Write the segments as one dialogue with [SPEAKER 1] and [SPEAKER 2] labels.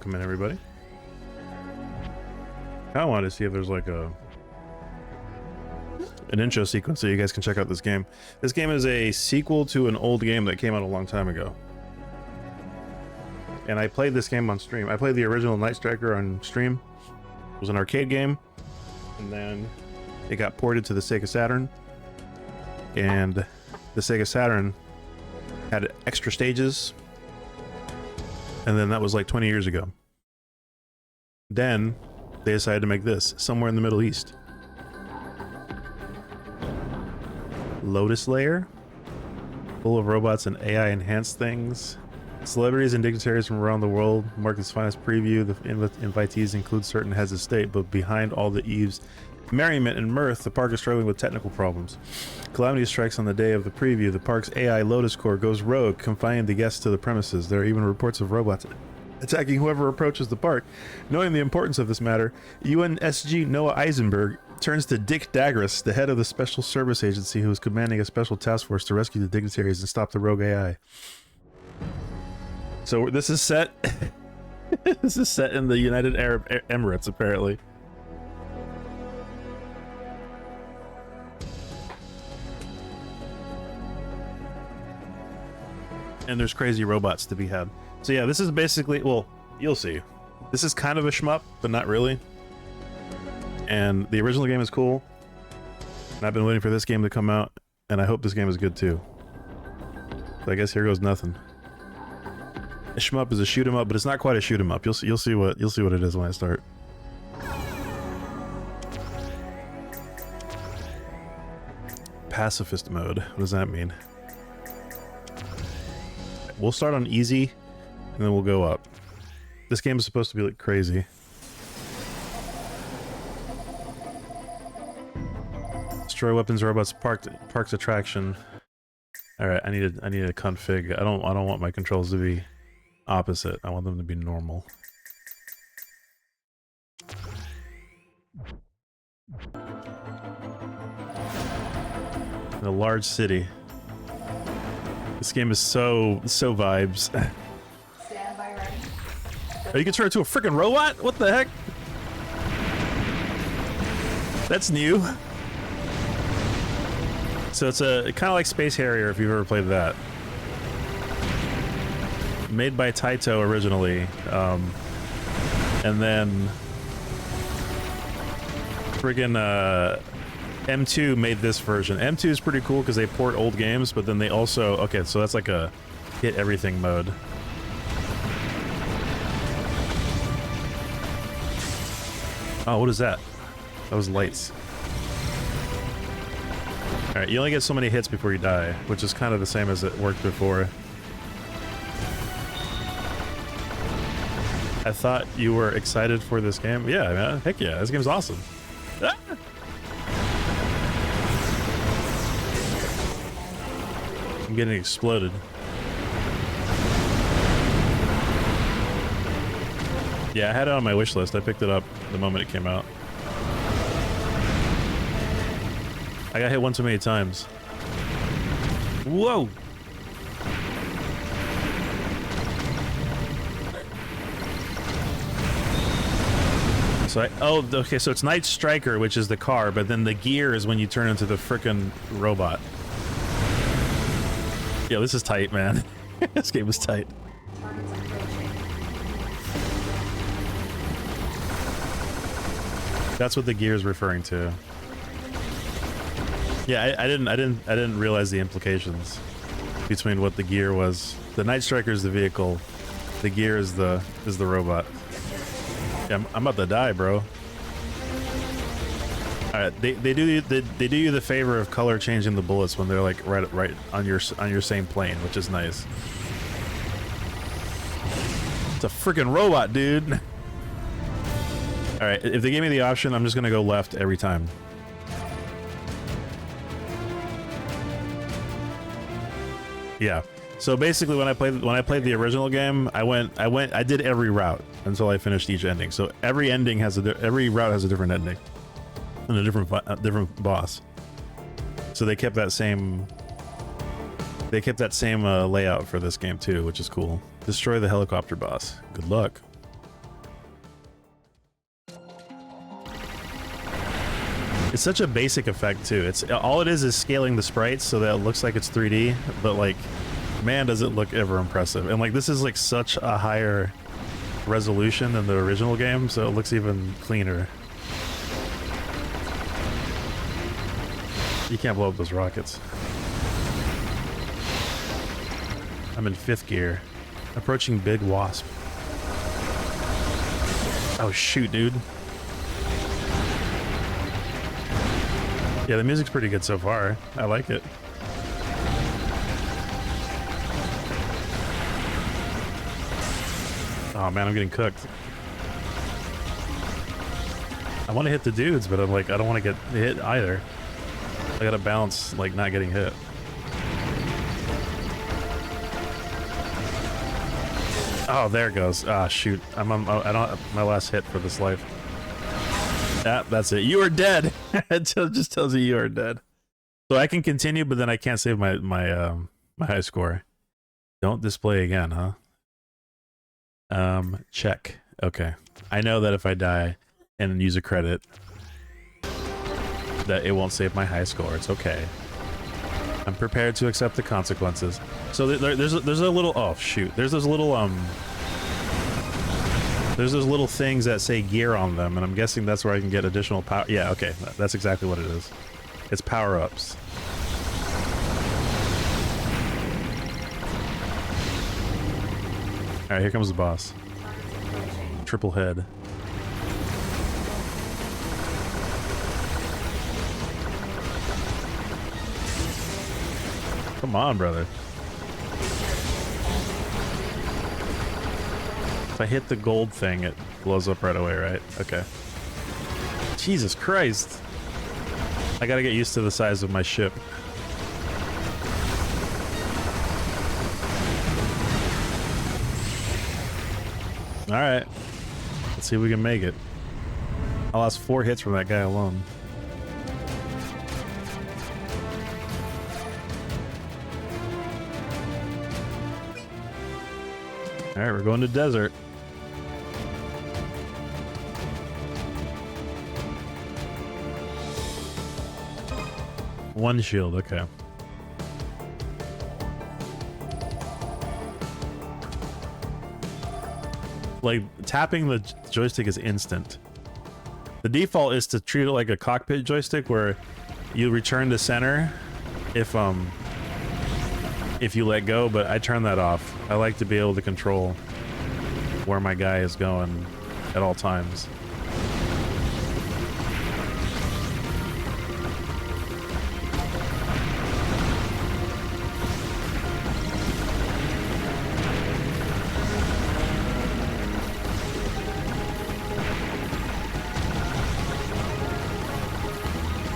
[SPEAKER 1] welcome in everybody. I wanted to see if there's like an intro sequence so you guys can check out this game. This game is a sequel to an old game that came out a long time ago. And I played this game on stream. I played the original Night Striker on stream. It was an arcade game. And then it got ported to the Sega Saturn. And the Sega Saturn had extra stages. And then that was like 20 years ago. Then they decided to make this somewhere in the Middle East. Lotus Layer, full of robots and AI enhanced things. Celebrities and dignitaries from around the world mark its finest preview. The invitees include certain heads of state, but behind all the eaves, merriment and mirth, the park is struggling with technical problems. Calamity strikes on the day of the preview. The park's AI Lotus Core goes rogue, confining the guests to the premises. There are even reports of robots attacking whoever approaches the park. Knowing the importance of this matter, UNSG Noah Eisenberg turns to Dick Dagras, the head of the Special Service Agency, who is commanding a special task force to rescue the dignitaries and stop the rogue AI. So this is set this is set in the United Arab Emirates, apparently. And there's crazy robots to be had. So yeah, this is basically, well, you'll see. This is kind of a shmup, but not really. And the original game is cool. And I've been waiting for this game to come out, and I hope this game is good too. So I guess here goes nothing. A shmup is a shoot 'em up, but it's not quite a shoot 'em up. You'll see what it is when I start. Pacifist mode. What does that mean? We'll start on easy, and then we'll go up. This game is supposed to be like crazy. Destroy weapons, robots, park's attraction. All right, I need a config. I don't want my controls to be opposite. I want them to be normal. In a large city. This game is so vibes.
[SPEAKER 2] Stand by ready.
[SPEAKER 1] Oh, you can turn into a freaking robot? What the heck? That's new. So it's a kind of like Space Harrier if you've ever played that. Made by Taito originally, and then friggin' M2 made this version. M2 is pretty cool because they port old games, but then they also, okay, so that's like a hit everything mode. Oh, what is that? That was lights. Alright, you only get so many hits before you die, which is kind of the same as it worked before. I thought you were excited for this game. Yeah, man. Heck yeah, this game's awesome. Ah! I'm getting exploded. Yeah, I had it on my wish list. I picked it up the moment it came out. I got hit one too many times. Whoa! So okay, so it's Night Striker, which is the car, but then the gear is when you turn into the frickin' robot. Yo, this is tight, man. This game is tight. That's what the gear is referring to. Yeah, I didn't realize the implications between what the gear was. The Night Striker is the vehicle. The gear is the robot. Yeah, I'm about to die, bro. Alright, they do you the favor of color changing the bullets when they're like right on your same plane, which is nice. It's a freaking robot, dude. Alright, if they gave me the option, I'm just gonna go left every time. Yeah. So basically, when I played the original game, I did every route until I finished each ending. So every ending has every route has a different ending and a different boss. So they kept that same layout for this game too, which is cool. Destroy the helicopter boss. Good luck. It's such a basic effect too. It's all it is scaling the sprites so that it looks like it's 3D, but like, man, does it look ever impressive. And like, this is like such a higher resolution than the original game, so it looks even cleaner. You can't blow up those rockets. I'm in 5th gear. Approaching Big Wasp. Oh shoot, dude. Yeah, the music's pretty good so far. I like it. Oh man, I'm getting cooked. I want to hit the dudes, but I'm like, I don't want to get hit either. I gotta bounce, like, not getting hit. Oh, there it goes. Ah, shoot. I don't have my last hit for this life. That's it. You are dead. It just tells you you are dead. So I can continue, but then I can't save my high score. Don't display again, huh? Check. Okay. I know that if I die and use a credit, that it won't save my high score. It's okay. I'm prepared to accept the consequences. So there's a little, oh shoot, there's those little things that say gear on them, and I'm guessing that's where I can get additional power. Yeah, okay, that's exactly what it is. It's power-ups. All right, here comes the boss. Triple head. Come on, brother. If I hit the gold thing, it blows up right away, right? Okay. Jesus Christ. I gotta get used to the size of my ship. Alright. Let's see if we can make it. I lost 4 hits from that guy alone. Alright, we're going to desert. One shield, okay. Like, tapping the joystick is instant. The default is to treat it like a cockpit joystick where you return to center if you let go, but I turn that off. I like to be able to control where my guy is going at all times.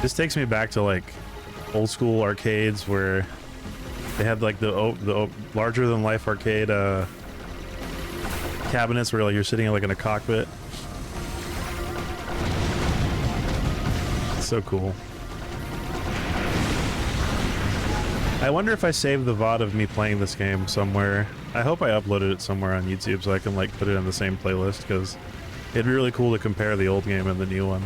[SPEAKER 1] This takes me back to like old school arcades where they had like the larger than life arcade cabinets where like you're sitting like in a cockpit. It's so cool. I wonder if I saved the VOD of me playing this game somewhere. I hope I uploaded it somewhere on YouTube so I can like put it in the same playlist, because it'd be really cool to compare the old game and the new one.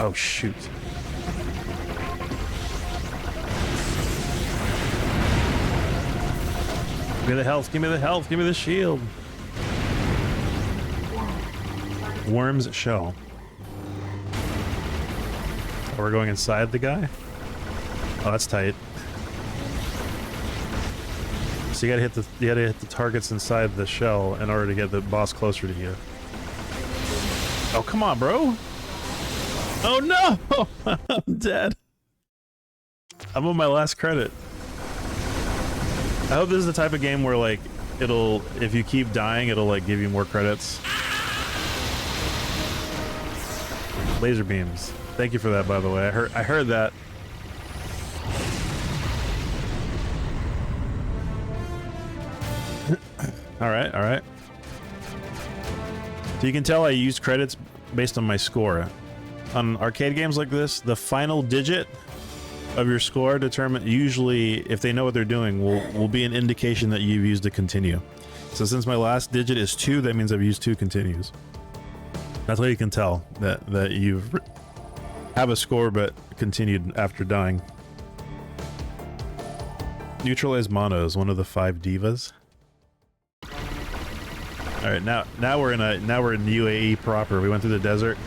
[SPEAKER 1] Oh, shoot. Give me the health, give me the health, give me the shield. Worm's shell. Oh, we're going inside the guy? Oh, that's tight. So you gotta hit the targets inside the shell in order to get the boss closer to you. Oh, come on, bro. Oh no! I'm dead. I'm on my last credit. I hope this is the type of game where like if you keep dying, it'll like give you more credits. Laser beams. Thank you for that, by the way. I heard that. All right, all right. So you can tell I use credits based on my score. On arcade games like this, the final digit of your score determine, usually if they know what they're doing, will be an indication that you've used a continue. So since my last digit is 2, that means I've used 2 continues. That's how you can tell that you've have a score but continued after dying. Neutralize Mono is one of the 5 divas. All right, now we're in UAE proper. We went through the desert.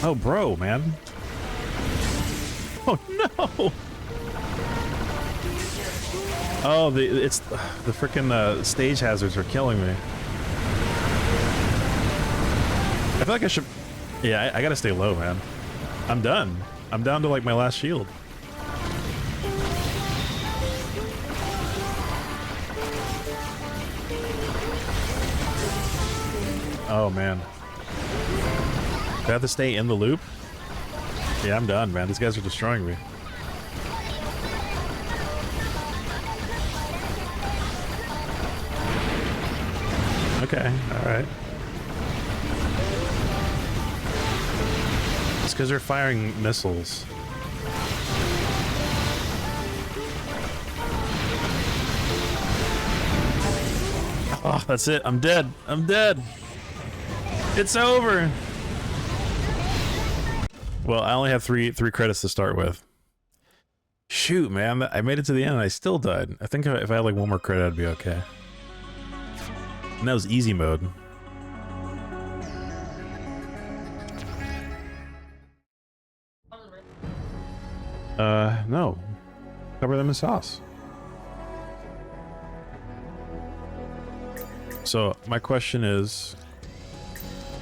[SPEAKER 1] Oh, bro, man. Oh no. Oh, the freaking stage hazards are killing me. I feel like I should. Yeah, I gotta stay low, man. I'm done. I'm down to like my last shield. Oh man. Do I have to stay in the loop? Yeah, I'm done, man. These guys are destroying me. Okay, alright. It's because they're firing missiles. Oh, that's it. I'm dead. I'm dead. It's over. Well, I only have three credits to start with. Shoot, man. I made it to the end and I still died. I think if I had like one more credit, I'd be okay. And that was easy mode. No. Cover them in sauce. So, my question is,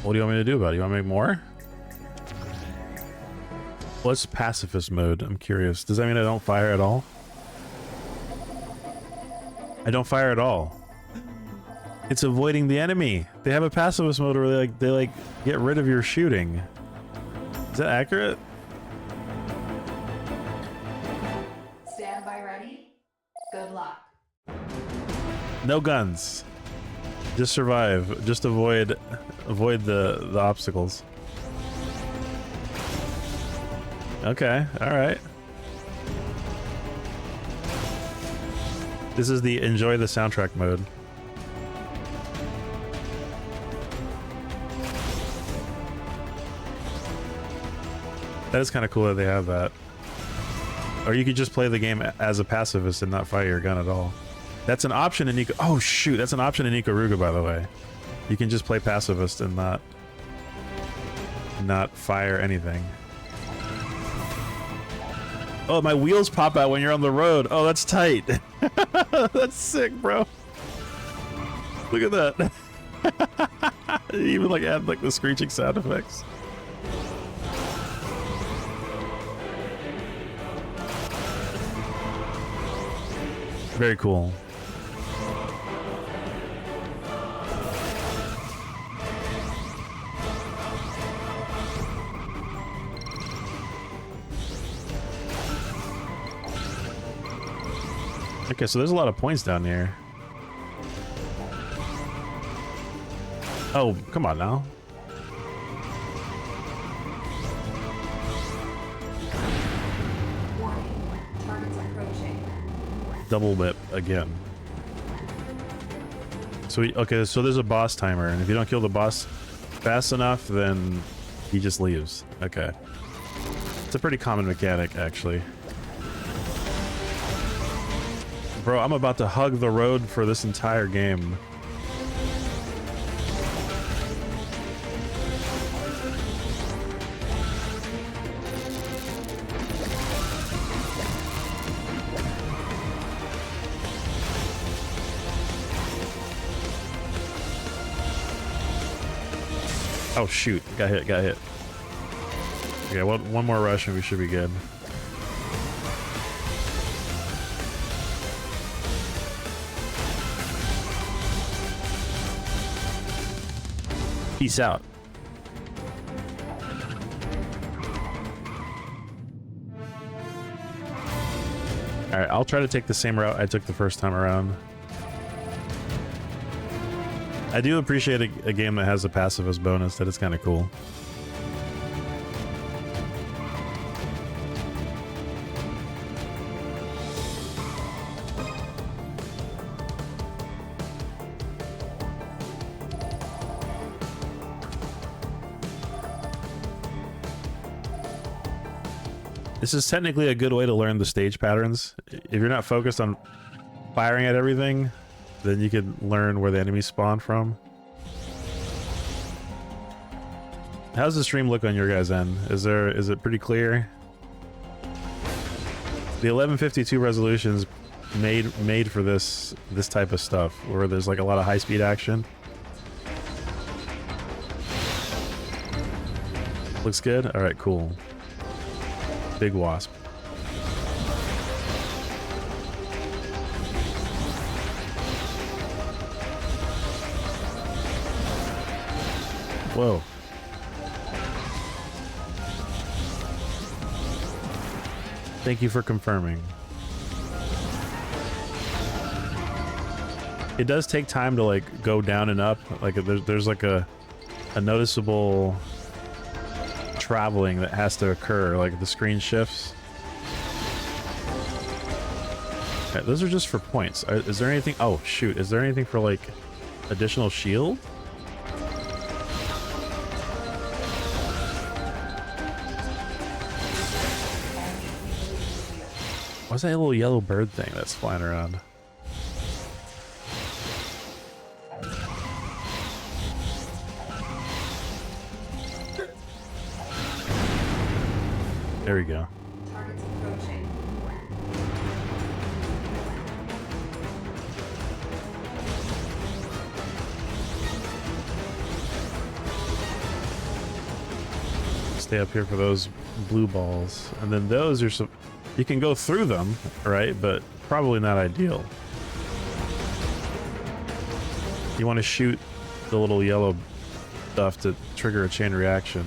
[SPEAKER 1] what do you want me to do about it? You want me to make more? What's pacifist mode? I'm curious. Does that mean I don't fire at all? I don't fire at all. It's avoiding the enemy. They have a pacifist mode where they get rid of your shooting. Is that accurate?
[SPEAKER 2] Stand by ready. Good luck.
[SPEAKER 1] No guns. Just survive. Just avoid the obstacles. Okay, alright. This is the enjoy the soundtrack mode. That is kind of cool that they have that. Or you could just play the game as a pacifist and not fire your gun at all. That's an option in Nico. Oh shoot, that's an option in Ikaruga, by the way. You can just play pacifist and not fire anything. Oh, my wheels pop out when you're on the road. Oh, that's tight. That's sick, bro. Look at that. Even like add like the screeching sound effects. Very cool. Okay, so there's a lot of points down here. Oh, come on now.
[SPEAKER 2] Warning. Targets approaching.
[SPEAKER 1] Double whip again. So okay, so there's a boss timer, and if you don't kill the boss fast enough, then he just leaves. Okay. It's a pretty common mechanic, actually. Bro, I'm about to hug the road for this entire game. Oh shoot, got hit. Okay, one more rush and we should be good. Peace out. Alright, I'll try to take the same route I took the first time around. I do appreciate a game that has a passive as bonus. That is kind of cool. This is technically a good way to learn the stage patterns. If you're not focused on firing at everything, then you can learn where the enemies spawn from. How's the stream look on your guys' end? Is it pretty clear? The 1152 resolution's made for this type of stuff where there's like a lot of high-speed action. Looks good? Alright, cool. Big wasp. Whoa. Thank you for confirming. It does take time to like go down and up. Like there's like a noticeable traveling that has to occur, like the screen shifts. Okay, those are just for points. Is there anything? Oh shoot, is there anything for like additional shield? What's that little yellow bird thing that's flying around? There we go.
[SPEAKER 2] Targets approaching.
[SPEAKER 1] Stay up here for those blue balls, and then those are some. You can go through them, right? But probably not ideal. You want to shoot the little yellow stuff to trigger a chain reaction.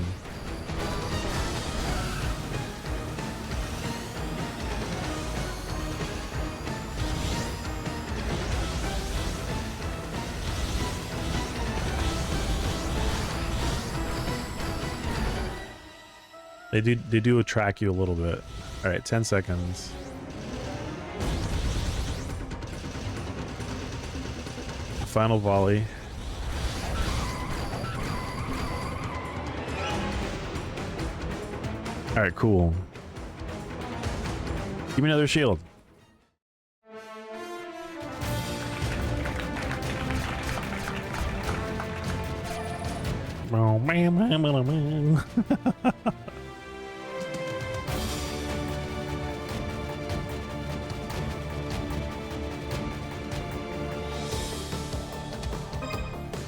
[SPEAKER 1] They do attract you a little bit. All right, 10 seconds. Final volley. All right, cool. Give me another shield. Oh man.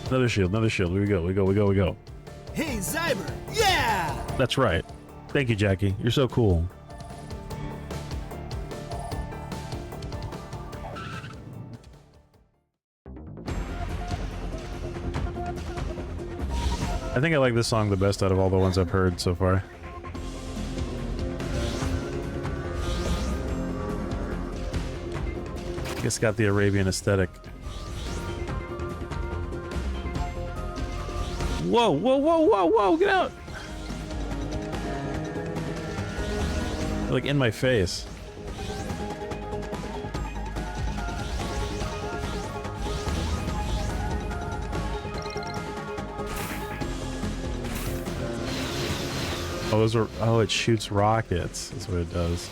[SPEAKER 1] Another shield, another shield. Here we go, we go.
[SPEAKER 3] Hey, Zyber! Yeah!
[SPEAKER 1] That's right. Thank you, Jackie. You're so cool. I think I like this song the best out of all the ones I've heard so far. It's got the Arabian aesthetic. Whoa, whoa, whoa, whoa, whoa, get out! They're like in my face. Oh, those are, oh, it shoots rockets. That's what it does.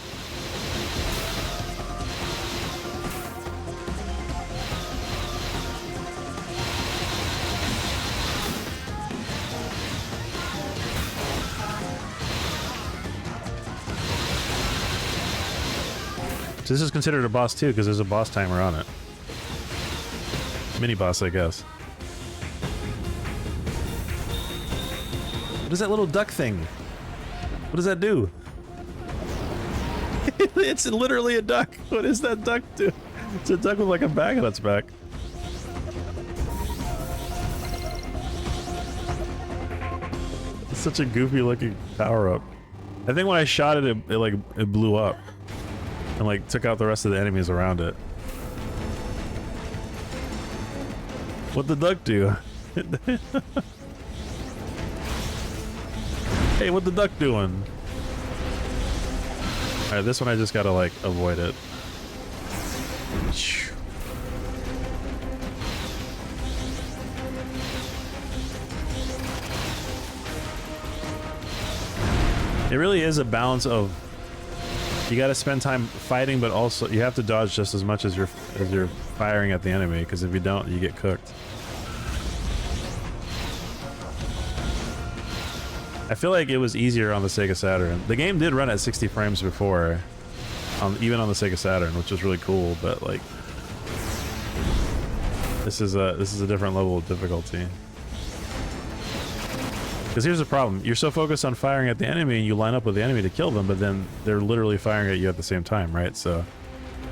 [SPEAKER 1] So this is considered a boss too, because there's a boss timer on it. Mini boss, I guess. What is that little duck thing? What does that do? It's literally a duck. What does that duck do? It's a duck with like a bag on its back. It's such a goofy looking power up. I think when I shot it, it blew up. And like took out the rest of the enemies around it. What'd the duck do? Hey, what the duck doing? Alright, this one I just gotta, like, avoid it. It really is a balance of you got to spend time fighting, but also you have to dodge just as much as you're firing at the enemy, because if you don't, you get cooked. I feel like it was easier on the Sega Saturn. The game did run at 60 frames before, even on the Sega Saturn, which was really cool. But like, this is a different level of difficulty. Because here's the problem. You're so focused on firing at the enemy and you line up with the enemy to kill them, but then they're literally firing at you at the same time, right? So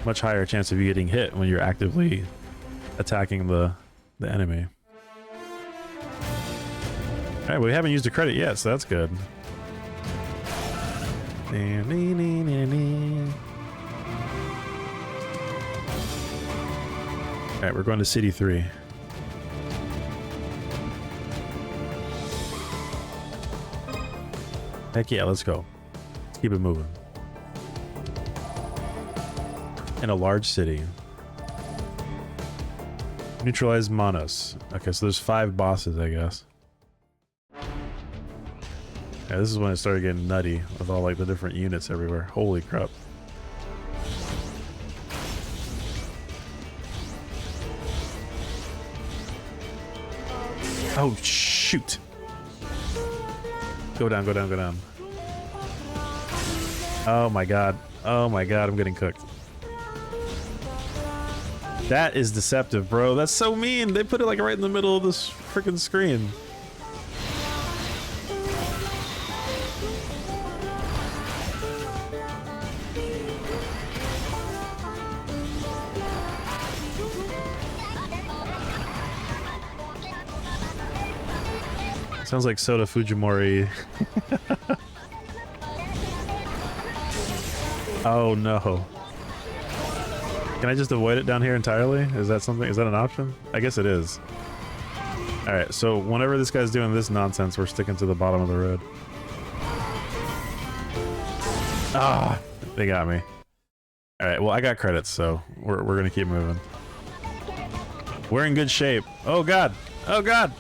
[SPEAKER 1] much higher chance of you getting hit when you're actively attacking the enemy. Alright, we haven't used a credit yet, so that's good. Alright, we're going to City 3. Heck yeah, let's go. Let's keep it moving. In a large city. Neutralize Monos. Okay, so there's 5 bosses, I guess. Yeah, this is when it started getting nutty with all like the different units everywhere. Holy crap. Oh, shoot. Go down, go down, go down. Oh my god. Oh my god, I'm getting cooked. That is deceptive, bro. That's so mean. They put it like right in the middle of this freaking screen. Sounds like Soda Fujimori. Oh no. Can I just avoid it down here entirely? Is that something? Is that an option? I guess it is. Alright, so whenever this guy's doing this nonsense, we're sticking to the bottom of the road. Ah, they got me. Alright, well I got credits, so we're gonna keep moving. We're in good shape. Oh god! Oh god!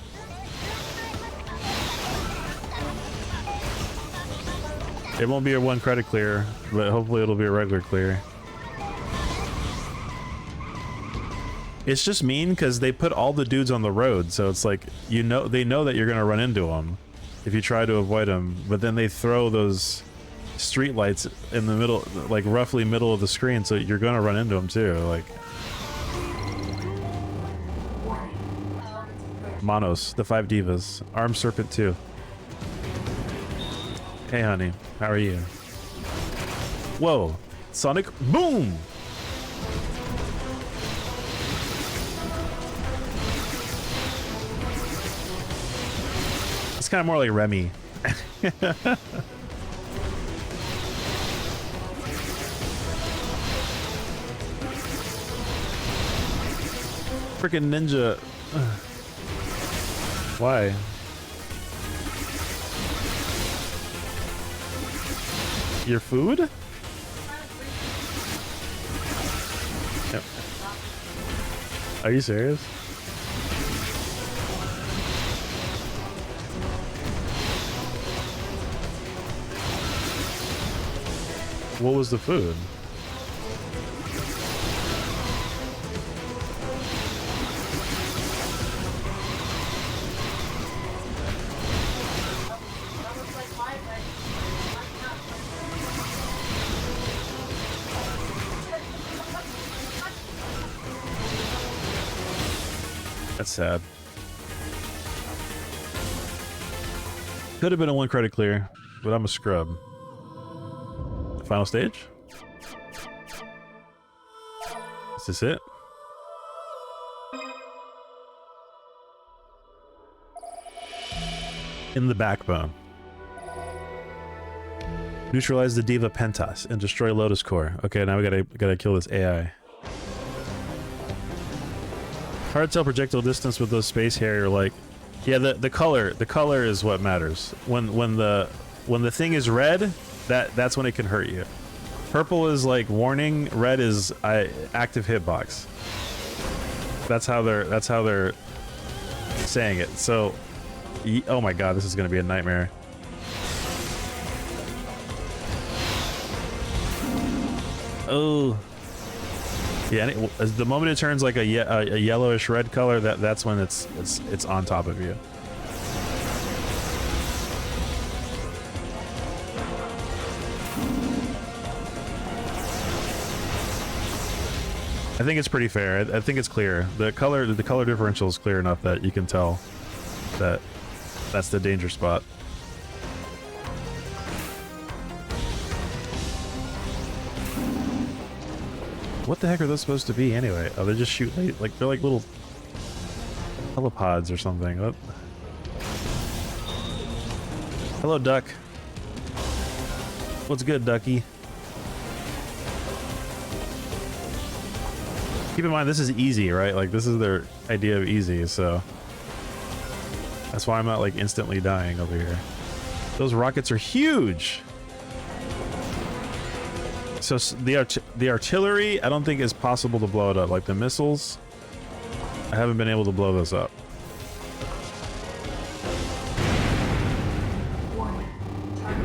[SPEAKER 1] It won't be a 1 credit clear, but hopefully it'll be a regular clear. It's just mean because they put all the dudes on the road, so it's like, you know, they know that you're gonna run into them if you try to avoid them, but then they throw those street lights in the middle, like roughly middle of the screen, so you're gonna run into them too. Like Monos, the 5 divas, Armed Serpent 2. Hey honey, how are you? Whoa, Sonic Boom! It's kind of more like Remy. Freaking ninja. Why? Your food? Yep. Are you serious? What was the food? That's sad. Could have been a 1 credit clear, but I'm a scrub. Final stage? Is this it? In the backbone. Neutralize the Diva Pentas and destroy Lotus Core. Okay, now we gotta kill this AI. Hard to tell projectile distance with those space Harrier. Like, yeah, the color is what matters. When the thing is red, that's when it can hurt you. Purple is like warning. Red is active hitbox. That's how they're saying it. So, oh my god, this is gonna be a nightmare. Oh, yeah. And the moment it turns like a yellowish red color, that's when it's on top of you. I think it's pretty fair. I think it's clear. The color differential is clear enough that you can tell that that's the danger spot. What the heck are those supposed to be anyway? Oh, they just shoot like they're like little helipods or something. What? Hello, duck. What's good, ducky? Keep in mind, this is easy, right? Like, this is their idea of easy, so that's why I'm not like instantly dying over here. Those rockets are huge. So the artillery, I don't think is possible to blow it up. Like the missiles, I haven't been able to blow those up.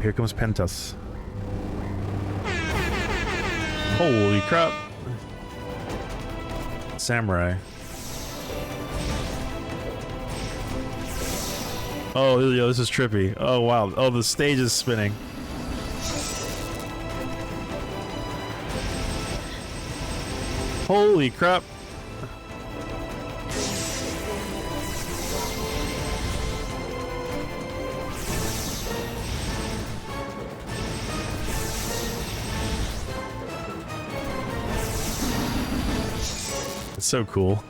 [SPEAKER 1] Here comes Pentas. Holy crap. Samurai. Oh, yo, this is trippy. Oh, wow. Oh, the stage is spinning. Holy crap. It's so cool.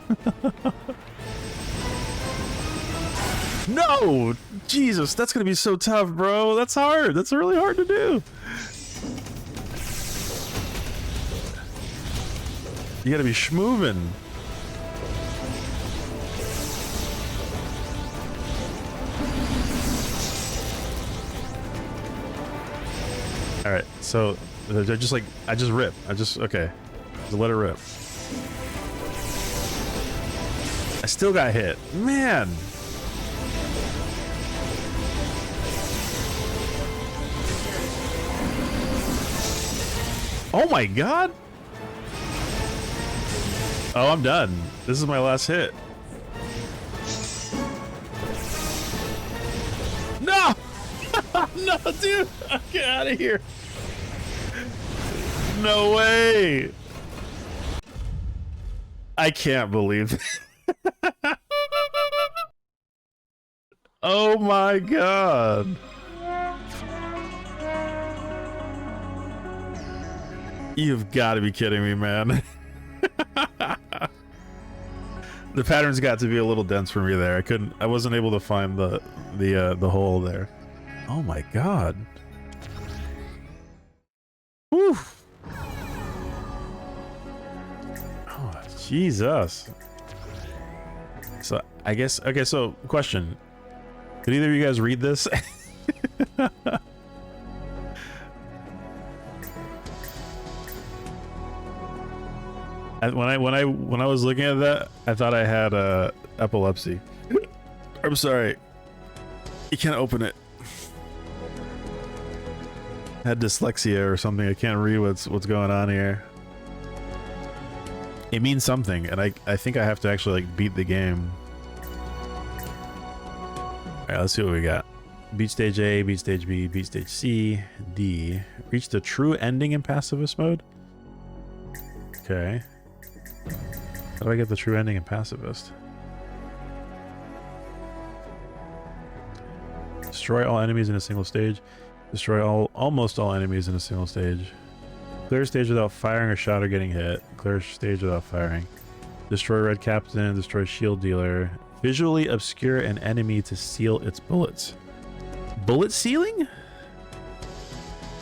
[SPEAKER 1] No! Jesus, that's gonna be so tough, bro. That's hard. That's really hard to do. You gotta be schmoovin'. Alright, so they're just like, I just rip. Okay. Just let it rip. I still got hit. Man! Oh my god! Oh, I'm done. This is my last hit. No! No, dude! Get out of here! No way! I can't believe it. Oh my god! You've got to be kidding me, man. The patterns got to be a little dense for me there. I wasn't able to find the hole there. Oh my god. Whew. Oh, Jesus. So I guess, okay, so question. Did either of you guys read this? When I was looking at that, I thought I had epilepsy. I'm sorry. You can't open it. I had dyslexia or something. I can't read what's going on here. It means something, and I think I have to actually like beat the game. All right, let's see what we got. Beat stage A, beat stage B, beat stage C, D. Reach the true ending in pacifist mode. Okay. How do I get the true ending in pacifist? Destroy all enemies in a single stage. Destroy almost all enemies in a single stage. Clear stage without firing a shot or getting hit. Clear stage without firing. Destroy red captain. Destroy shield dealer. Visually obscure an enemy to seal its bullets. Bullet sealing?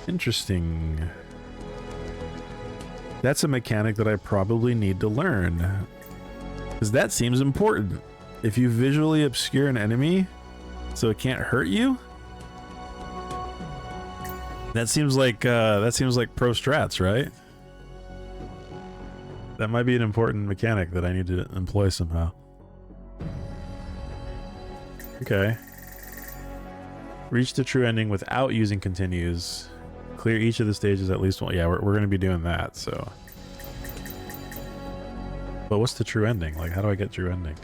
[SPEAKER 1] Interesting. That's a mechanic that I probably need to learn. Because that seems important. If you visually obscure an enemy so it can't hurt you, that seems like pro strats, right? That might be an important mechanic that I need to employ somehow. Okay. Reach the true ending without using continues. Clear each of the stages at least one. Yeah, we're going to be doing that, so. But what's the true ending? Like, how do I get true ending?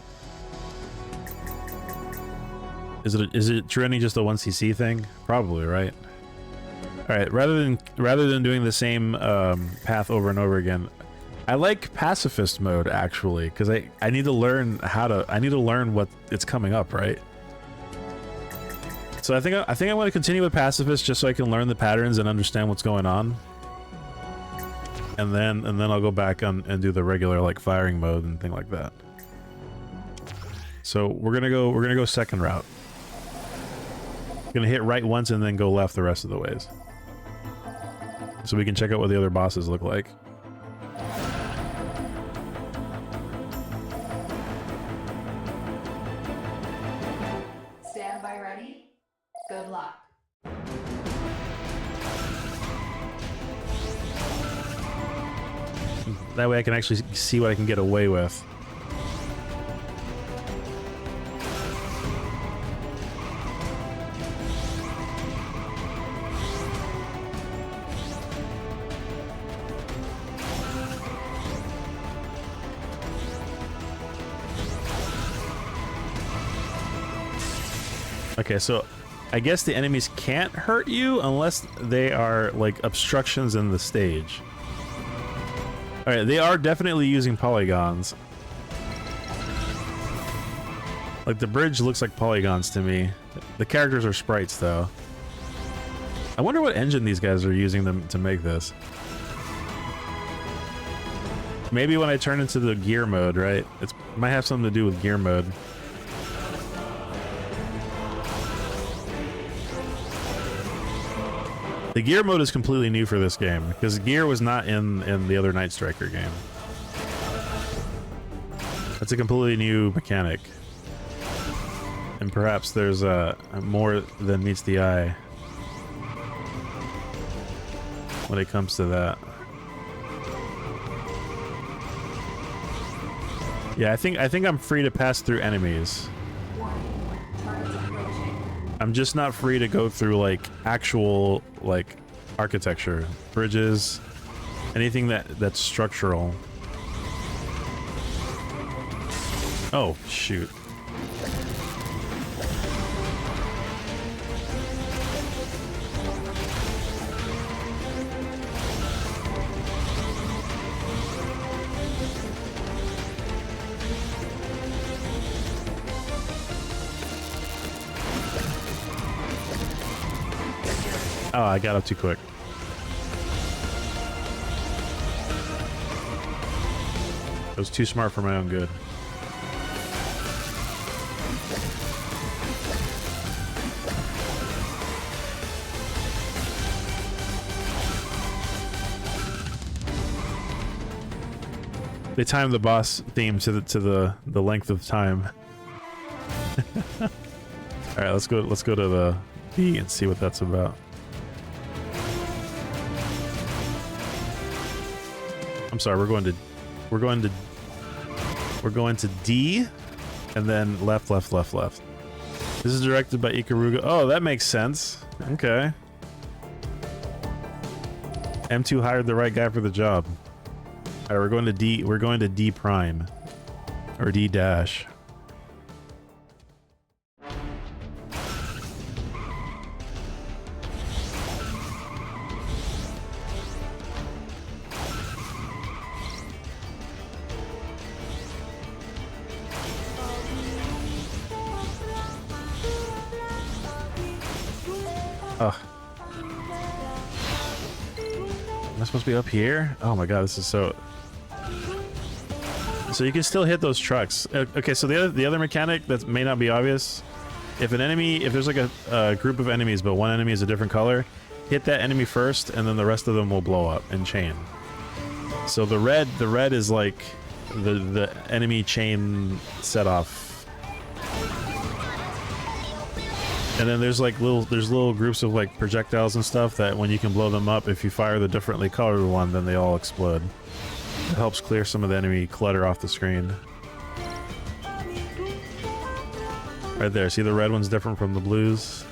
[SPEAKER 1] Is it true ending just a 1cc thing? Probably, right? All right, rather than doing the same path over and over again, I like pacifist mode actually, because I need to learn what it's coming up, right? So I think I'm going to continue with pacifist just so I can learn the patterns and understand what's going on, and then I'll go back and do the regular like firing mode and thing like that. So we're gonna go second route. Gonna hit right once and then go left the rest of the ways, so we can check out what the other bosses look like.
[SPEAKER 2] Stand by ready. Good luck.
[SPEAKER 1] That way I can actually see what I can get away with. Okay, so I guess the enemies can't hurt you unless they are like obstructions in the stage. Alright, they are definitely using polygons. Like, the bridge looks like polygons to me. The characters are sprites, though. I wonder what engine these guys are using them to make this. Maybe when I turn into the gear mode, right? It might have something to do with gear mode. The gear mode is completely new for this game, because gear was not in the other Night Striker game. That's a completely new mechanic. And perhaps there's more than meets the eye when it comes to that. Yeah, I think I'm free to pass through enemies. I'm just not free to go through like actual like architecture, bridges, anything that's structural. Oh shoot. Oh, I got up too quick. I was too smart for my own good. They timed the boss theme to the length of time. All right, let's go to the B and see what that's about. I'm sorry, we're going to D, and then left. This is directed by Ikaruga. Oh, that makes sense. Okay. M2 hired the right guy for the job. All right, we're going to D. We're going to D prime, or D dash. Ugh. Am I supposed to be up here? Oh my god, this is so... So you can still hit those trucks. Okay, so the other mechanic that may not be obvious, if there's like a group of enemies, but one enemy is a different color, hit that enemy first, and then the rest of them will blow up and chain. So the red is like the enemy chain set off. And then there's like little groups of like projectiles and stuff that when you can blow them up, if you fire the differently colored one, then they all explode. It helps clear some of the enemy clutter off the screen. Right there, see the red one's different from the blues?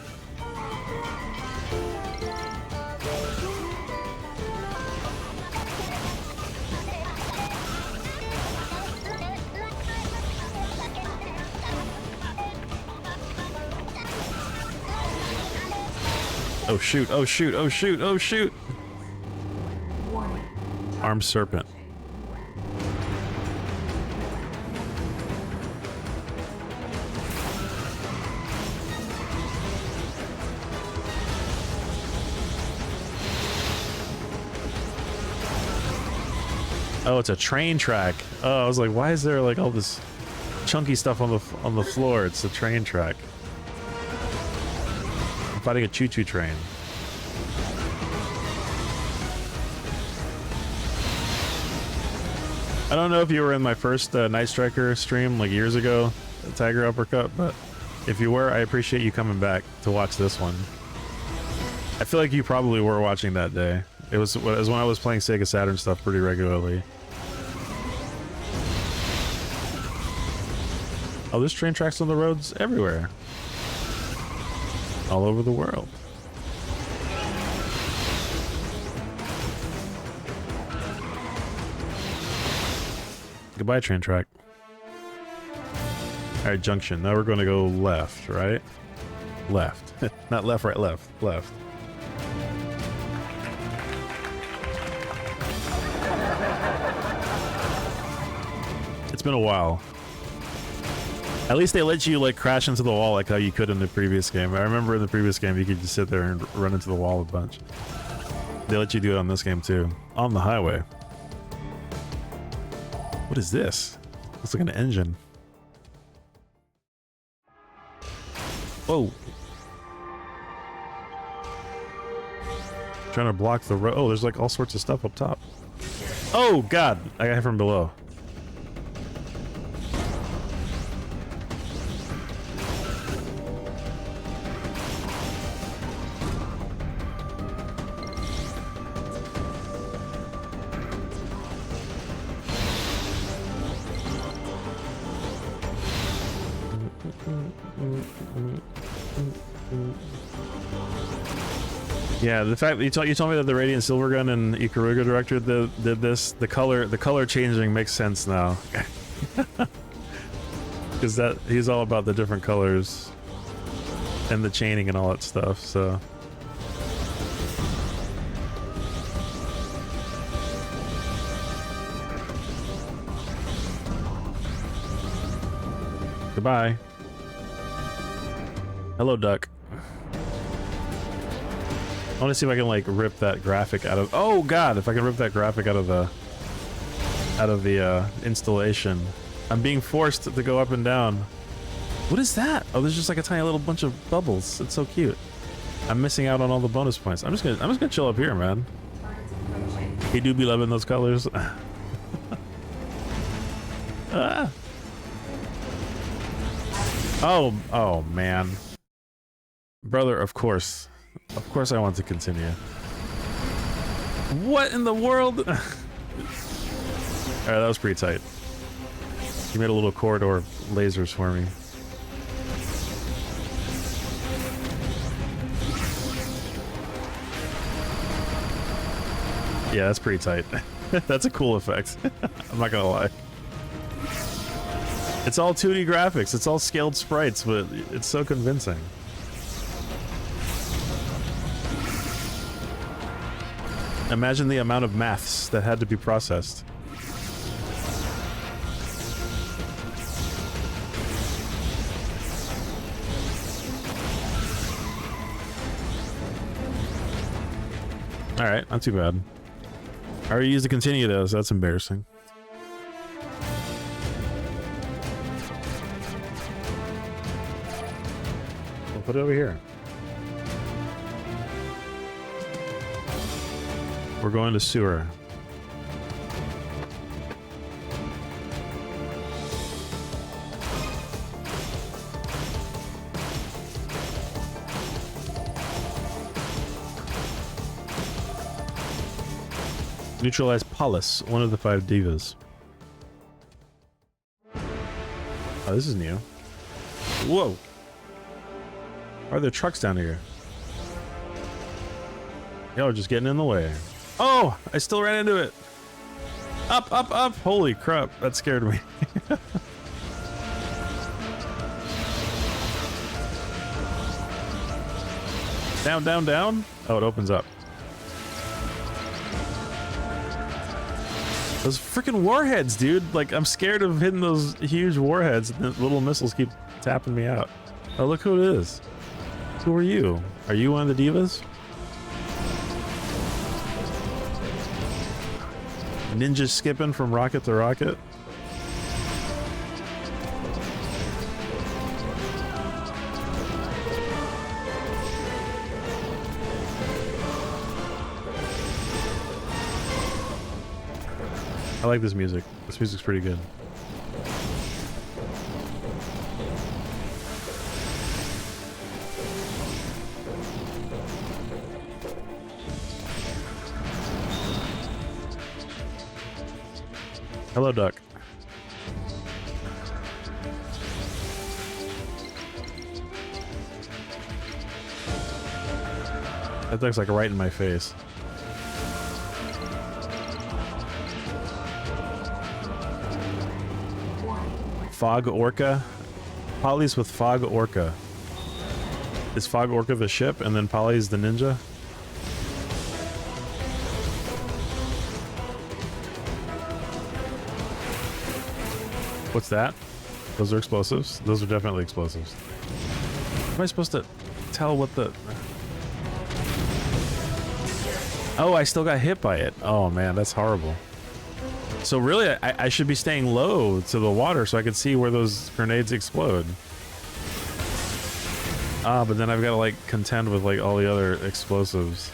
[SPEAKER 1] Oh shoot, oh shoot, oh shoot, oh shoot! Armed serpent. Oh, it's a train track. Oh, I was like, why is there like all this chunky stuff on the floor? It's a train track. I'm fighting a choo-choo train. I don't know if you were in my first Night Striker stream like years ago, Tiger Uppercut, but if you were, I appreciate you coming back to watch this one. I feel like you probably were watching that day. It was when I was playing Sega Saturn stuff pretty regularly. Oh, there's train tracks on the roads everywhere. All over the world. Goodbye, train track. Alright, junction. Now we're going to go left, right? Left. Not left, right, left. Left. It's been a while. At least they let you like crash into the wall like how you could in the previous game. I remember in the previous game you could just sit there and run into the wall a bunch. They let you do it on this game too. On the highway. What is this? Looks like an engine. Whoa. Trying to block the road. Oh, there's like all sorts of stuff up top. Oh god! I got hit from below. Yeah, the fact that you told me that the Radiant Silvergun and Ikaruga director did this, the color changing makes sense now. Because that he's all about the different colors and the chaining and all that stuff, so. Goodbye. Hello, duck. I want to see if I can like rip that graphic out of. Oh god! If I can rip that graphic out of the installation, I'm being forced to go up and down. What is that? Oh, there's just like a tiny little bunch of bubbles. It's so cute. I'm missing out on all the bonus points. I'm just gonna chill up here, man. He do be loving those colors. Ah. Oh man, brother. Of course I want to continue. What in the world? Alright, that was pretty tight. You made a little corridor of lasers for me. Yeah, that's pretty tight. That's a cool effect. I'm not gonna lie. It's all 2D graphics, it's all scaled sprites, but it's so convincing. Imagine the amount of maths that had to be processed. Alright, not too bad. I already used to continue those, that's embarrassing. We'll put it over here. We're going to sewer. Neutralize Pallas, one of the 5 divas. Oh, this is new. Whoa. Why are there trucks down here? Y'all are just getting in the way. Oh, I still ran into it. Up, up, up. Holy crap. That scared me. Down, down, down. Oh, it opens up. Those freaking warheads, dude. Like, I'm scared of hitting those huge warheads. And the little missiles keep tapping me out. Oh, look who it is. Who are you? Are you one of the divas? Ninja skipping from rocket to rocket. I like this music. This music's pretty good. Hello, duck. That duck's like right in my face. Fog Orca? Polly's with Fog Orca. Is Fog Orca the ship and then Polly's the ninja? What's that? Those are explosives? Those are definitely explosives. How am I supposed to tell what the... Oh, I still got hit by it. Oh man, that's horrible. So really, I should be staying low to the water so I can see where those grenades explode. Ah, but then I've got to like contend with like all the other explosives.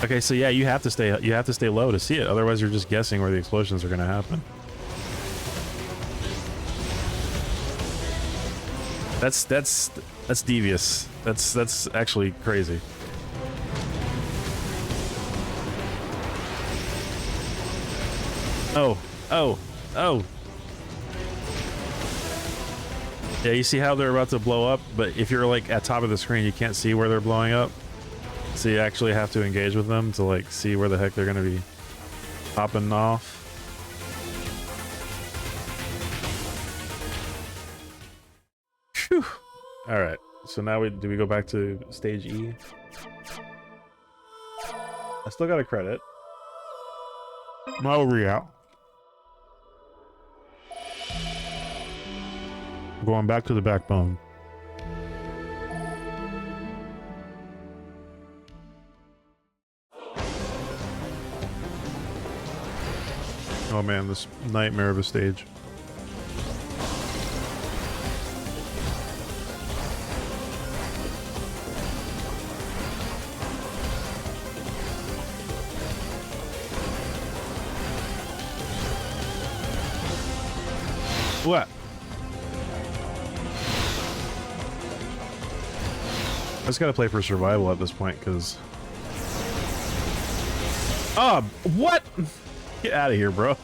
[SPEAKER 1] Okay, so yeah, you have to stay low to see it. Otherwise, you're just guessing where the explosions are going to happen. That's devious. That's actually crazy. Oh, oh, oh. Yeah, you see how they're about to blow up, but if you're like at top of the screen, you can't see where they're blowing up. So you actually have to engage with them to like see where the heck they're gonna be popping off. Phew. All right, so now do we go back to stage E? I still got a credit. Now we're out. Going back to the backbone. Oh man, this nightmare of a stage. What? I just gotta play for survival at this point, because... Oh, what? Get out of here, bro.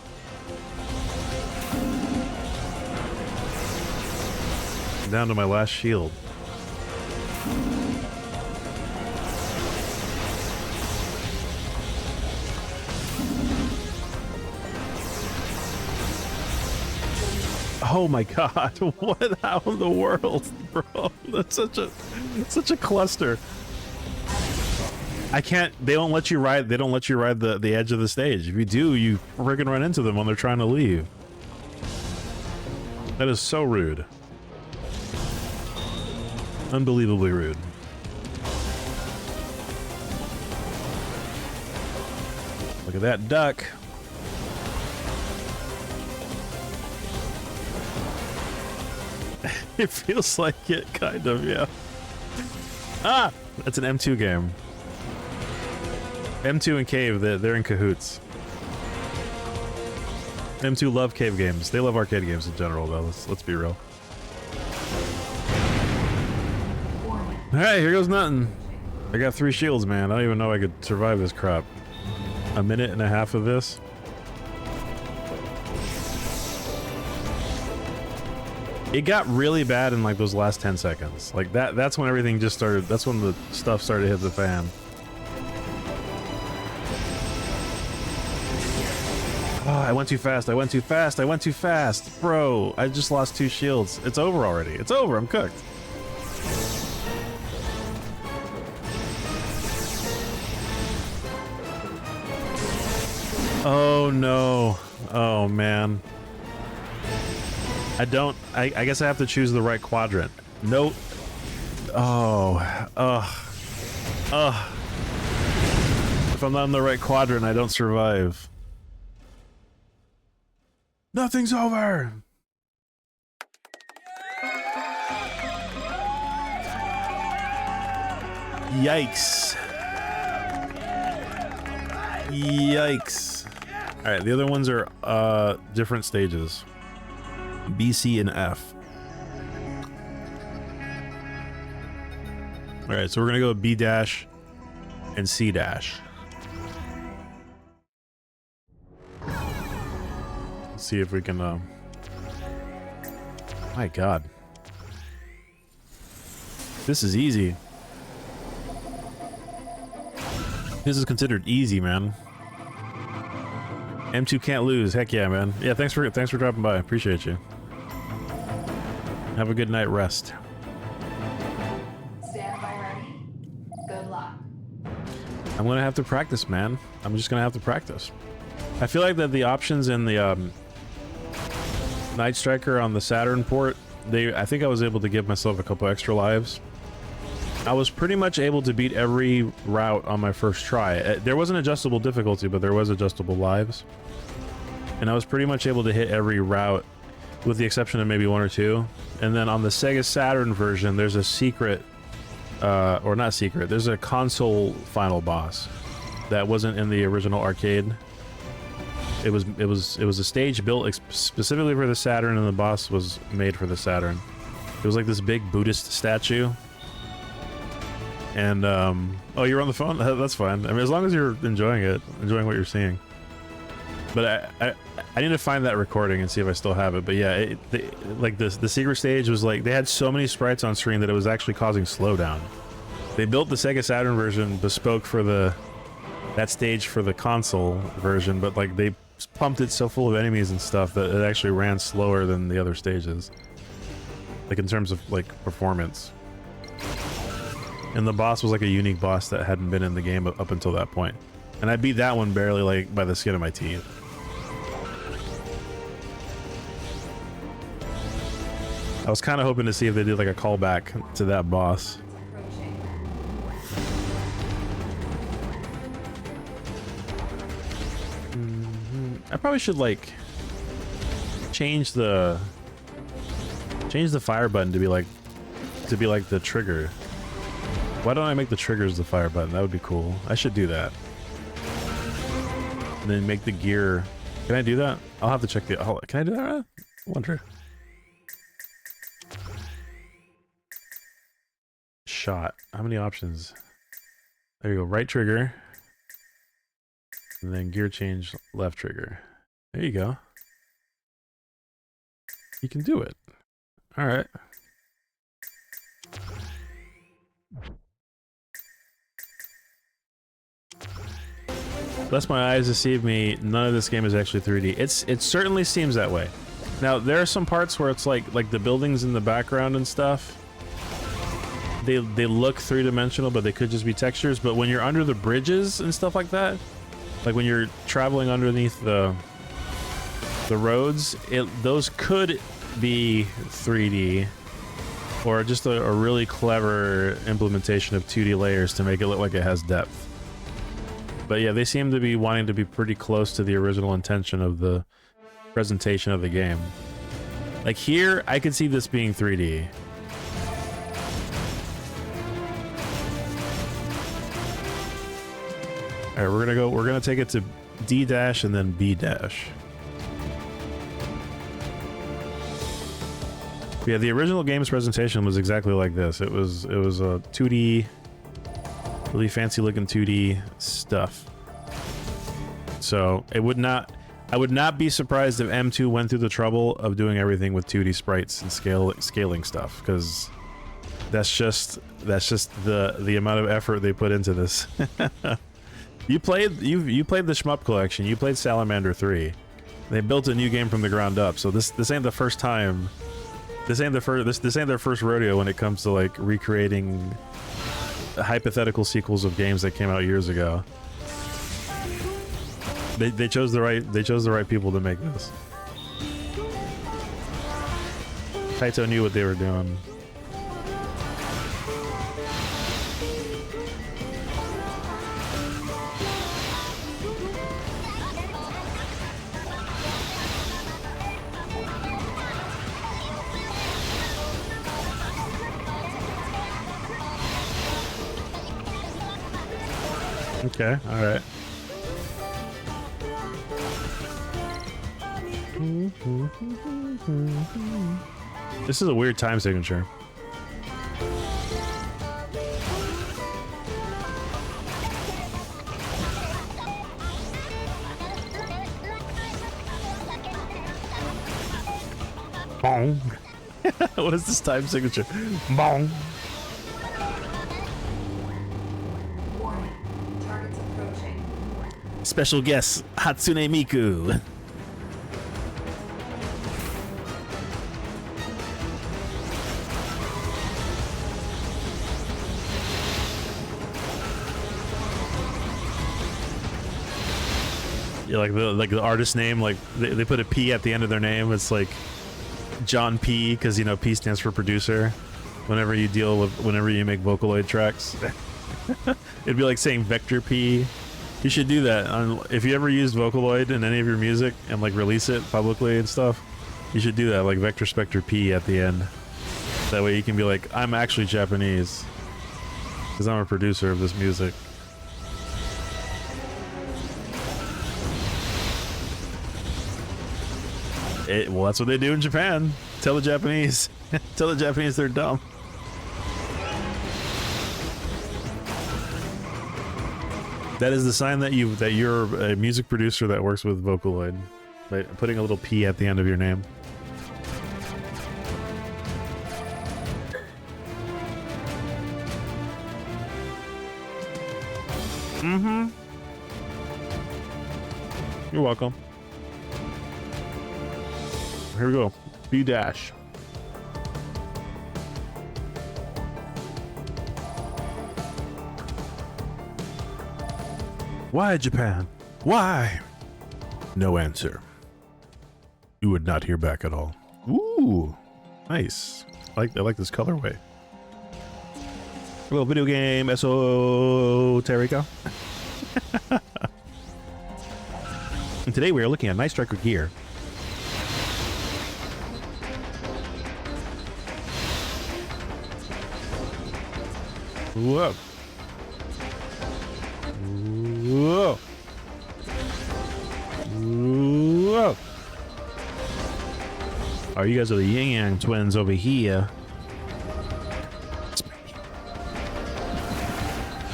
[SPEAKER 1] I'm down to my last shield. Oh my god, what, how in the world, bro? That's such a cluster. I can't, they don't let you ride the edge of the stage. If you do, you friggin' run into them when they're trying to leave. That is so rude. Unbelievably rude. Look at that duck. It feels like it, kind of, yeah. Ah! That's an M2 game. M2 and Cave, they're in cahoots. M2 love cave games. They love arcade games in general, though. Let's be real. Alright, here goes nothing. I got 3 shields, man. I don't even know I could survive this crap. A minute and a half of this. It got really bad in like those last 10 seconds. Like that's when everything just started. That's when the stuff started to hit the fan. Oh, I went too fast. I went too fast. I went too fast. Bro, I just lost 2 shields. It's over already. It's over. I'm cooked. Oh no. Oh man. I guess I have to choose the right quadrant. Nope. Oh. If I'm not in the right quadrant, I don't survive. Nothing's over. Yikes. Yikes. All right, the other ones are different stages. B, C, and F. All right, so we're gonna go B dash and C dash. Let's see if we can. My God, this is easy. This is considered easy, man. M2 can't lose. Heck yeah, man. Yeah, thanks for dropping by. Appreciate you. Have a good night rest.
[SPEAKER 2] Stand by ready. Good luck.
[SPEAKER 1] I'm gonna have to practice, man. I'm just gonna have to practice. I feel like that the options in the Night Striker on the Saturn port, I think I was able to give myself a couple extra lives. I was pretty much able to beat every route on my first try. There wasn't adjustable difficulty, but there was adjustable lives. And I was pretty much able to hit every route with the exception of maybe 1 or 2. And then on the Sega Saturn version, there's a secret, or not secret, there's a console final boss that wasn't in the original arcade. It was a stage built specifically for the Saturn, and the boss was made for the Saturn. It was like this big Buddhist statue. And oh, you're on the phone? That's fine. I mean, as long as you're enjoying it, enjoying what you're seeing. But I need to find that recording and see if I still have it. But yeah, like the secret stage was like, they had so many sprites on screen that it was actually causing slowdown. They built the Sega Saturn version bespoke for that stage for the console version, but like they pumped it so full of enemies and stuff that it actually ran slower than the other stages. Like in terms of like performance. And the boss was like a unique boss that hadn't been in the game up until that point. And I beat that one barely, like by the skin of my teeth. I was kind of hoping to see if they did like a callback to that boss.
[SPEAKER 2] Approaching.
[SPEAKER 1] I probably should like change the fire button to be like the trigger. Why don't I make the triggers the fire button? That would be cool. I should do that. And then make the gear. Can I do that? I'll have to check the. Can I do that? I wonder. Shot. How many options? There you go. Right trigger. And then gear change left trigger. There you go. You can do it. All right. Lest my eyes deceive me, none of this game is actually 3D. It certainly seems that way. Now there are some parts where it's like the buildings in the background and stuff. They look 3-dimensional, but they could just be textures. But when you're under the bridges and stuff like that, like when you're traveling underneath the roads, those could be 3D, or just a really clever implementation of 2D layers to make it look like it has depth. But yeah, they seem to be wanting to be pretty close to the original intention of the presentation of the game. Like here, I could see this being 3D. All right, we're gonna take it to D dash and then B dash. Yeah, the original game's presentation was exactly like this. It was a 2D really fancy looking 2D stuff. So it would not, I would not be surprised if M2 went through the trouble of doing everything with 2D sprites and scaling stuff, because that's just the amount of effort they put into this. You played the Shmup Collection. You played Salamander 3. They built a new game from the ground up. So this ain't the first time. This ain't their first rodeo when it comes to like recreating hypothetical sequels of games that came out years ago. They chose the right people to make this. Taito knew what they were doing. Okay, all right. This is a weird time signature. Bong. What is this time signature? Bong.
[SPEAKER 2] Warning. Targets approaching.
[SPEAKER 1] Special guest Hatsune Miku. Yeah, like the artist name, like they put a P at the end of their name. It's like John P, because you know P stands for producer. Whenever you make Vocaloid tracks, it'd be like saying Vector P. You should do that. If you ever used Vocaloid in any of your music and like release it publicly and stuff, you should do that, like Vector Spectre P at the end. That way you can be like, I'm actually Japanese because I'm a producer of this music. Well, that's what they do in Japan. Tell the Japanese. Tell the Japanese they're dumb. That is the sign that you're a music producer that works with Vocaloid. By putting a little P at the end of your name. Mm-hmm. You're welcome. Here we go. B dash. Why Japan? Why? No answer. You would not hear back at all. Ooh, nice. I like this colorway. A little video game esoterica. And today we are looking at Night Striker gear. Whoa. Whoa. Whoa. Oh, you guys are the Yin Yang twins over here.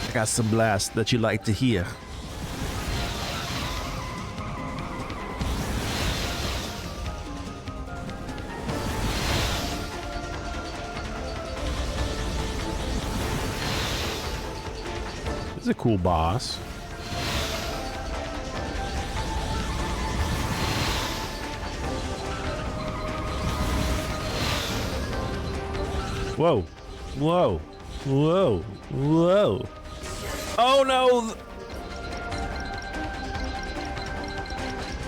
[SPEAKER 1] I got some blast that you like to hear. This is a cool boss. Whoa. Whoa. Whoa. Whoa. Oh no!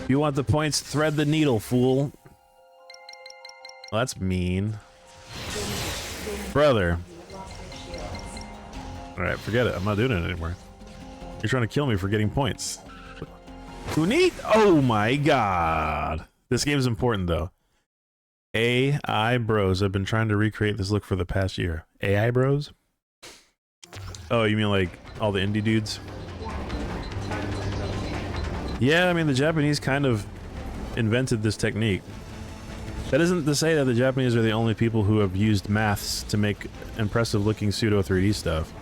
[SPEAKER 1] You want the points? Thread the needle, fool. Well, that's mean. Brother. Alright, forget it. I'm not doing it anymore. You're trying to kill me for getting points. Who need? Oh my god. This game's important though. AI Bros. I've been trying to recreate this look for the past year. AI Bros? Oh, you mean like all the indie dudes? Yeah, I mean the Japanese kind of invented this technique. That isn't to say that the Japanese are the only people who have used maths to make impressive looking pseudo 3D stuff.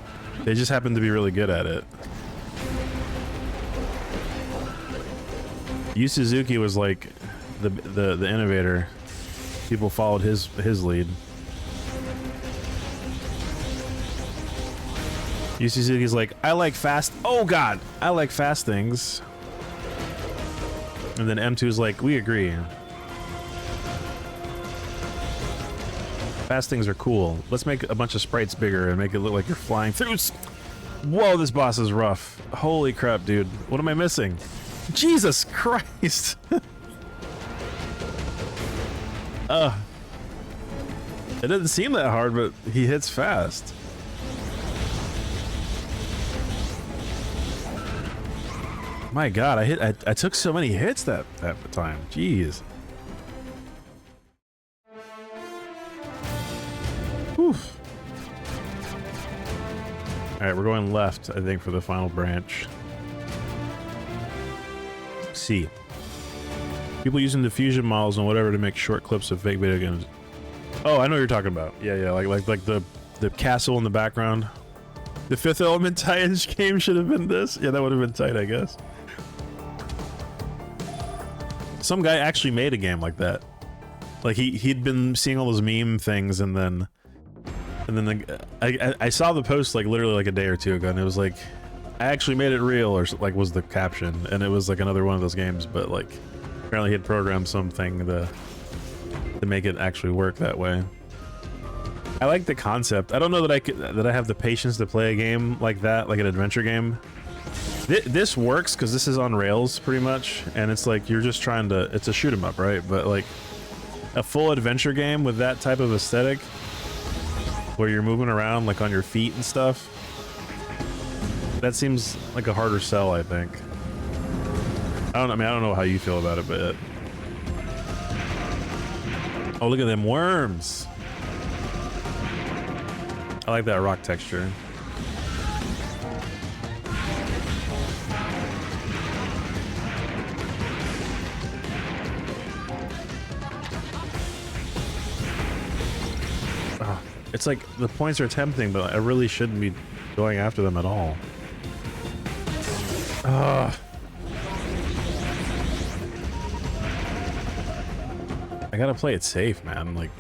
[SPEAKER 1] They just happen to be really good at it. Yu Suzuki was like the innovator. People followed his lead. Yu Suzuki's like, I like fast. Oh God, I like fast things. And then M2's like, we agree. Fast things are cool. Let's make a bunch of sprites bigger and make it look like you're flying through. Whoa, this boss is rough. Holy crap, dude. What am I missing? Jesus Christ. It doesn't seem that hard, but he hits fast. My God, I took so many hits that time. Jeez. Whew. All right, we're going left, I think, for the final branch. C. People using diffusion models and whatever to make short clips of fake video games. Oh, I know what you're talking about. Yeah, like the castle in the background. The Fifth Element tie-in game should have been this. Yeah, that would have been tight, I guess. Some guy actually made a game like that. Like he'd been seeing all those meme things, and then I saw the post like literally like a day or two ago, and it was like, I actually made it real, or like was the caption, and it was like another one of those games, but like apparently he had programmed something to make it actually work that way. I like the concept. I don't know that I have the patience to play a game like that, like an adventure game. This works because this is on rails pretty much, and it's like you're just trying to, it's a shoot 'em up, right? But like a full adventure game with that type of aesthetic where you're moving around like on your feet and stuff, that seems like a harder sell, I think. I don't know how you feel about it, but oh, look at them worms. I like that rock texture. It's like the points are tempting, but I really shouldn't be going after them at all. I gotta play it safe, man. Like,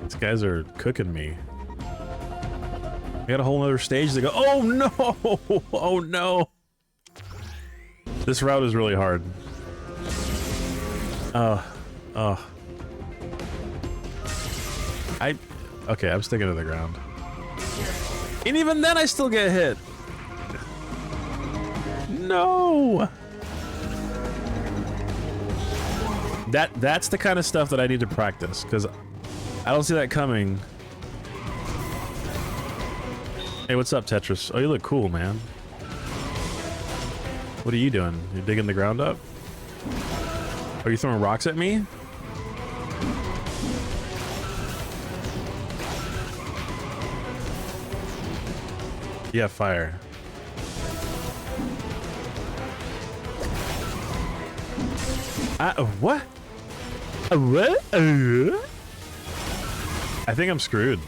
[SPEAKER 1] these guys are cooking me. I got a whole other stage to go. Oh no! Oh no! This route is really hard. Okay, I'm sticking to the ground. And even then I still get hit. No! That's the kind of stuff that I need to practice, because I don't see that coming. Hey, what's up, Tetris? Oh, you look cool, man. What are you doing? You digging the ground up? Are you throwing rocks at me? Yeah, fire. What? What? I think I'm screwed.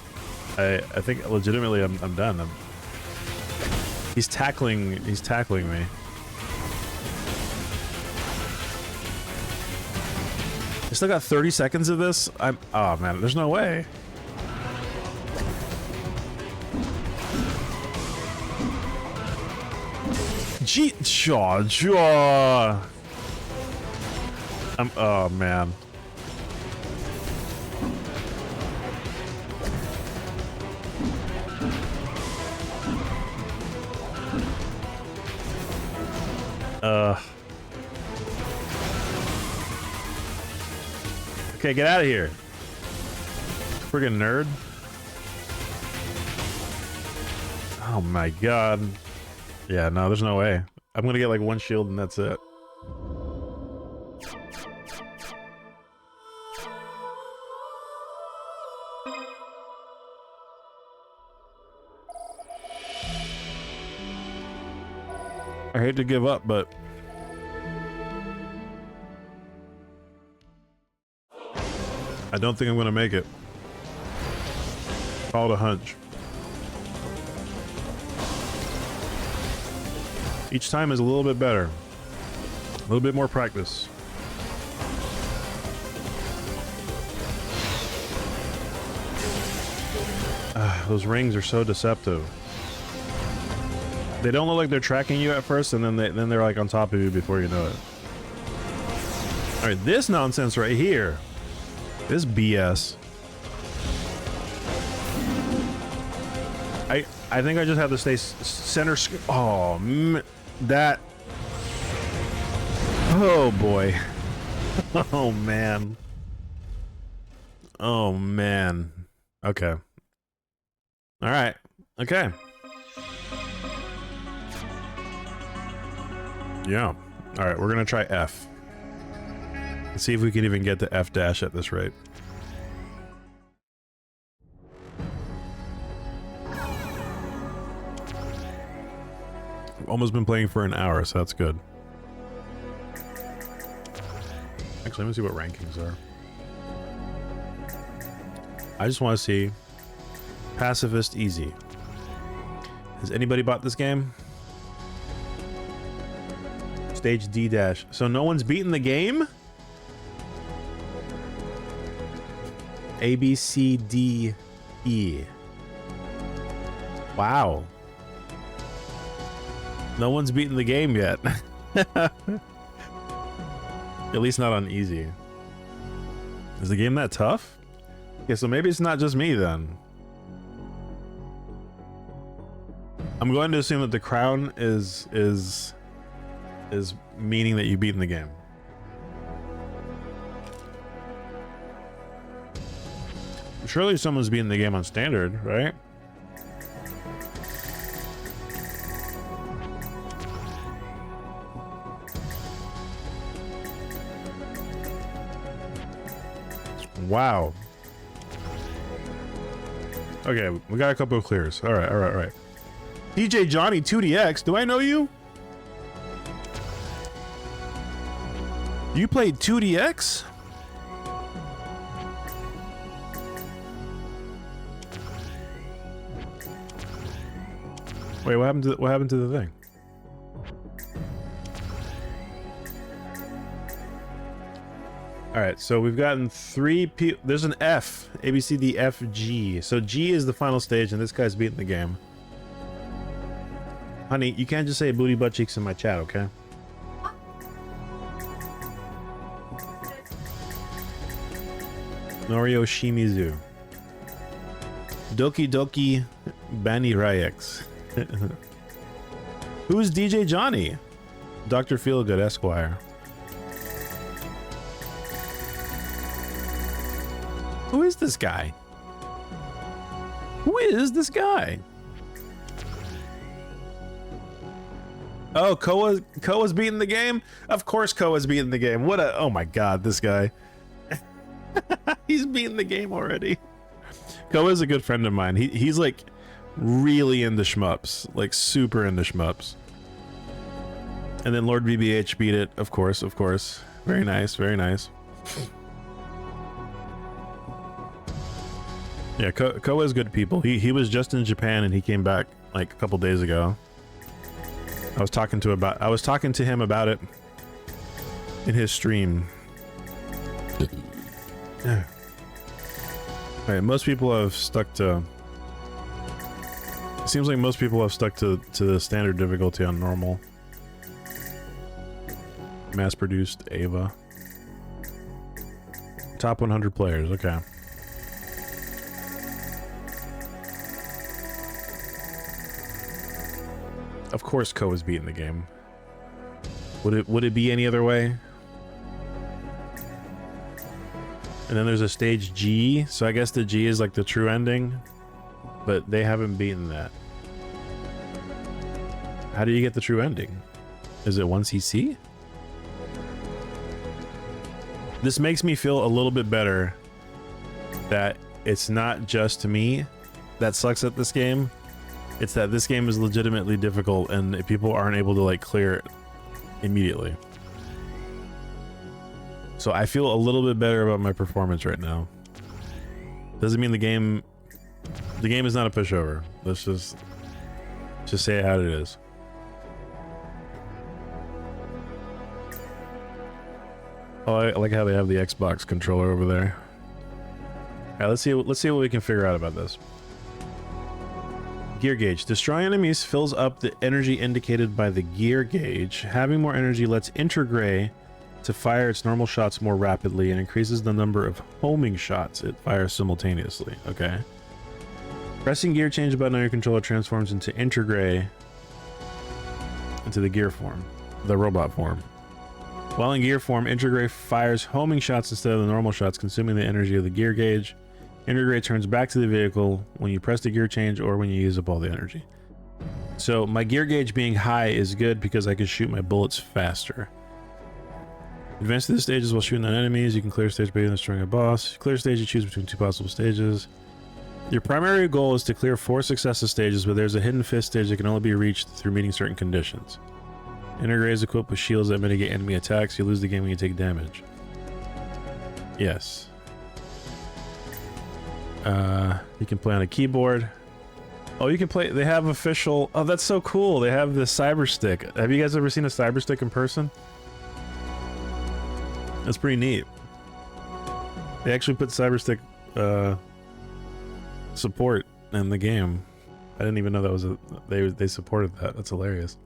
[SPEAKER 1] I think legitimately I'm done. He's tackling me. I still got 30 seconds of this. Oh man, there's no way. Oh man. Okay, get out of here. Friggin' nerd. Oh my god. Yeah, no, there's no way. I'm gonna get like one shield and that's it. I hate to give up, but I don't think I'm gonna make it. Call it a hunch. Each time is a little bit better. A little bit more practice. Those rings are so deceptive. They don't look like they're tracking you at first, and then they're like on top of you before you know it. All right, this nonsense right here. This BS. I think I just have to stay center. Oh, that. Oh boy. Oh man. Oh man. Okay. All right. Okay. Yeah. All right. We're gonna try F. Let's see if we can even get to F dash at this rate. We've almost been playing for an hour, so that's good. Actually, let me see what rankings are. I just want to see Pacifist Easy. Has anybody bought this game? Stage D dash. So no one's beaten the game? A, B, C, D, E. Wow. No one's beaten the game yet. At least not on easy. Is the game that tough? Okay, so maybe it's not just me then. I'm going to assume that the crown is meaning that you've beaten the game. Surely someone's beaten the game on standard, right? Wow. Okay, we got a couple of clears. All right, all right, all right. DJ Johnny 2DX, do I know you? You played 2DX? Wait, what happened to the thing? All right, so we've gotten 3 people. There's an F, A, B, C, D, F, G. So G is the final stage, and this guy's beating the game. Honey, you can't just say booty butt cheeks in my chat, okay? Norio Shimizu. Doki Doki Bani Ryex. Who's DJ Johnny? Dr. Feelgood Esquire. Who is this guy? Who is this guy? Oh, Koa's beating the game? Of course Koa's beating the game. What a... Oh my god, this guy. He's beating the game already. Koa's a good friend of mine. He's like really into shmups. Like super into shmups. And then Lord BBH beat it, of course, of course. Very nice, very nice. Yeah, Koa's good people. He was just in Japan and he came back like a couple days ago. I was talking to him about it in his stream. Yeah. Alright, most people have stuck to... It seems like most people have stuck to the standard difficulty on normal. Mass-produced Ava. Top 100 players, okay. Of course Koa's beating the game. Would it be any other way? And then there's a stage G, so I guess the G is like the true ending, but they haven't beaten that. How do you get the true ending? Is it 1cc? This makes me feel a little bit better that it's not just me that sucks at this game. It's that this game is legitimately difficult and people aren't able to like clear it immediately. So I feel a little bit better about my performance right now. Doesn't mean the game is not a pushover. Let's just say it how it is. Oh, I like how they have the Xbox controller over there. All right, let's see what we can figure out about this. Gear gauge. Destroying enemies fills up the energy indicated by the gear gauge. Having more energy lets Intergray to fire its normal shots more rapidly and increases the number of homing shots it fires simultaneously. Okay. Pressing gear change button on your controller transforms into Intergray into the gear form, the robot form. While in gear form, Intergray fires homing shots instead of the normal shots, consuming the energy of the gear gauge. Intergray turns back to the vehicle when you press the gear change or when you use up all the energy. So my gear gauge being high is good because I can shoot my bullets faster. Advance to the stages while shooting at enemies. You can clear stage by destroying a boss. Clear stage, you choose between 2 possible stages. Your primary goal is to clear 4 successive stages, but there's a hidden 5th stage that can only be reached through meeting certain conditions. Intergray is equipped with shields that mitigate enemy attacks. You lose the game when you take damage. Yes. You can play on a keyboard. Oh, you can play. They have official. Oh, that's so cool. They have the cyber stick. Have you guys ever seen a cyber stick in person? That's pretty neat. They actually put cyber stick support in the game. I didn't even know that was a. They supported that. That's hilarious.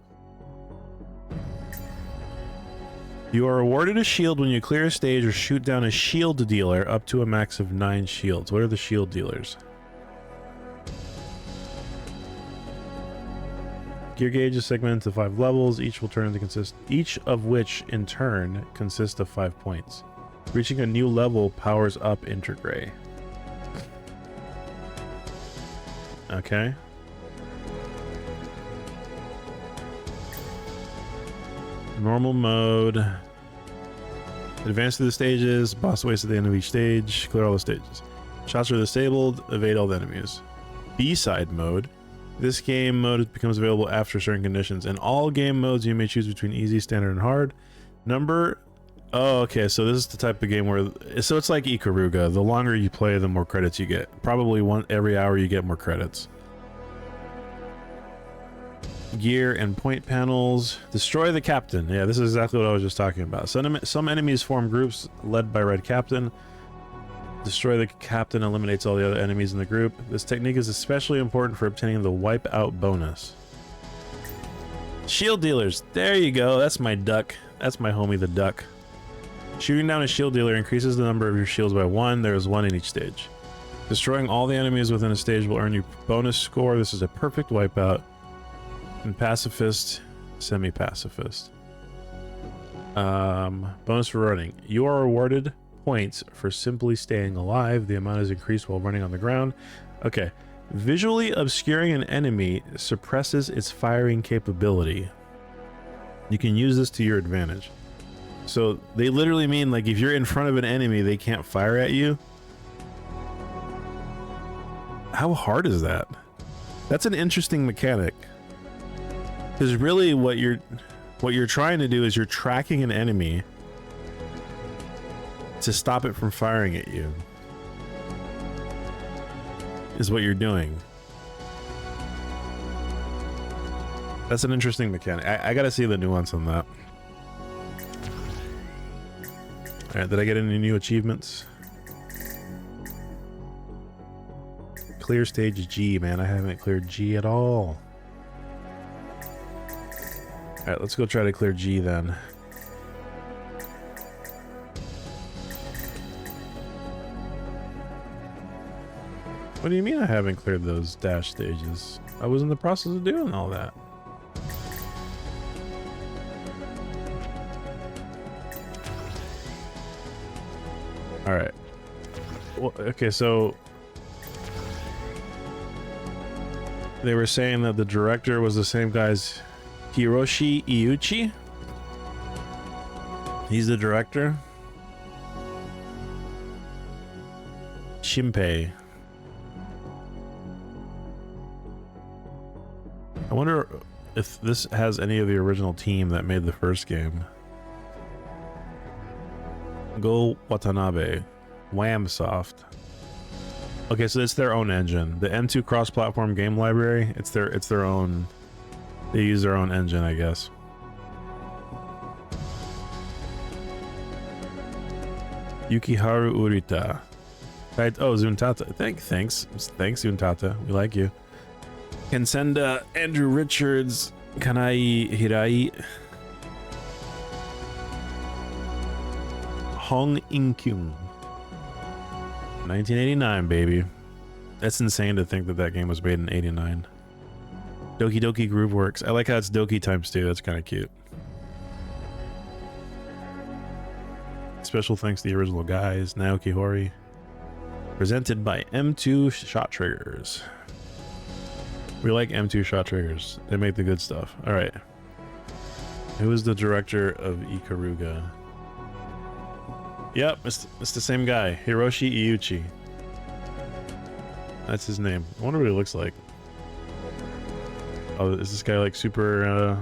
[SPEAKER 1] You are awarded a shield when you clear a stage or shoot down a shield dealer up to a max of 9 shields. What are the shield dealers? Gear gauge is segmented into 5 levels. Each of which in turn consists of 5 points. Reaching a new level powers up Intergray. Okay. Normal mode. Advance through the stages. Boss waits at the end of each stage. Clear all the stages. Shots are disabled. Evade all the enemies. B-side mode. This game mode becomes available after certain conditions. In all game modes, you may choose between easy, standard, and hard. Oh, okay. So this is the type of game where... So it's like Ikaruga. The longer you play, the more credits you get. Probably every hour you get more credits. Gear and point panels. Destroy the captain. Yeah, this is exactly what I was just talking about. Some enemies form groups led by Red Captain. Destroy the captain eliminates all the other enemies in the group. This technique is especially important for obtaining the wipeout bonus. Shield dealers. There you go. That's my duck. That's my homie the duck. Shooting down a shield dealer increases the number of your shields by 1. There is 1 in each stage. Destroying all the enemies within a stage will earn you bonus score. This is a perfect wipeout. And pacifist, semi-pacifist. Bonus for running. You are awarded points for simply staying alive. The amount is increased while running on the ground. Okay. Visually obscuring an enemy suppresses its firing capability. You can use this to your advantage. So they literally mean, like, if you're in front of an enemy, they can't fire at you. How hard is that? That's an interesting mechanic. Because really what you're trying to do is you're tracking an enemy to stop it from firing at you. Is what you're doing. That's an interesting mechanic. I gotta see the nuance on that. Alright, did I get any new achievements? Clear stage G, man. I haven't cleared G at all. Alright, let's go try to clear G then. What do you mean I haven't cleared those dash stages? I was in the process of doing all that. Alright. Well, okay, so... They were saying that the director was the same guy's... Hiroshi Iuchi? He's the director. Shinpei. I wonder if this has any of the original team that made the first game. Go Watanabe. Whamsoft. Okay, so it's their own engine. The M2 cross-platform game library, it's their own. They use their own engine, I guess. Yukiharu Urita. Right. Oh, Zuntata. Thanks, Zuntata. We like you. Kensenda, Andrew Richards, Kanai Hirai, Hong In-kyung. 1989, baby. That's insane to think that that game was made in 89. Doki Doki Grooveworks. I like how it's Doki times 2. That's kind of cute. Special thanks to the original guys, Naoki Hori. Presented by M2 Shot Triggers. We like M2 Shot Triggers. They make the good stuff. All right. Who is the director of Ikaruga? Yep, it's the same guy. Hiroshi Iuchi. That's his name. I wonder what he looks like. Oh, is this guy like super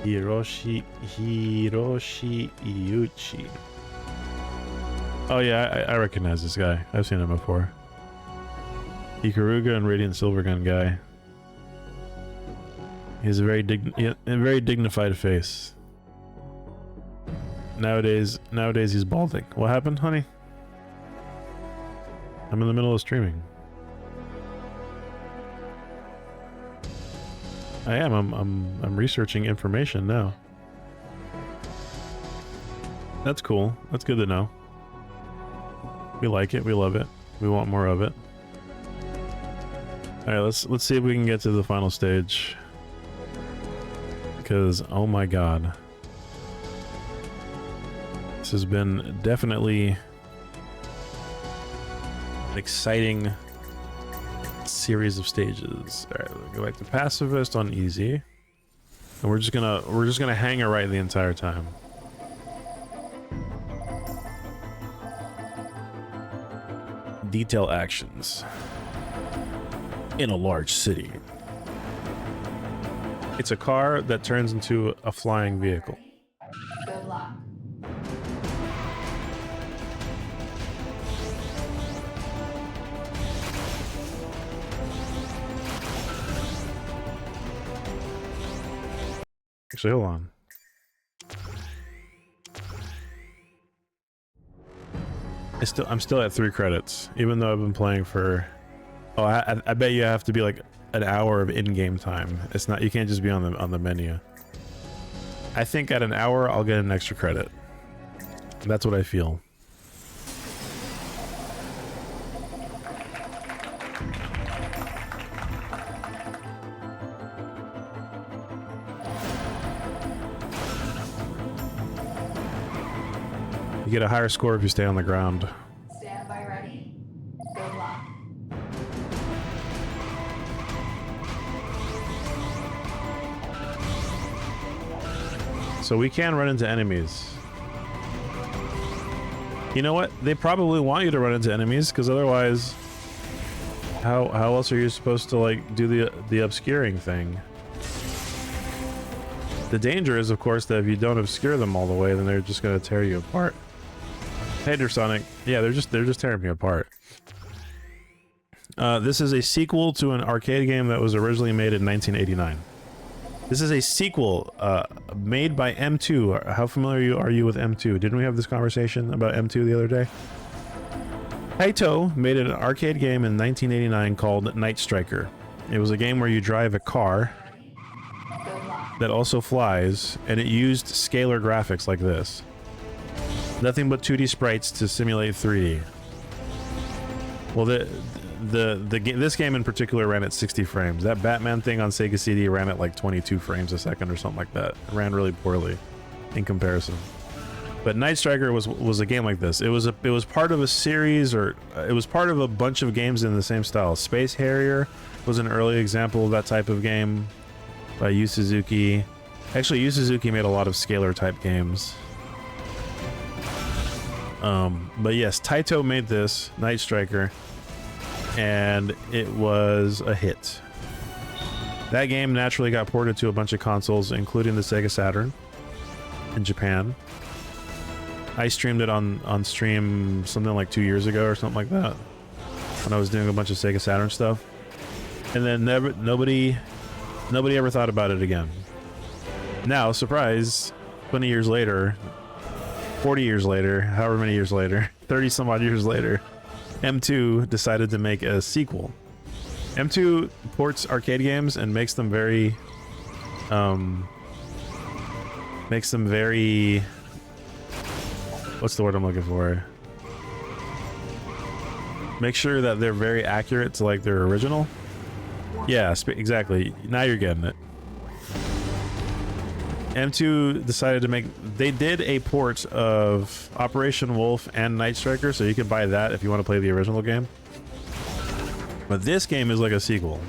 [SPEAKER 1] Hiroshi Iuchi. Oh yeah, I recognize this guy. I've seen him before. Ikaruga and Radiant Silvergun guy. He has a very dignified face. Nowadays he's balding. What happened, honey? I'm in the middle of streaming. I am. I'm researching information now. That's cool. That's good to know. We like it. We love it. We want more of it. All right, let's see if we can get to the final stage. Because oh my god, this has been definitely an exciting series of stages. All right, we'll go back to pacifist on easy, and we're just gonna hang it right the entire time. Detail actions in a large city. It's a car that turns into a flying vehicle.
[SPEAKER 2] Good luck.
[SPEAKER 1] Actually, hold on. I'm still at 3 credits, even though I've been playing for. Oh, I bet you have to be like an hour of in-game time. It's not. You can't just be on the menu. I think at an hour I'll get an extra credit. That's what I feel. You get a higher score if you stay on the ground.
[SPEAKER 2] Stand by ready. Good luck.
[SPEAKER 1] So we can run into enemies. You know what? They probably want you to run into enemies, because otherwise, how else are you supposed to like do the obscuring thing? The danger is, of course, that if you don't obscure them all the way, then they're just going to tear you apart. Hey, Sonic. Yeah, they're just tearing me apart. This is a sequel to an arcade game that was originally made in 1989. This is a sequel made by M2. How familiar are you with M2? Didn't we have this conversation about M2 the other day? Taito made an arcade game in 1989 called Night Striker. It was a game where you drive a car that also flies, and it used scalar graphics like this. Nothing but 2D sprites to simulate 3D. Well, this game in particular ran at 60 frames. That Batman thing on Sega CD ran at like 22 frames a second or something like that. It ran really poorly in comparison. But Night Striker was a game like this. It was part of a series, or it was part of a bunch of games in the same style. Space Harrier was an early example of that type of game by Yu Suzuki. Actually, Yu Suzuki made a lot of scalar type games. But yes, Taito made this, Night Striker, and it was a hit. That game naturally got ported to a bunch of consoles, including the Sega Saturn in Japan. I streamed it on stream something like 2 years ago or something like that, when I was doing a bunch of Sega Saturn stuff. And then nobody ever thought about it again. Now, surprise, 20 years later, 40 years later, however many years later, 30 some odd years later, M2 decided to make a sequel. M2 ports arcade games and makes them very what's the word I'm looking for? Make sure that they're very accurate to like their original. Yeah, exactly. Now you're getting it. M2 decided to make... They did a port of Operation Wolf and Night Striker, so you can buy that if you want to play the original game. But this game is like a sequel.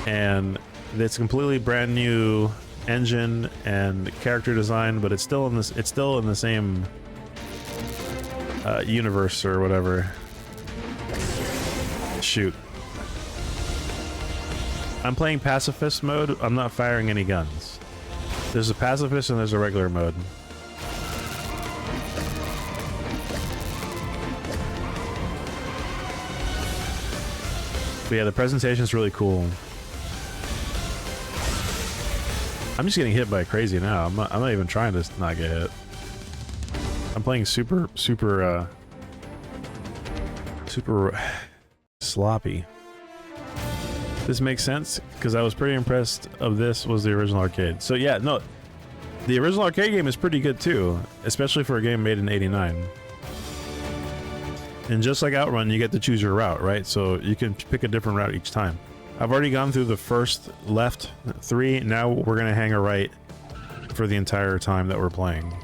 [SPEAKER 1] And it's completely brand new engine and character design, but it's still in this... It's still in the same universe or whatever. Shoot. I'm playing pacifist mode. I'm not firing any guns. There's a pacifist and there's a regular mode. But yeah, the presentation's really cool. I'm just getting hit by crazy now. I'm not even trying to not get hit. I'm playing super sloppy. This makes sense because I was pretty impressed of this was the original arcade. So yeah, no, the original arcade game is pretty good too, especially for a game made in '89. And just like Outrun, you get to choose your route, right? So you can pick a different route each time. I've already gone through the first left 3. Now we're gonna hang a right for the entire time that we're playing.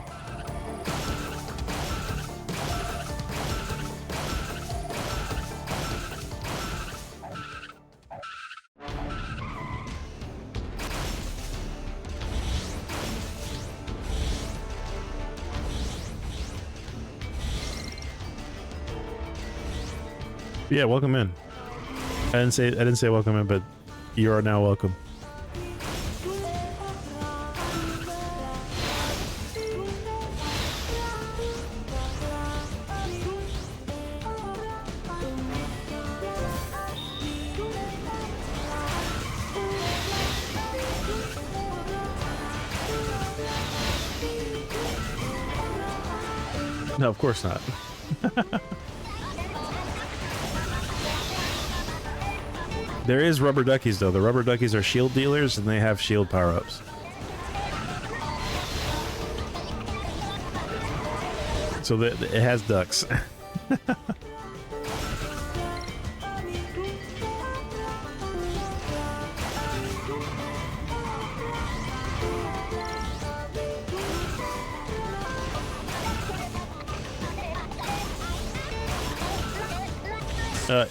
[SPEAKER 1] Yeah, welcome in. I didn't say welcome in, but you are now welcome. No, of course not. There is rubber duckies though. The rubber duckies are shield dealers and they have shield power-ups. So it has ducks.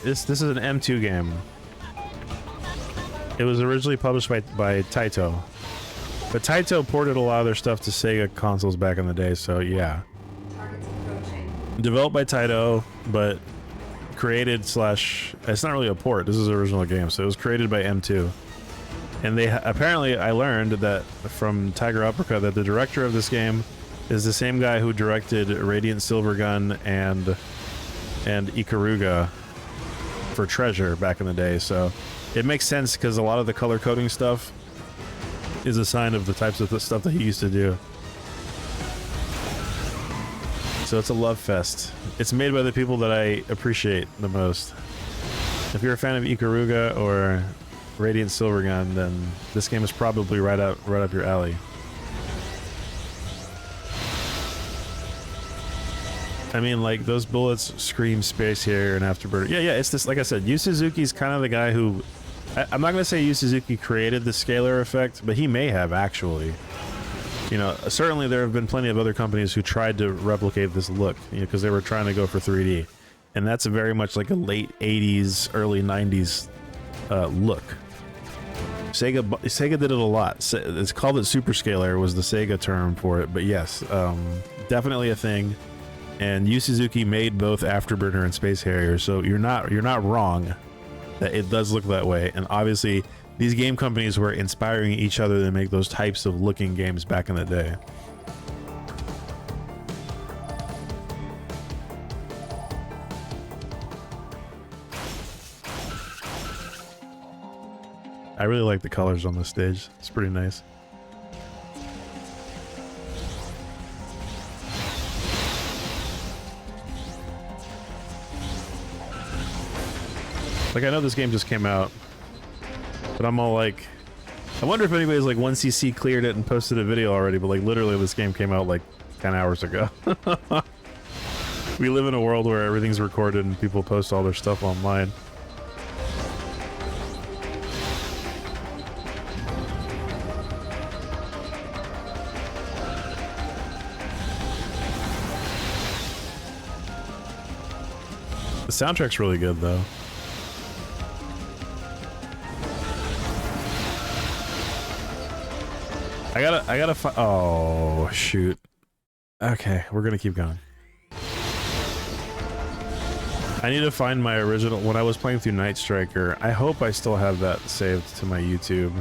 [SPEAKER 1] This is an M2 game. It was originally published by Taito, but Taito ported a lot of their stuff to Sega consoles back in the day, so yeah.
[SPEAKER 2] Targets approaching.
[SPEAKER 1] Developed by Taito, but created slash... It's not really a port, this is an original game, so it was created by M2. And they apparently, I learned that from Tiger Uppercut that the director of this game is the same guy who directed Radiant Silvergun and Ikaruga for Treasure back in the day, so it makes sense because a lot of the color coding stuff is a sign of the types of the stuff that he used to do. So it's a love fest. It's made by the people that I appreciate the most. If you're a fan of Ikaruga or Radiant Silvergun, then this game is probably right up your alley. I mean, like, those bullets scream Space Harrier and Afterburner. Yeah, it's this, like I said, Yu Suzuki's kind of the guy who... I'm not going to say Yu Suzuki created the scalar effect, but he may have, actually. You know, certainly there have been plenty of other companies who tried to replicate this look, you know, because they were trying to go for 3D. And that's very much like a late 80s, early 90s look. Sega did it a lot. It's called it Superscalar, was the Sega term for it, but yes, definitely a thing. And Yu Suzuki made both Afterburner and Space Harrier, so you're not wrong that it does look that way. And obviously, these game companies were inspiring each other to make those types of looking games back in the day. I really like the colors on this stage. It's pretty nice. Like, I know this game just came out, but I'm all like, I wonder if anybody's like 1cc cleared it and posted a video already, but like literally this game came out like 10 hours ago. We live in a world where everything's recorded and people post all their stuff online. The soundtrack's really good though. I gotta oh shoot. Okay, we're gonna keep going. I need to find my original, when I was playing through Night Striker, I hope I still have that saved to my YouTube.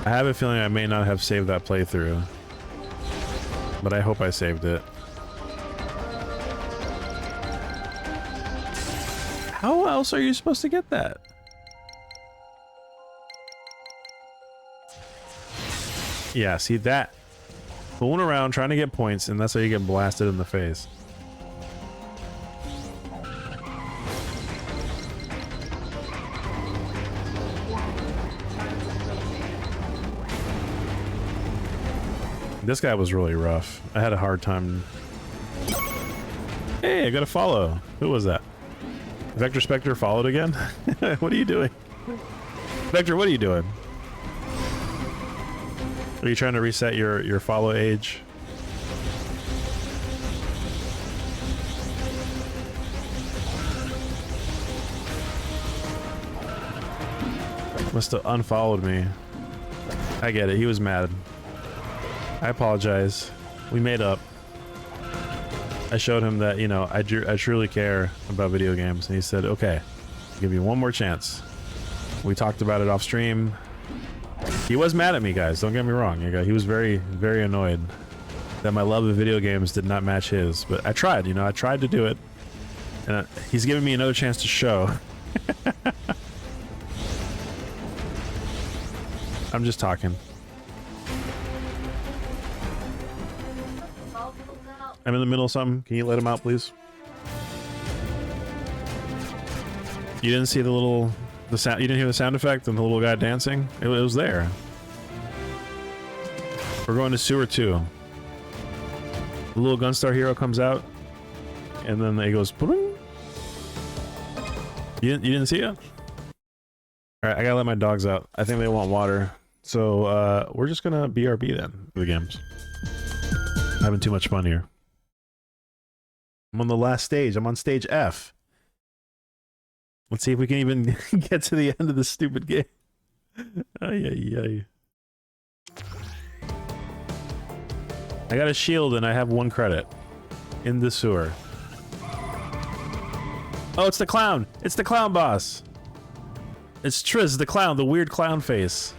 [SPEAKER 1] I have a feeling I may not have saved that playthrough, but I hope I saved it. How else are you supposed to get that? Yeah, see that? Fooling around trying to get points, and that's how you get blasted in the face. This guy was really rough. I had a hard time. Hey, I got a follow. Who was that? Vector Spectre followed again? What are you doing? Vector, what are you doing? Are you trying to reset your follow age? Must have unfollowed me. I get it. He was mad. I apologize. We made up. I showed him that, you know, I truly care about video games, and he said, okay, I'll give you one more chance. We talked about it off stream. He was mad at me, guys. Don't get me wrong. He was very, very annoyed that my love of video games did not match his, but I tried, you know, I tried to do it, and he's giving me another chance to show. I'm just talking. I'm in the middle of something. Can you let him out, please? You didn't see the sound. You didn't hear the sound effect and the little guy dancing? It was there. We're going to sewer 2. The little Gunstar hero comes out, and then it goes. Boing. You didn't see it? All right, I gotta let my dogs out. I think they want water, so we're just gonna BRB then for the games. I'm having too much fun here. I'm on the last stage. I'm on stage F. Let's see if we can even get to the end of this stupid game. Ay, ay, ay. I got a shield and I have 1 credit in the sewer. Oh, it's the clown. It's the clown boss. It's Triz, the clown, the weird clown face.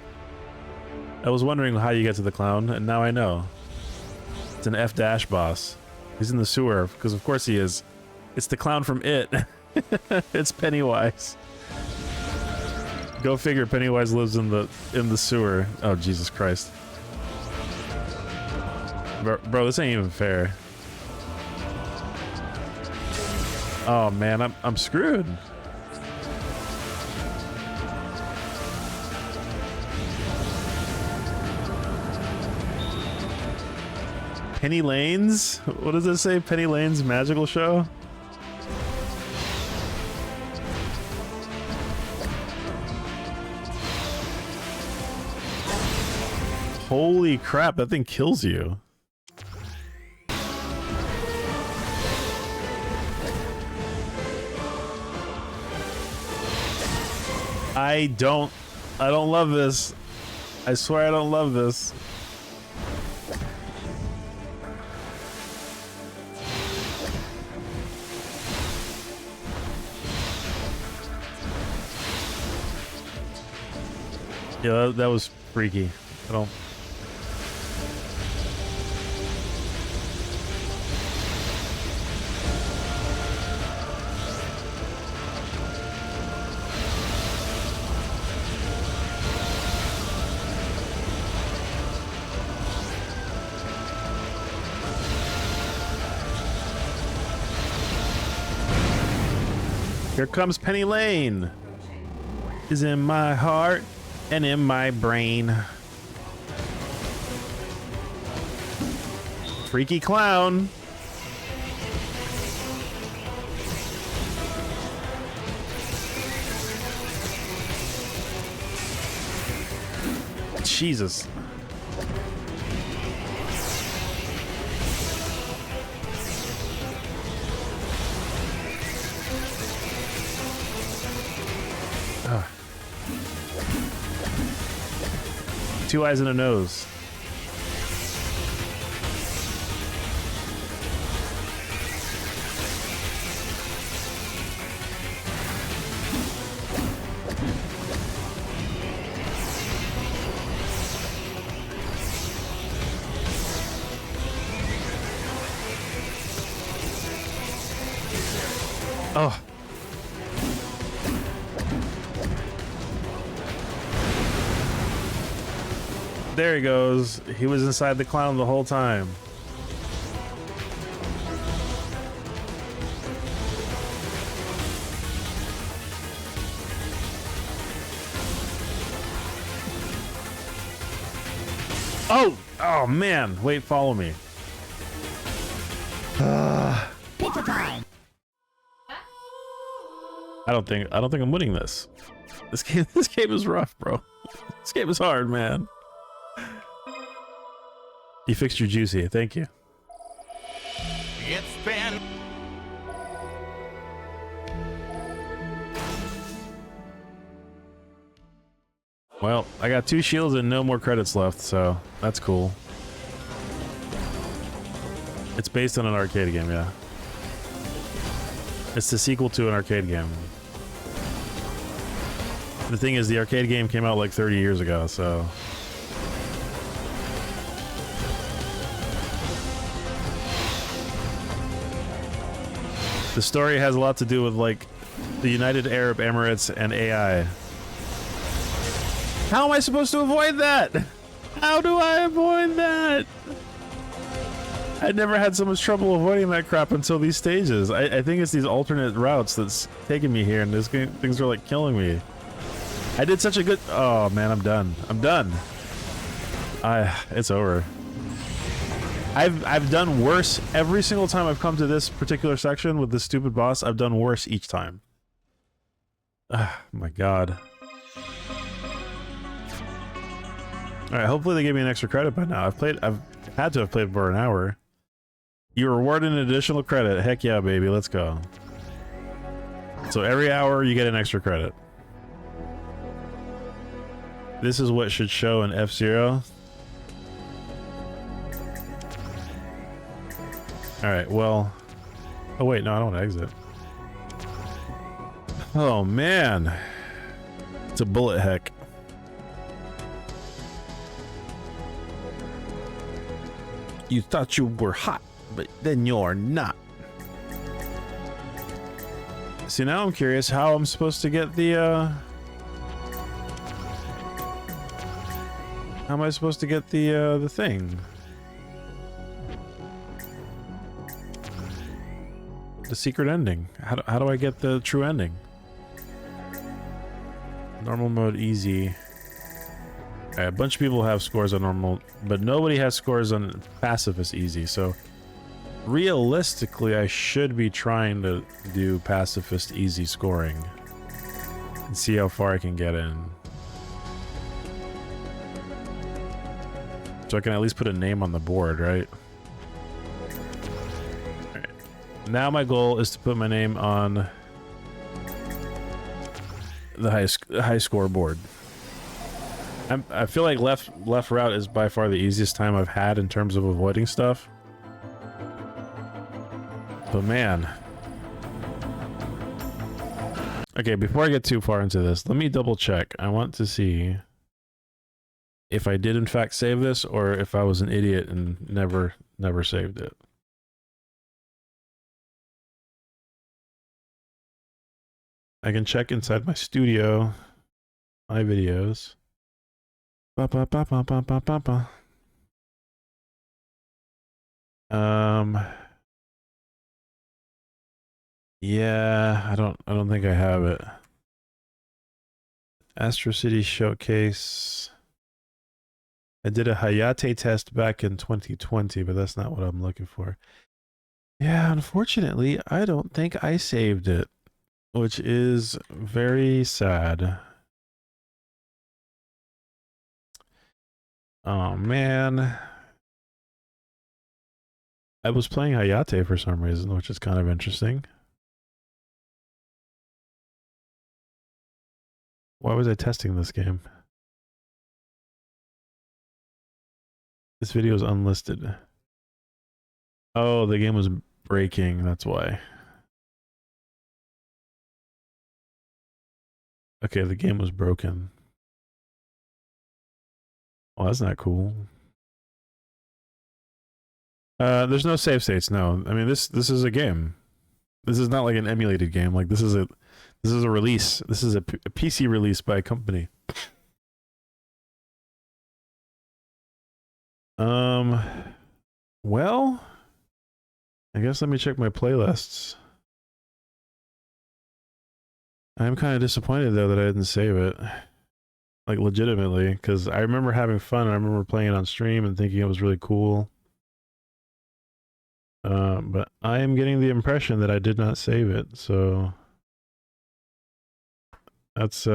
[SPEAKER 1] I was wondering how you get to the clown, and now I know. It's an F- boss. He's in the sewer, because of course he is. It's the clown from It. It's Pennywise. Go figure, Pennywise lives in the sewer. Oh, Jesus Christ. Bro, this ain't even fair. Oh man, I'm screwed. Penny Lane's? What does it say? Penny Lane's magical show? Holy crap, that thing kills you. I don't love this. I swear I don't love this. Yeah, that was freaky. I don't. Here comes Penny Lane.
[SPEAKER 2] Approaching.
[SPEAKER 1] Is in my heart and in my brain. Freaky clown. Jesus. Ugh. 2 eyes and a nose. Oh. There he goes. He was inside the clown the whole time. Oh! Oh man! Wait, follow me.
[SPEAKER 3] Pizza time.
[SPEAKER 1] I don't think I'm winning this. This game is rough, bro. This game is hard, man. You fixed your juicy. Thank you.
[SPEAKER 3] It's been.
[SPEAKER 1] Well, I got 2 shields and no more credits left, so that's cool. It's based on an arcade game, yeah. It's the sequel to an arcade game. The thing is, the arcade game came out like 30 years ago, so... The story has a lot to do with, like, the United Arab Emirates and AI. How am I supposed to avoid that? How do I avoid that? I never had so much trouble avoiding that crap until these stages. I think it's these alternate routes that's taking me here, and this game, things are like killing me. I did such a good... Oh man, I'm done. I'm done. It's over. I've done worse every single time I've come to this particular section with this stupid boss. I've done worse each time. Oh my god. Alright, hopefully they give me an extra credit by now. I've had to have played for an hour. You're rewarded an additional credit. Heck yeah, baby, let's go. So every hour you get an extra credit. This is what should show in F-Zero. Alright, well... Oh wait, no, I don't want to exit. Oh man. It's a bullet heck. You thought you were hot, but then you're not. See, now I'm curious how I'm supposed to get the, How am I supposed to get the thing? The secret ending. How do I get the true ending? Normal mode, easy. A bunch of people have scores on normal, but nobody has scores on pacifist easy, so realistically I should be trying to do pacifist easy scoring and see how far I can get in. So I can at least put a name on the board, right? Alright. Now my goal is to put my name on the high score board. I feel like left route is by far the easiest time I've had in terms of avoiding stuff. But man. Okay, before I get too far into this, let me double check. I want to see if I did in fact save this or if I was an idiot and never saved it. I can check inside my studio, my videos. Ba, ba, ba, ba, ba, ba, ba, ba. Yeah, I don't think I have it. Astro City Showcase. I did a Hayate test back in 2020, but that's not what I'm looking for. Yeah, unfortunately, I don't think I saved it, which is very sad. Oh man. I was playing Hayate for some reason, which is kind of interesting. Why was I testing this game? This video is unlisted. Oh, the game was breaking, that's why. Okay, the game was broken. Oh, that's not cool. There's no save states, no. I mean this is a game. This is not like an emulated game. Like this is a release. This is a PC release by a company. Well, I guess let me check my playlists. I'm kind of disappointed though that I didn't save it. Like legitimately, because I remember having fun. I remember playing it on stream and thinking it was really cool. But I am getting the impression that I did not save it, so that's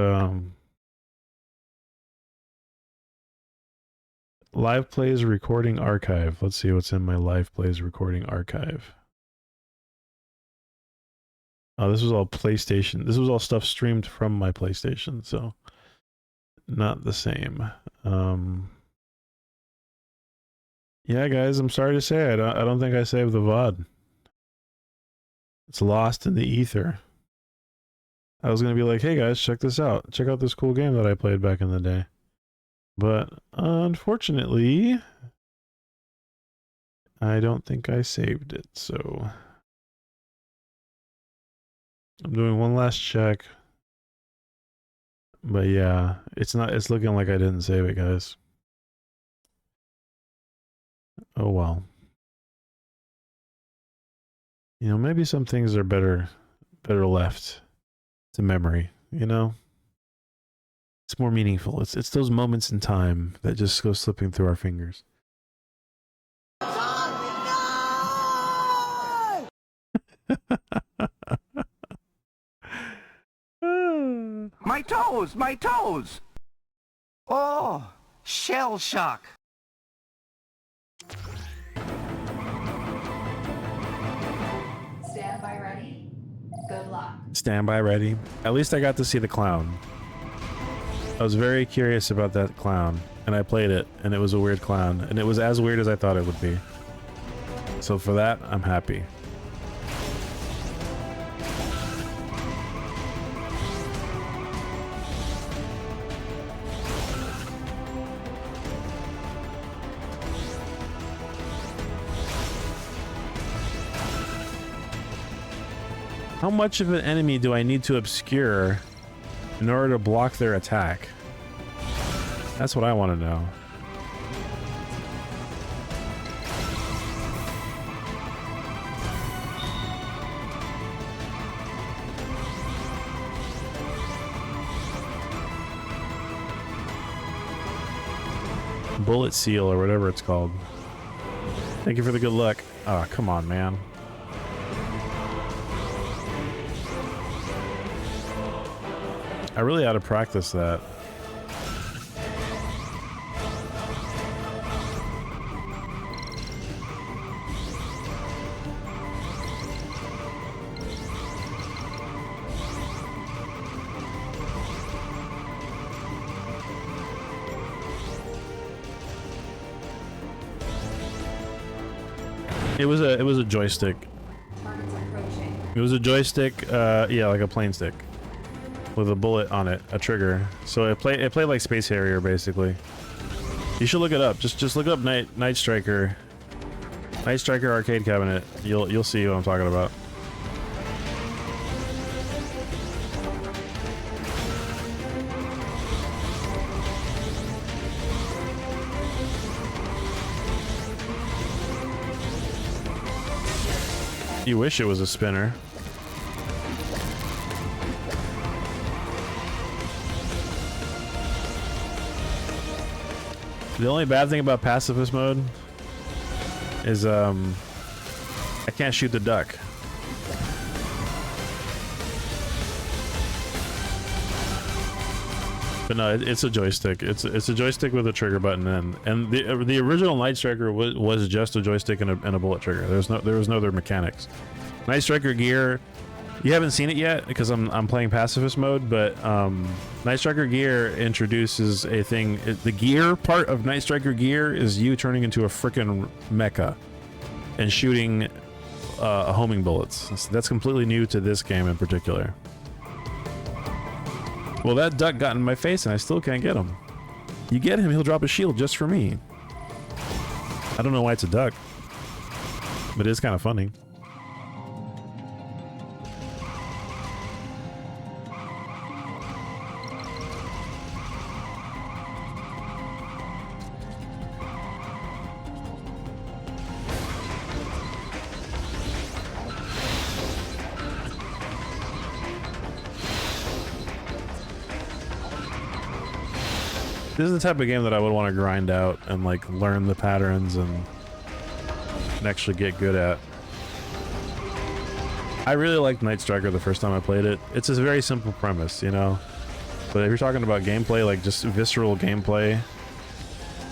[SPEAKER 1] live plays recording archive. Let's see what's in my live plays recording archive. Oh, this was all PlayStation. This was all stuff streamed from my PlayStation, so not the same. Yeah, guys, I'm sorry to say I don't think I saved the VOD. It's lost in the ether. I was gonna be like, hey guys, check this out. Check out this cool game that I played back in the day. But unfortunately, I don't think I saved it, so I'm doing one last check. But yeah, it's looking like I didn't save it, guys. Oh well. You know, maybe some things are better left to memory, you know? It's more meaningful. It's those moments in time that just go slipping through our fingers.
[SPEAKER 3] My toes! My toes! Oh, shell shock.
[SPEAKER 2] Stand by ready. Good luck.
[SPEAKER 1] Stand by ready. At least I got to see the clown. I was very curious about that clown, and I played it, and it was a weird clown, and it was as weird as I thought it would be. So for that, I'm happy. How much of an enemy do I need to obscure in order to block their attack? That's what I want to know. Bullet seal or whatever it's called. Thank you for the good luck. Oh, come on, man. I really ought to practice that. It was a joystick.
[SPEAKER 2] Targets approaching.
[SPEAKER 1] It was a joystick, yeah, like a plane stick. With a bullet on it, a trigger. So it played like Space Harrier basically. You should look it up. Just look up Night Striker. Night Striker arcade cabinet. You'll see what I'm talking about. You wish it was a spinner. The only bad thing about pacifist mode is I can't shoot the duck. But no, it's a joystick. It's a joystick with a trigger button, and the original Night Striker was just a joystick and a bullet trigger. There was no other mechanics. Night Striker Gear, you haven't seen it yet because I'm playing pacifist mode, but Night Striker Gear introduces a thing. The gear part of Night Striker Gear is you turning into a frickin' mecha and shooting homing bullets. So that's completely new to this game in particular. Well, that duck got in my face and I still can't get him. You get him, he'll drop a shield just for me. I don't know why it's a duck, but it's kind of funny. This is the type of game that I would want to grind out and like learn the patterns and actually get good at. I really liked Night Striker the first time I played it. It's a very simple premise, you know? But if you're talking about gameplay, like just visceral gameplay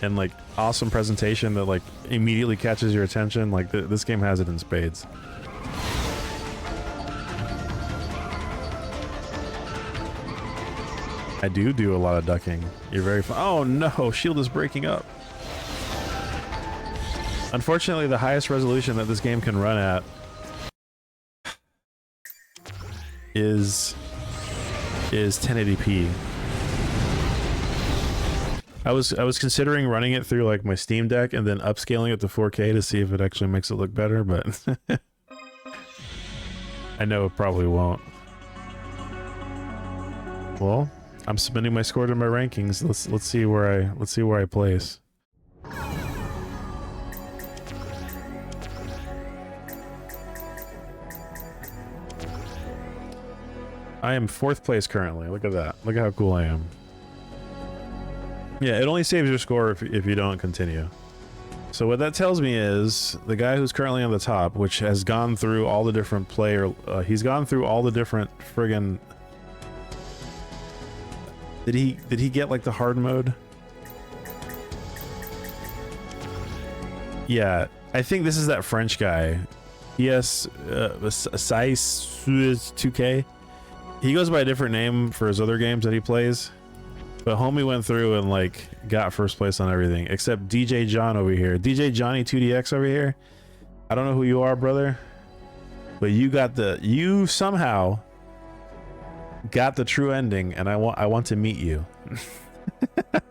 [SPEAKER 1] and like awesome presentation that like immediately catches your attention, like this game has it in spades. I do a lot of ducking. You're very fun. Oh no, shield is breaking up. Unfortunately, the highest resolution that this game can run at is 1080p. I was considering running it through like my Steam Deck and then upscaling it to 4K to see if it actually makes it look better, but I know it probably won't. Well, I'm submitting my score to my rankings. Let's see where I place. I am 4th place currently. Look at that. Look at how cool I am. Yeah, it only saves your score if you don't continue. So what that tells me is the guy who's currently on the top, which has gone through all the different he's gone through all the different friggin' Did he get like the hard mode? Yeah, I think this is that French guy. Yes, Sais 2K. He goes by a different name for his other games that he plays. But homie went through and like got 1st place on everything except DJ John over here. DJ Johnny 2DX over here. I don't know who you are, brother, but you somehow got the true ending, and I want to meet you.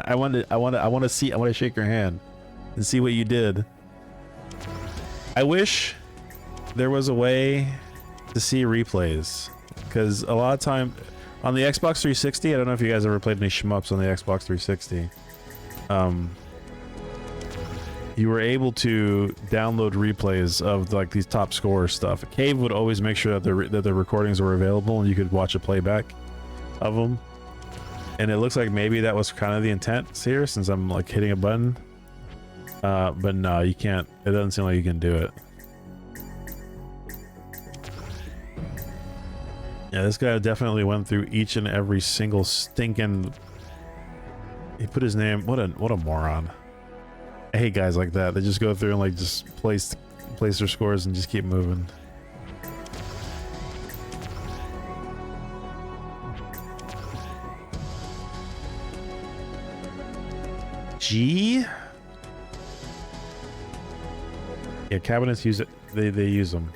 [SPEAKER 1] I want to shake your hand and see what you did. I wish there was a way to see replays, because a lot of time on the Xbox 360, I don't know if you guys ever played any shmups on the Xbox 360. You were able to download replays of like these top scorer stuff. Cave would always make sure that the recordings were available and you could watch a playback of them. And it looks like maybe that was kind of the intent here, since I'm like hitting a button. But no, you can't. It doesn't seem like you can do it. Yeah, this guy definitely went through each and every single stinking. He put his name. What a moron. I hate guys like that. They just go through and like just place their scores and just keep moving. G? Yeah, cabinets use it. They use them.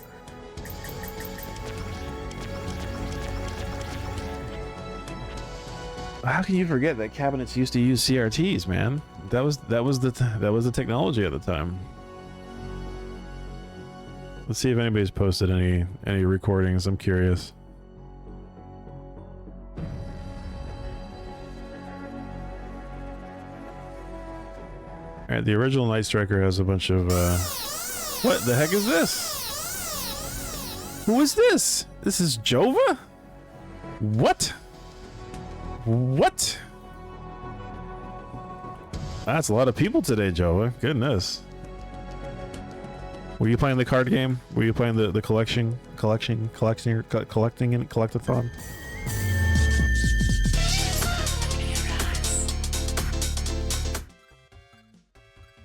[SPEAKER 1] How can you forget that cabinets used to use CRTs, man? That was the technology at the time. Let's see if anybody's posted any recordings. I'm curious. All right, the original Night Striker has a bunch of what the heck is this? Who is this? This is Jova? What? What? That's a lot of people today, Joe. Goodness. Were you playing the card game? Were you playing the collecting and collectathon?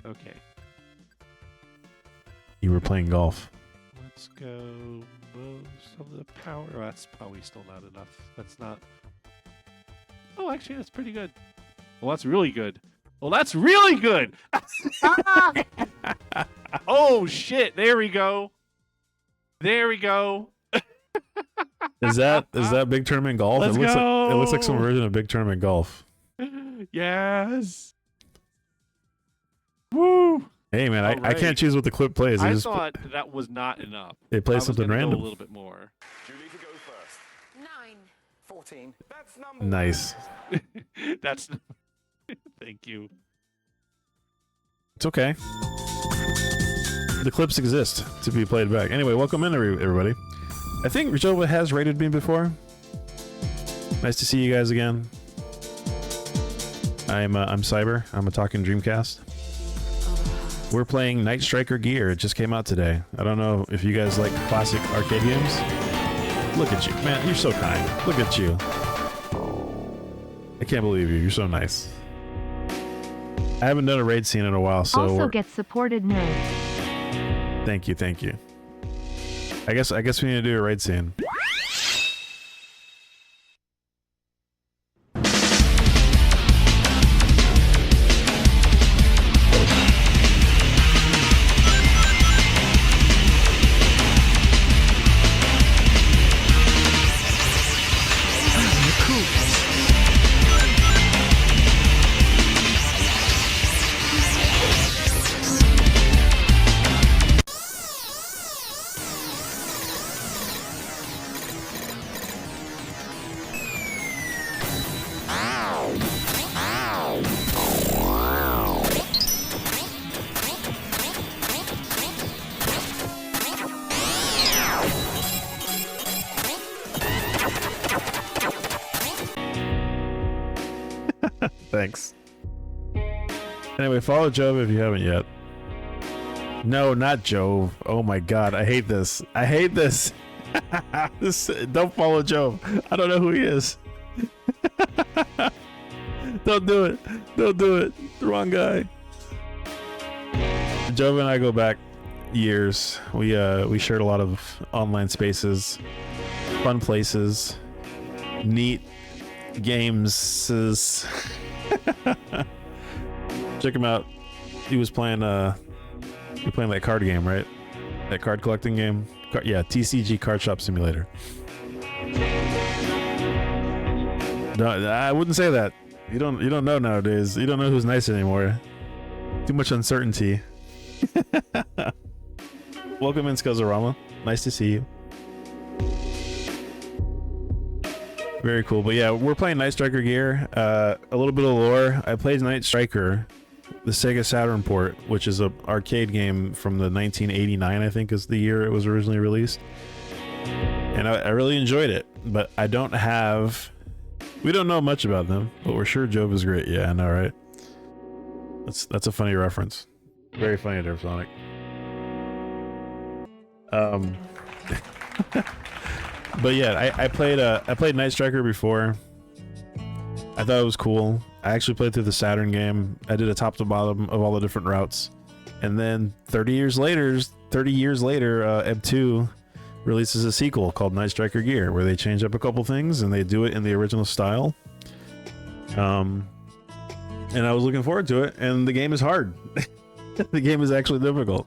[SPEAKER 4] Okay.
[SPEAKER 1] You were playing golf.
[SPEAKER 4] Let's go most of the power. Oh, that's probably still not enough. That's not. Oh, actually, that's pretty good. Well, that's really good. Well, that's really good. Oh shit! There we go. There we go.
[SPEAKER 1] Is that big tournament golf?
[SPEAKER 4] Let's
[SPEAKER 1] it looks
[SPEAKER 4] go.
[SPEAKER 1] like it looks like some version of big tournament golf.
[SPEAKER 4] Yes. Woo!
[SPEAKER 1] Hey man, I
[SPEAKER 4] Alright.
[SPEAKER 1] can't choose what the clip plays.
[SPEAKER 4] I thought that was not enough.
[SPEAKER 1] They play
[SPEAKER 4] I was
[SPEAKER 1] something
[SPEAKER 4] gonna go
[SPEAKER 1] random.
[SPEAKER 4] a little bit more.
[SPEAKER 3] Julie to go first.
[SPEAKER 2] 9.
[SPEAKER 3] 14. That's number
[SPEAKER 1] Nice.
[SPEAKER 4] That's. Thank you.
[SPEAKER 1] It's okay. The clips exist to be played back. Anyway, welcome in everybody. I think Rajova has rated me before. Nice to see you guys again. I'm Cyber. I'm a talking Dreamcast. We're playing Night Striker Gear. It just came out today. I don't know if you guys like classic arcade games. Look at you, man. You're so kind. Look at you. I can't believe you. You're so nice. I haven't done a raid scene in a while, so
[SPEAKER 5] Also gets supported nerd.
[SPEAKER 1] thank you. I guess we need to do a raid scene. Thanks. Anyway, follow Jove if you haven't yet. No, not Jove. Oh my god, I hate this. I hate this. Don't follow Jove. I don't know who he is. Don't do it. Don't do it. The wrong guy. Jove and I go back years. We shared a lot of online spaces, fun places, neat games. Check him out. He was playing you're playing that card game, right? That card collecting game? Yeah, TCG Card Shop Simulator. No, I wouldn't say that. You don't know nowadays. You don't know who's nice anymore. Too much uncertainty. Welcome in, Skuzarama. Nice to see you. Very cool. But yeah, we're playing Night Striker Gear. A little bit of lore. I played Night Striker, the Sega Saturn port, which is an arcade game from the 1989, I think is the year it was originally released. And I really enjoyed it. But I don't have... We don't know much about them, but we're sure Jove is great. Yeah, I know, right? That's a funny reference. Very funny there, Sonic. But yeah, I played Night Striker before. I thought it was cool. I actually played through the Saturn game. I did a top to bottom of all the different routes. And then 30 years later, Eb2 releases a sequel called Night Striker Gear, where they change up a couple things and they do it in the original style. And I was looking forward to it, and the game is hard. The game is actually difficult.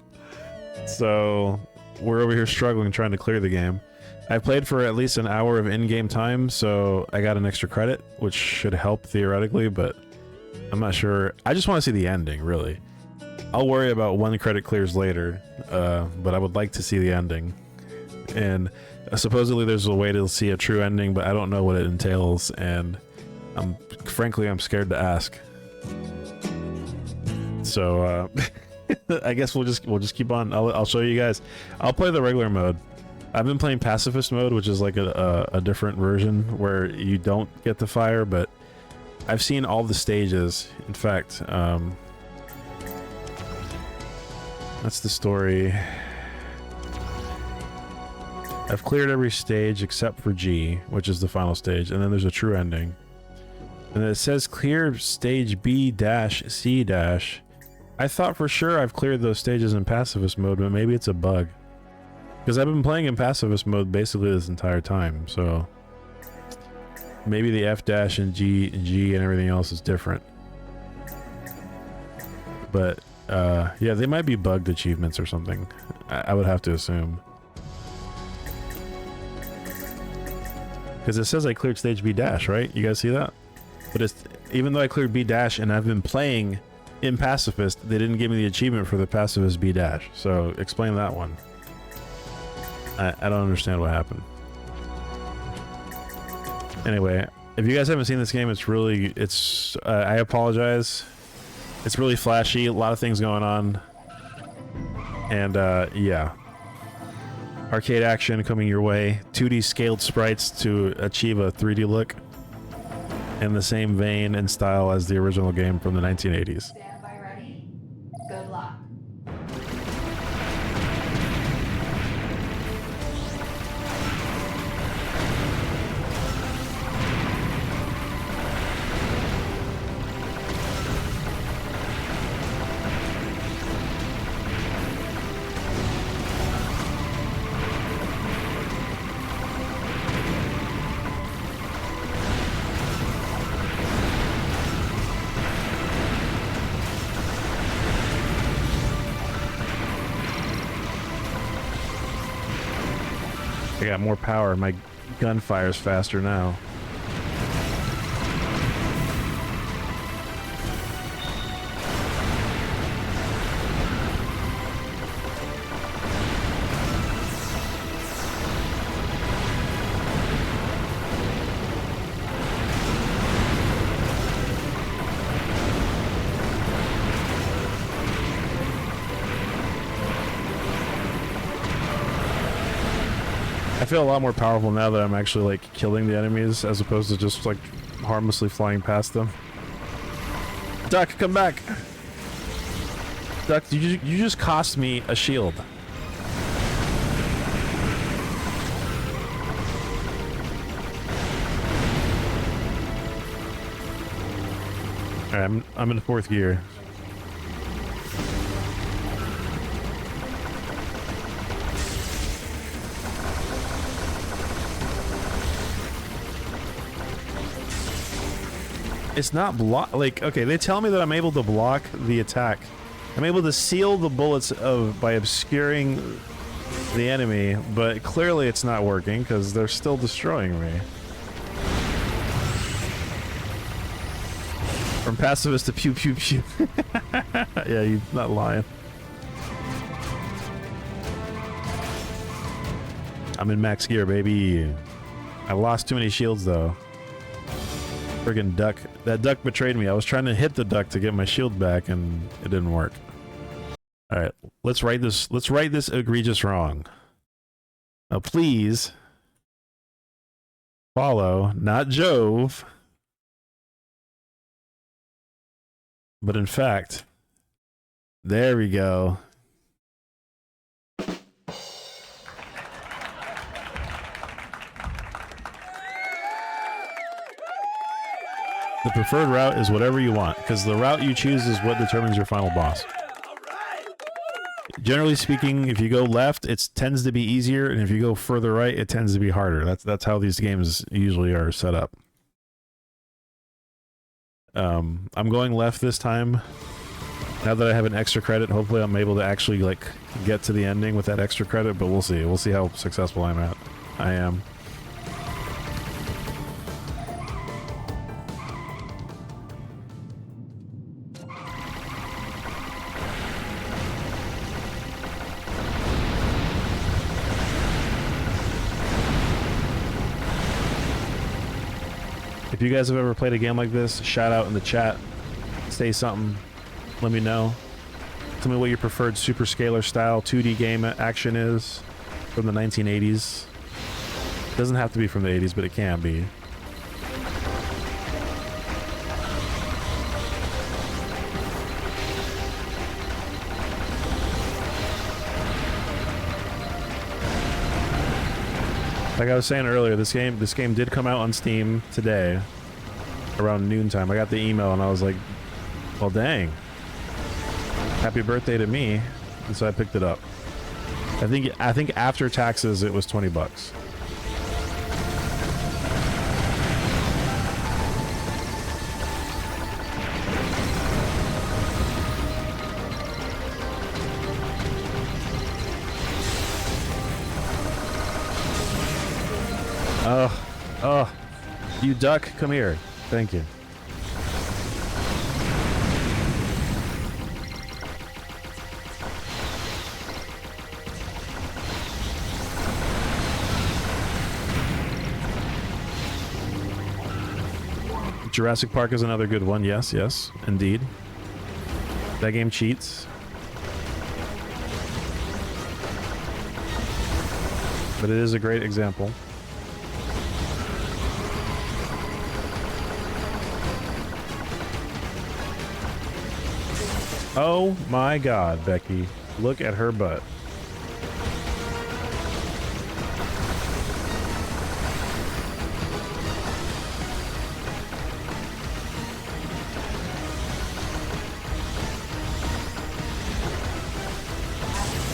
[SPEAKER 1] So we're over here struggling trying to clear the game. I played for at least an hour of in-game time, so I got an extra credit, which should help theoretically, but I'm not sure. I just want to see the ending, really. I'll worry about when the credit clears later, but I would like to see the ending. And supposedly there's a way to see a true ending, but I don't know what it entails, and frankly I'm scared to ask. So I guess we'll just keep on. I'll show you guys. I'll play the regular mode. I've been playing pacifist mode, which is like a different version where you don't get the fire, but I've seen all the stages. In fact, That's the story. I've cleared every stage except for G, which is the final stage, and then there's a true ending. And it says clear stage B-C-. I thought for sure I've cleared those stages in pacifist mode, but maybe it's a bug. Because I've been playing in pacifist mode basically this entire time, so maybe the F- and G and everything else is different. But yeah, they might be bugged achievements or something. I would have to assume. Because it says I cleared stage B-, right? You guys see that? But it's, even though I cleared B- and I've been playing in pacifist, they didn't give me the achievement for the pacifist B-. So explain that one. I don't understand what happened. Anyway, if you guys haven't seen this game, it's really, I apologize. It's really flashy, a lot of things going on. And yeah. Arcade action coming your way. 2D scaled sprites to achieve a 3D look. In the same vein and style as the original game from the 1980s.
[SPEAKER 2] Stand by ready. Good luck.
[SPEAKER 1] I got more power. My gun fires faster now. I feel a lot more powerful now that I'm actually like killing the enemies as opposed to just like harmlessly flying past them. Duck, come back! Duck, you just cost me a shield. Alright, I'm in 4th gear. It's not block, like, okay, they tell me that I'm able to block the attack. I'm able to seal the bullets by obscuring the enemy, but clearly it's not working because they're still destroying me. From pacifist to pew pew pew. Yeah, you're not lying. I'm in max gear, baby. I lost too many shields though. Friggin' duck. That duck betrayed me. I was trying to hit the duck to get my shield back and it didn't work. Alright, let's right this egregious wrong. Now please follow, not Jove, but in fact, there we go. The preferred route is whatever you want, because the route you choose is what determines your final boss. Generally speaking, if you go left, it tends to be easier, and if you go further right, it tends to be harder. That's how these games usually are set up. I'm going left this time. Now that I have an extra credit, hopefully I'm able to actually like get to the ending with that extra credit, but we'll see. We'll see how successful I am. If you guys have ever played a game like this, shout out in the chat. Say something. Let me know. Tell me what your preferred super scalar style 2D game action is from the 1980s. Doesn't have to be from the 80s, but it can be. Like I was saying earlier, this game did come out on Steam today around noontime. I got the email and I was like, well, dang. Happy birthday to me. And so I picked it up. I think after taxes it was 20 bucks. Oh, you duck, come here. Thank you. Jurassic Park is another good one. Yes, yes, indeed. That game cheats. But it is a great example. Oh my God, Becky. Look at her butt.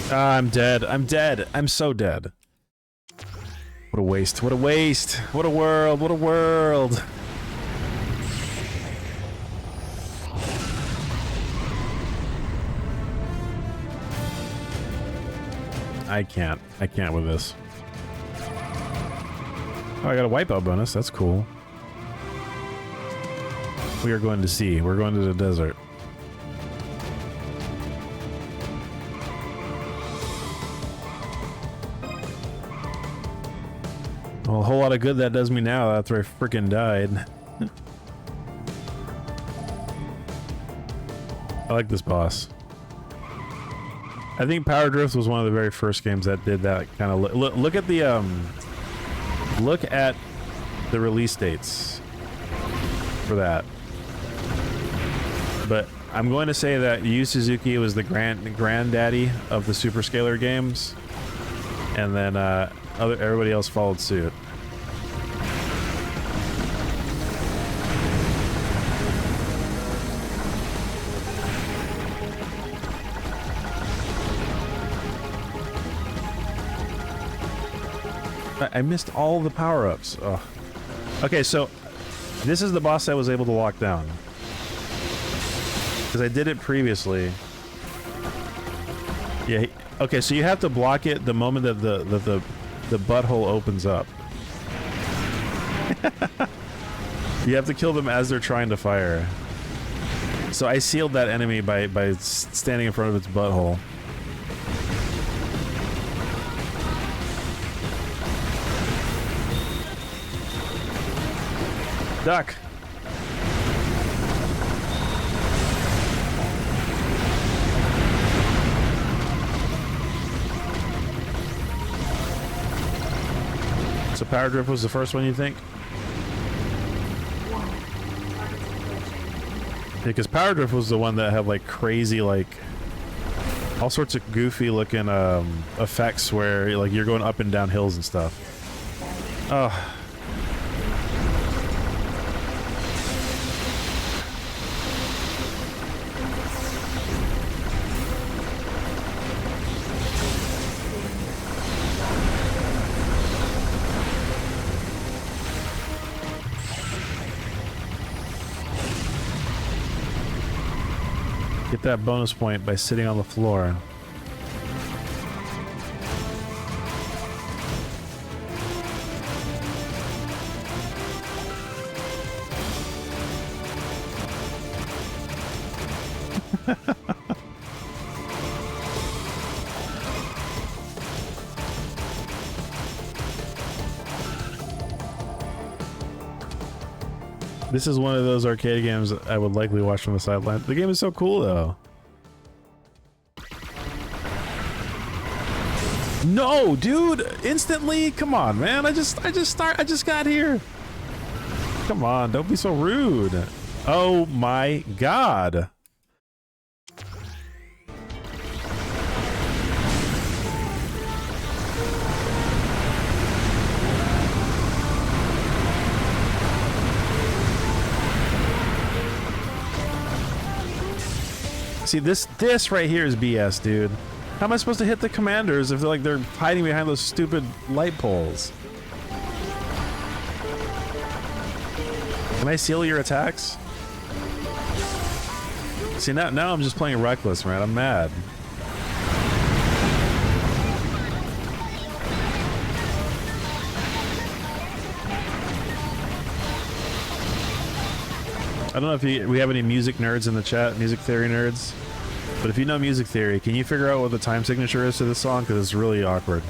[SPEAKER 1] Ah, I'm dead. I'm dead. I'm so dead. What a waste. What a waste. What a world. What a world. I can't with this. Oh, I got a wipeout bonus. That's cool. We are going to sea. We're going to the desert. Well, a whole lot of good that does me now after I freaking died. I like this boss. I think Power Drift was one of the very first games that did that kind of look at the release dates for that. But I'm going to say that Yu Suzuki was the granddaddy of the Super Scalar games, and then everybody else followed suit. I missed all the power-ups. Oh. Okay, so this is the boss I was able to lock down. Because I did it previously. Yeah, okay, so you have to block it the moment that the butthole opens up. You have to kill them as they're trying to fire. So I sealed that enemy by standing in front of its butthole. Duck. So Power Drift was the first one, you think? Because Power Drift was the one that had like crazy, like all sorts of goofy looking effects where like you're going up and down hills and stuff. Oh. Get that bonus point by sitting on the floor. This is one of those arcade games I would likely watch from the sidelines. The game is so cool, though. No, dude! Instantly? Come on, man! I just got here. Come on, don't be so rude. Oh my God! See, this right here is BS, dude. How am I supposed to hit the commanders if they're hiding behind those stupid light poles? Can I seal your attacks? See, now I'm just playing reckless, man. I'm mad. I don't know if we have any music nerds in the chat, music theory nerds. But if you know music theory, can you figure out what the time signature is to this song? Because it's really awkward.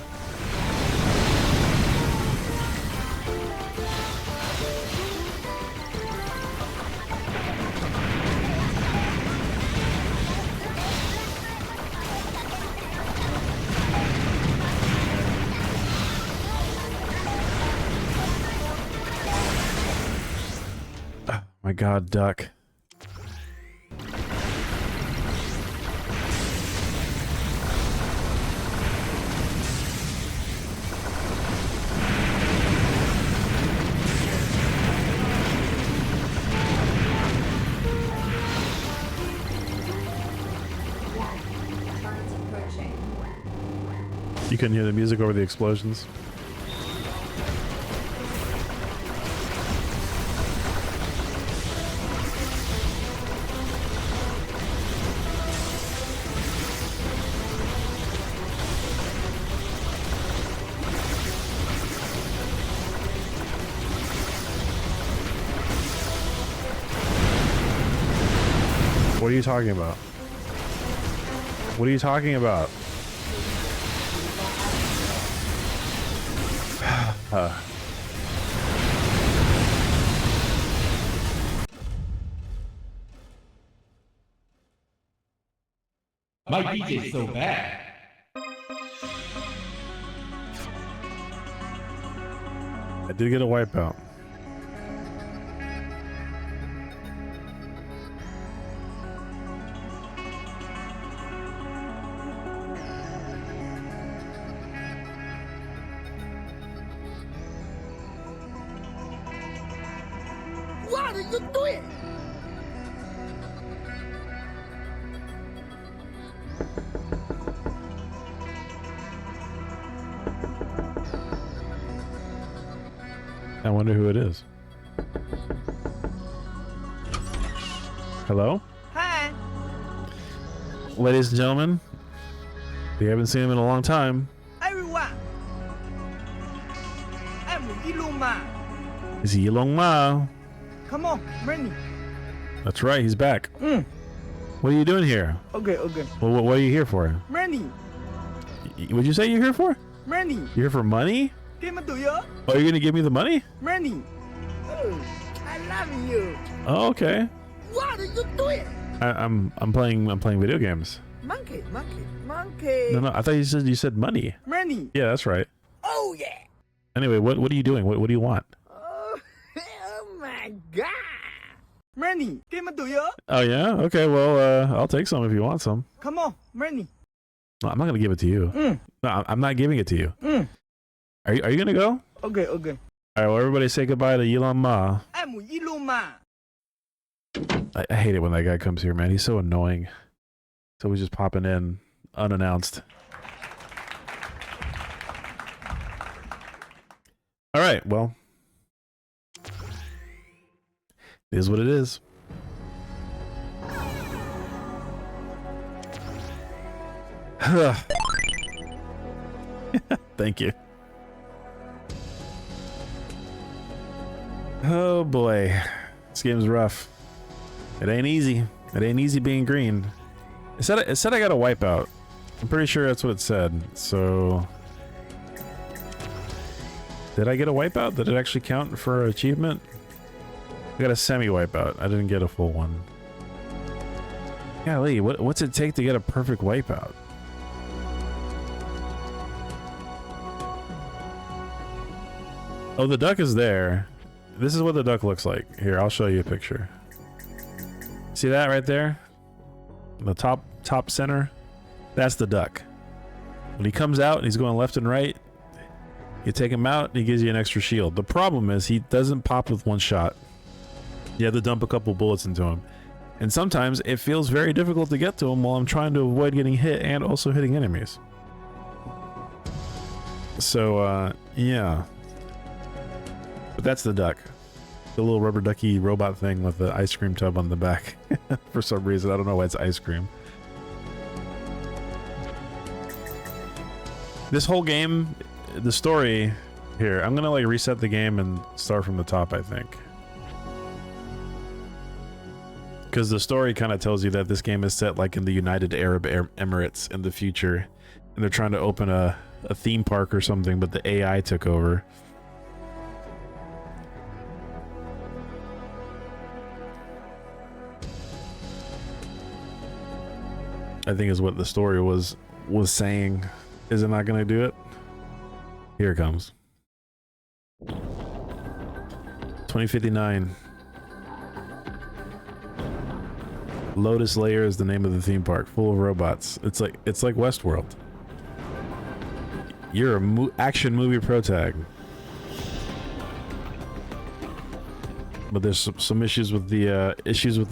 [SPEAKER 1] My God, duck.
[SPEAKER 2] Birds approaching.
[SPEAKER 1] You couldn't hear the music over the explosions. What are you talking about? What are you talking about?
[SPEAKER 5] My DJ's so bad.
[SPEAKER 1] I did get a wipeout.
[SPEAKER 6] What are you doing?
[SPEAKER 1] I wonder who it is. Hello?
[SPEAKER 6] Hi.
[SPEAKER 1] Ladies and gentlemen, we haven't seen him in a long time.
[SPEAKER 6] Everyone. I'm Iluma.
[SPEAKER 1] Is he Yilong Ma?
[SPEAKER 6] Come on, Manny.
[SPEAKER 1] That's right, he's back.
[SPEAKER 6] Mm.
[SPEAKER 1] What are you doing here?
[SPEAKER 6] Okay.
[SPEAKER 1] What are you here for?
[SPEAKER 6] Manny.
[SPEAKER 1] What'd you say you're here for?
[SPEAKER 6] Manny.
[SPEAKER 1] You're here for money?
[SPEAKER 6] Give it to you.
[SPEAKER 1] Oh, you're gonna give me the money?
[SPEAKER 6] Manny. Oh, I love you.
[SPEAKER 1] Oh, okay.
[SPEAKER 6] What are you doing?
[SPEAKER 1] I'm playing video games.
[SPEAKER 6] Monkey.
[SPEAKER 1] No, I thought you said money.
[SPEAKER 6] Manny.
[SPEAKER 1] Yeah, that's right.
[SPEAKER 6] Oh yeah.
[SPEAKER 1] Anyway, what are you doing? What do you want?
[SPEAKER 6] Oh, oh my God. Manny, give it to you.
[SPEAKER 1] Oh yeah? Okay, well, I'll take some if you want some.
[SPEAKER 6] Come on, Manny.
[SPEAKER 1] No, I'm not gonna give it to you.
[SPEAKER 6] Mm.
[SPEAKER 1] No, I'm not giving it to you.
[SPEAKER 6] Mm.
[SPEAKER 1] Are you gonna go?
[SPEAKER 6] Okay.
[SPEAKER 1] All right, well, everybody say goodbye to Yilong Ma.
[SPEAKER 6] I'm Iluma.
[SPEAKER 1] I hate it when that guy comes here, man. He's so annoying. So he's just popping in unannounced. All right, well, it is what it is. Thank you. Oh boy, this game's rough. It ain't easy. It ain't easy being green. It said I got a wipeout. I'm pretty sure that's what it said. So, did I get a wipeout? Did it actually count for achievement? I got a semi wipeout. I didn't get a full one. Golly, what's it take to get a perfect wipeout? Oh, the duck is there. This is what the duck looks like. Here, I'll show you a picture. See that right there? The top center? That's the duck. When he comes out and he's going left and right, you take him out and he gives you an extra shield. The problem is he doesn't pop with one shot. You have to dump a couple bullets into him. And sometimes it feels very difficult to get to them while I'm trying to avoid getting hit and also hitting enemies. So, yeah. But that's the duck. The little rubber ducky robot thing with the ice cream tub on the back. For some reason, I don't know why it's ice cream. This whole game, the story here, I'm gonna like reset the game and start from the top, I think. Because the story kind of tells you that this game is set like in the United Arab Emirates in the future. And they're trying to open a theme park or something, but the AI took over. I think is what the story was saying. Is it not gonna do it? Here it comes. 2059. Lotus Layer is the name of the theme park, full of robots. It's like Westworld. You're a action movie protag. But there's some issues with the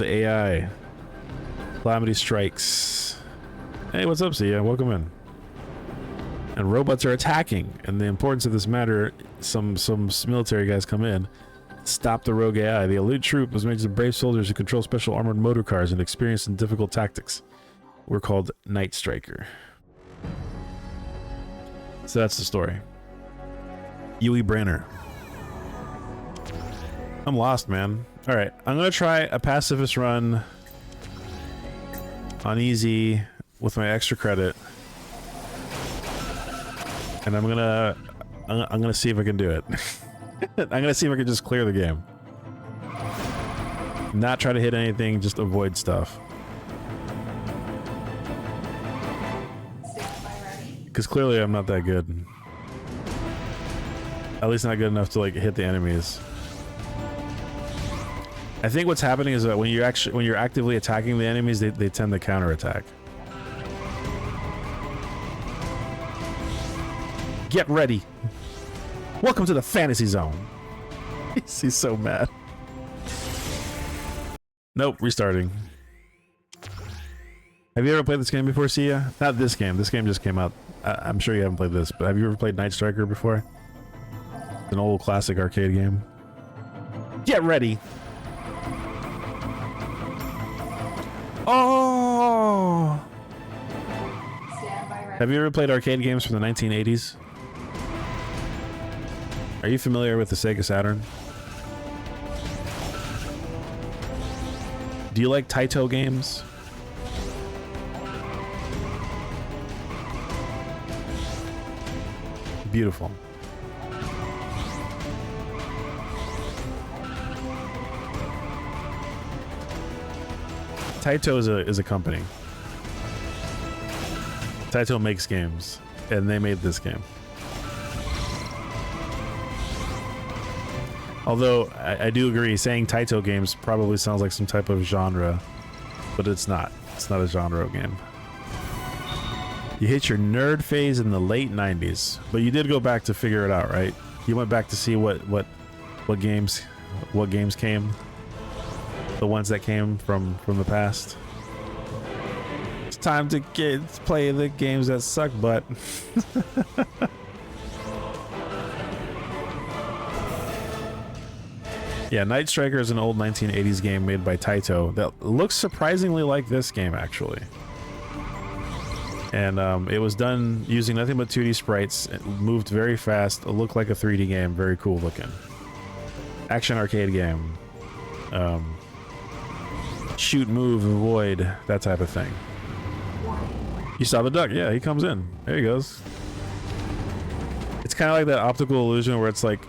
[SPEAKER 1] AI. Calamity strikes. Hey, what's up, Sia? Welcome in. And robots are attacking. And the importance of this matter, some military guys come in, stop the rogue AI. The elite troop was made of brave soldiers who control special armored motor cars and experienced in difficult tactics. We're called Night Striker. So that's the story. Yui Branner. I'm lost, man. All right, I'm gonna try a pacifist run on easy with my extra credit, and I'm gonna see if I can do it. I'm gonna see if I can just clear the game. Not try to hit anything, just avoid stuff. Because clearly I'm not that good. At least not good enough to like hit the enemies. I think what's happening is that when you're actively attacking the enemies, they tend to counterattack. Get ready. Welcome to the fantasy zone. He's so mad. Nope, restarting. Have you ever played this game before, Sia? Not this game. This game just came out. I'm sure you haven't played this, but have you ever played Night Striker before? It's an old classic arcade game. Get ready. Oh!
[SPEAKER 2] Stand by ready.
[SPEAKER 1] Have you ever played arcade games from the 1980s? Are you familiar with the Sega Saturn? Do you like Taito games? Beautiful. Taito is a company. Taito makes games, and they made this game. Although I do agree, saying Taito games probably sounds like some type of genre, but it's not. It's not a genre game. You hit your nerd phase in the late 90s, but you did go back to figure it out, right? You went back to see what games came, the ones that came from the past. It's time to play the games that suck butt. Yeah, Night Striker is an old 1980s game made by Taito that looks surprisingly like this game, actually. And it was done using nothing but 2D sprites. It moved very fast. It looked like a 3D game. Very cool looking. Action arcade game. Shoot, move, avoid, that type of thing. You saw the duck. Yeah, he comes in. There he goes. It's kind of like that optical illusion where it's like,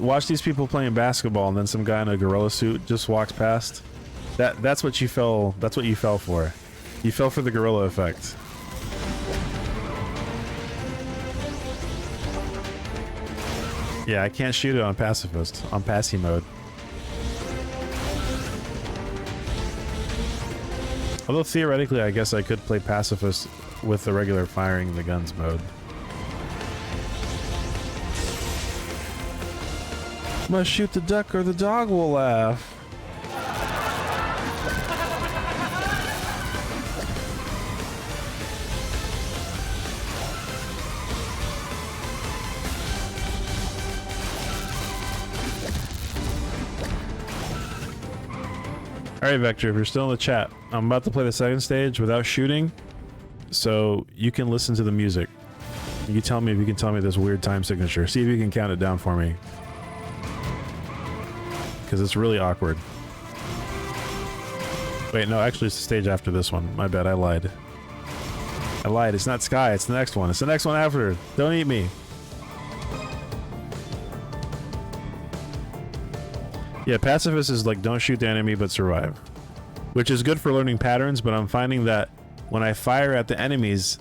[SPEAKER 1] watch these people playing basketball, and then some guy in a gorilla suit just walks past. That's what you fell. That's what you fell for. You fell for the gorilla effect. Yeah, I can't shoot it on pacifist, on passy mode. Although theoretically, I guess I could play pacifist with the regular firing the guns mode. Must shoot the duck or the dog will laugh. Alright, Vector, if you're still in the chat, I'm about to play the second stage without shooting, so you can listen to the music. You tell me if you can tell me this weird time signature. See if you can count it down for me. Because it's really awkward. Wait, no, actually it's the stage after this one. My bad, I lied. I lied, it's not Sky, it's the next one. It's the next one after. Don't eat me. Yeah, pacifist is like don't shoot the enemy but survive. Which is good for learning patterns, but I'm finding that when I fire at the enemies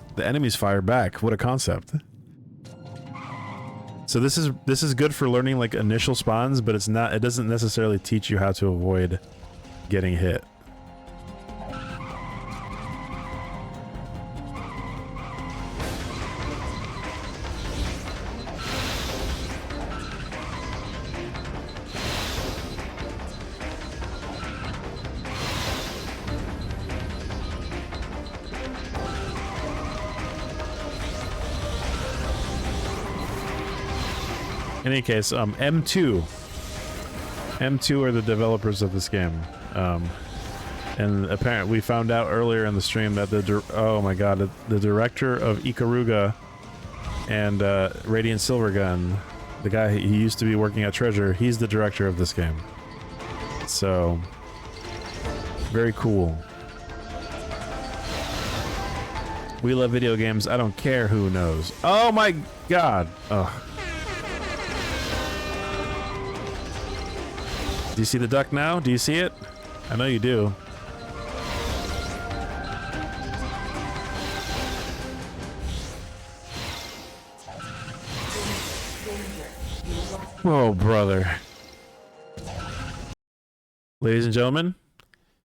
[SPEAKER 1] fire back. What a concept. So this is good for learning like initial spawns, but it doesn't necessarily teach you how to avoid getting hit. In any case, M2 are the developers of this game, and apparently we found out earlier in the stream that oh my god, the director of Ikaruga and Radiant Silvergun, the guy he used to be working at Treasure, he's the director of this game. So very cool. We love video games. I don't care who knows. Oh my god. Ugh. Do you see the duck now? Do you see it? I know you do. Oh, brother. Ladies and gentlemen,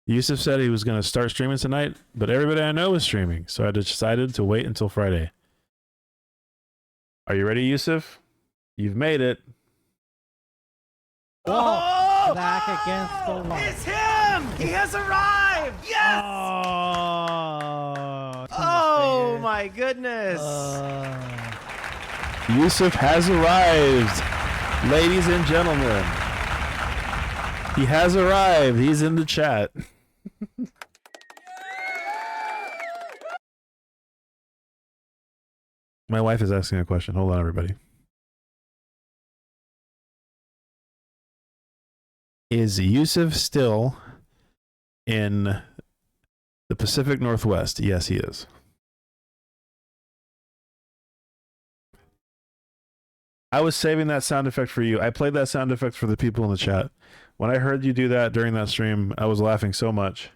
[SPEAKER 1] Yusuf said he was going to start streaming tonight, but everybody I know is streaming, so I decided to wait until Friday. Are you ready, Yusuf? You've made it.
[SPEAKER 7] Oh! Back against the wall.
[SPEAKER 6] It's him! He has arrived! Yes! Oh my goodness!
[SPEAKER 1] Yusuf has arrived, ladies and gentlemen. He has arrived. He's in the chat. My wife is asking a question. Hold on, everybody. Is Yusuf still in the Pacific Northwest? Yes, he is. I was saving that sound effect for you. I played that sound effect for the people in the chat. When I heard you do that during that stream, I was laughing so much.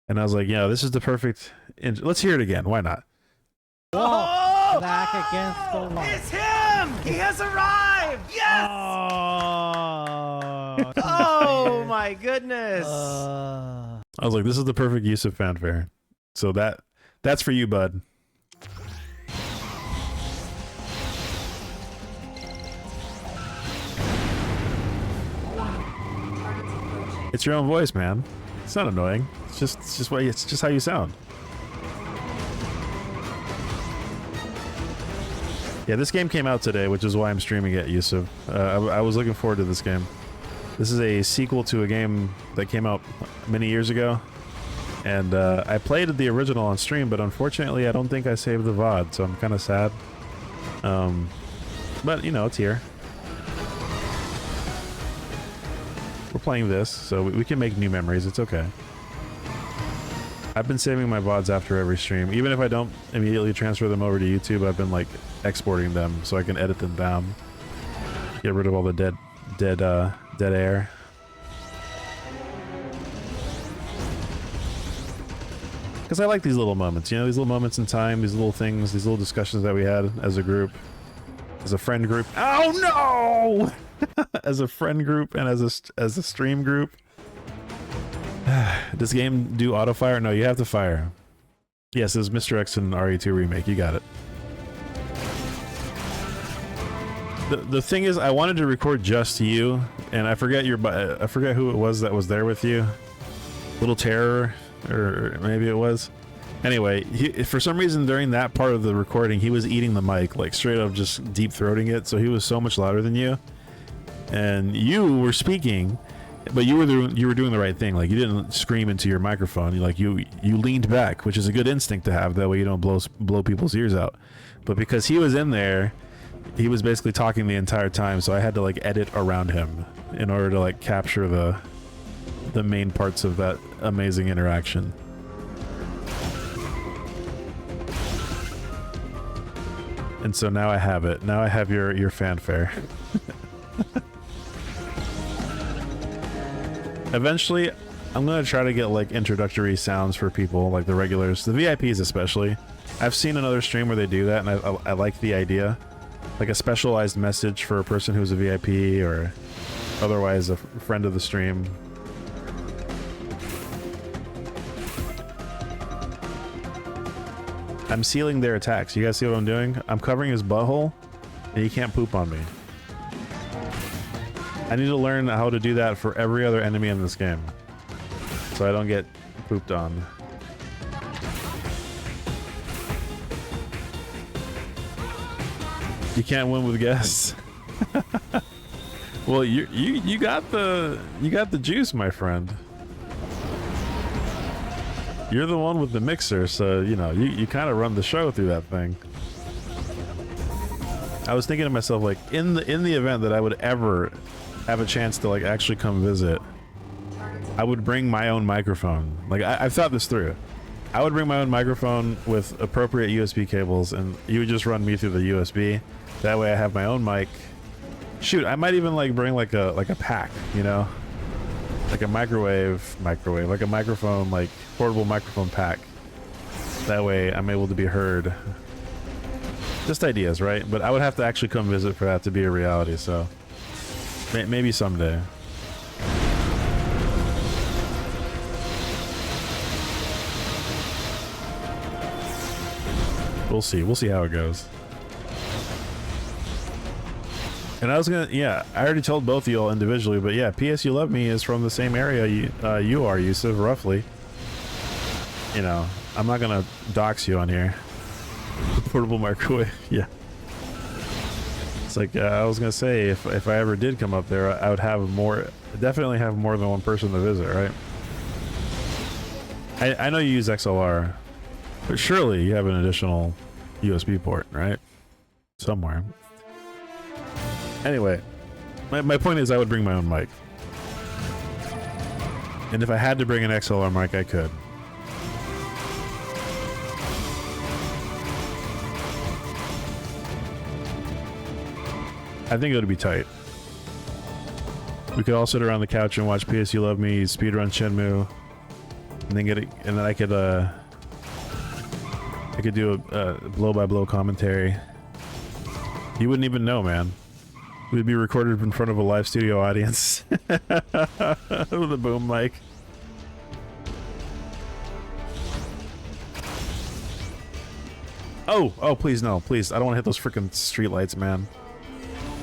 [SPEAKER 1] And I was like, yeah, this is the perfect... Let's hear it again. Why not?
[SPEAKER 7] Oh! Back against the wall.
[SPEAKER 6] It's him! He has arrived! Yes! Oh my goodness!
[SPEAKER 1] I was like, this is the perfect use of fanfare. So that's for you, bud. It's your own voice, man. It's not annoying. It's just how you sound. Yeah, this game came out today, which is why I'm streaming it, Yusuf. I was looking forward to this game. This is a sequel to a game that came out many years ago. And I played the original on stream, but unfortunately I don't think I saved the VOD, so I'm kind of sad. But, you know, it's here. We're playing this, so we can make new memories. It's okay. I've been saving my VODs after every stream. Even if I don't immediately transfer them over to YouTube, I've been, like, exporting them so I can edit them down. Get rid of all the dead air. Because I like these little moments, you know, these little moments in time, these little things, these little discussions that we had as a group, as a friend group. Oh no! As a friend group and as a stream group. Does the game do auto fire? No, you have to fire. Yes, it's Mr. X and RE2 remake. You got it. The thing is, I wanted to record just you, and I forget who it was that was there with you. Little Terror, or maybe it was. Anyway, for some reason during that part of the recording, he was eating the mic, like straight up just deep throating it, so he was so much louder than you. And you were speaking, But you were doing the right thing. Like, you didn't scream into your microphone. You leaned back, which is a good instinct to have. That way you don't blow people's ears out. But because he was in there, he was basically talking the entire time, so I had to like edit around him in order to like capture the main parts of that amazing interaction. And so now I have it. Now I have your fanfare. Eventually, I'm gonna try to get like introductory sounds for people, like the regulars, the VIPs especially. I've seen another stream where they do that, and I like the idea. Like a specialized message for a person who's a VIP or otherwise a friend of the stream. I'm sealing their attacks. You guys see what I'm doing? I'm covering his butthole, and he can't poop on me. I need to learn how to do that for every other enemy in this game, so I don't get pooped on. You can't win with guests. Well, you got the juice, my friend. You're the one with the mixer, so you know you kind of run the show through that thing. I was thinking to myself, like, in the event that I would ever have a chance to like actually come visit, I would bring my own microphone. Like, I've thought this through. I would bring my own microphone with appropriate USB cables, and you would just run me through the USB. That way I have my own mic. Shoot, I might even like bring like a pack, you know? Like a microwave, like a microphone, like portable microphone pack. That way I'm able to be heard. Just ideas, right? But I would have to actually come visit for that to be a reality, so maybe someday. We'll see how it goes. And I was gonna, yeah, I already told both of y'all individually, but yeah, PS You Love Me is from the same area you are, Yusuf, roughly. You know, I'm not gonna dox you on here. Portable microwave, yeah. It's like, I was gonna say, if I ever did come up there, I would have definitely have more than one person to visit, right? I know you use XLR, but surely you have an additional USB port, right? Somewhere. Anyway, my point is I would bring my own mic. And if I had to bring an XLR mic, I could. I think it would be tight. We could all sit around the couch and watch PS You Love Me, speedrun Shenmue, and then get it, and then I could do a blow-by-blow commentary. You wouldn't even know, man. We'd be recorded in front of a live studio audience with a boom mic. Oh, please no, please! I don't want to hit those freaking street lights, man.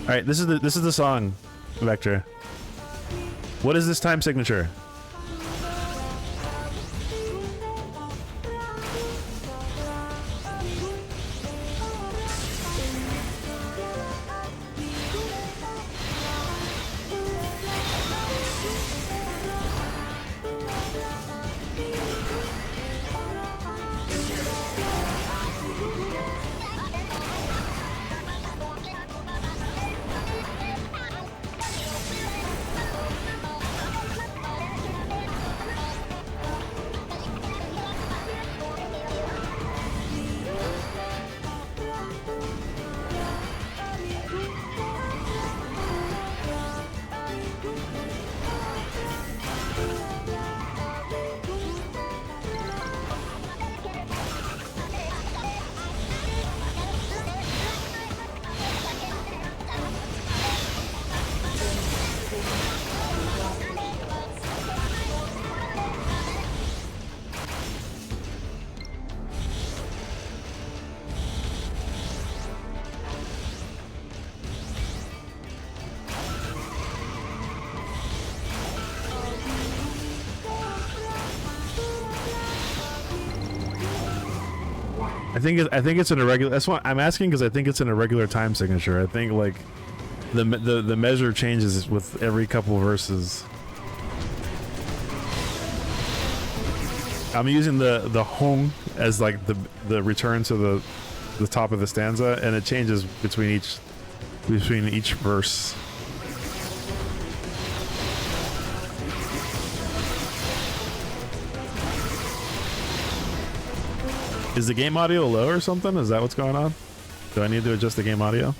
[SPEAKER 1] All right, this is the song, Vector. What is this time signature? I think it's an irregular. That's why I'm asking, because I think it's an irregular time signature. I think like the measure changes with every couple verses. I'm using the hong as like the return to the top of the stanza, and it changes between each verse. Is the game audio low or something? Is that what's going on? Do I need to adjust the game audio?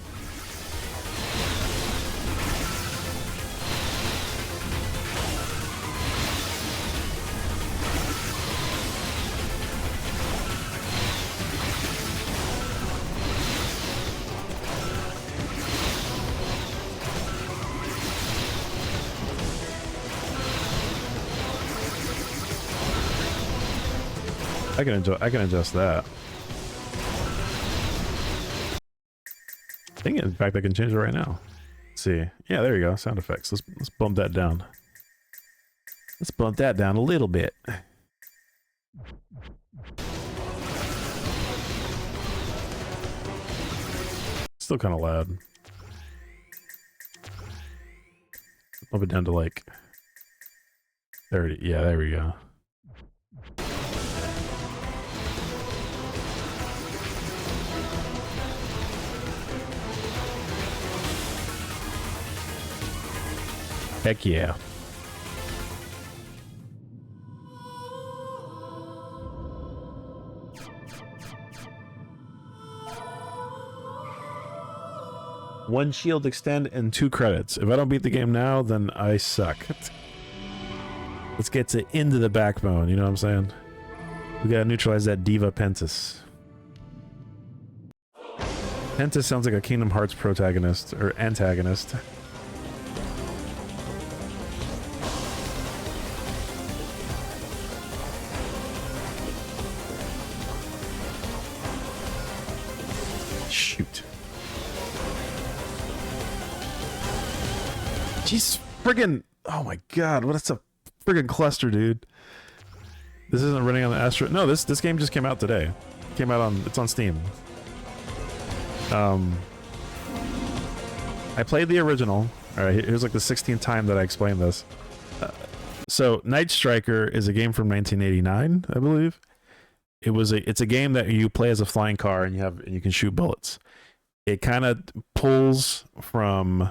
[SPEAKER 1] I can adjust that. I think in fact I can change it right now. Let's see. Yeah, there you go. Sound effects. Let's bump that down. Let's bump that down a little bit. Still kind of loud. Bump it down to like 30. Yeah, there we go. Heck yeah. One shield extend and 2 credits. If I don't beat the game now, then I suck. Let's get to into the backbone, you know what I'm saying? We gotta neutralize that Diva Pentas. Pentas sounds like a Kingdom Hearts protagonist, or antagonist. Shoot. Jeez, friggin'. Oh my god, what is a friggin' cluster, dude. This isn't running on the Astro. No, this game just came out today. Came out on, it's on Steam. I played the original. Alright, here's like the 16th time that I explained this. So, Night Striker is a game from 1989, I believe. It's a game that you play as a flying car and you can shoot bullets. It kind of pulls from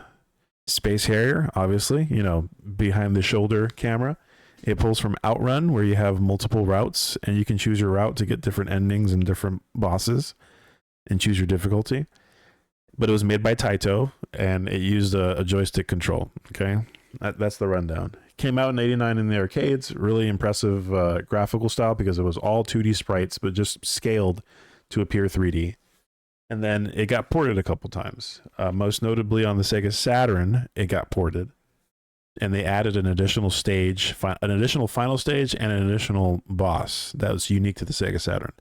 [SPEAKER 1] Space Harrier, obviously, you know, behind the shoulder camera. It pulls from Outrun, where you have multiple routes and you can choose your route to get different endings and different bosses and choose your difficulty. But it was made by Taito and it used a joystick control. Okay, that's the rundown. Came out in '89 in the arcades. Really impressive graphical style because it was all 2D sprites, but just scaled to appear 3D. And then it got ported a couple times. Most notably on the Sega Saturn, it got ported. And they added an additional stage, an additional final stage, and an additional boss that was unique to the Sega Saturn.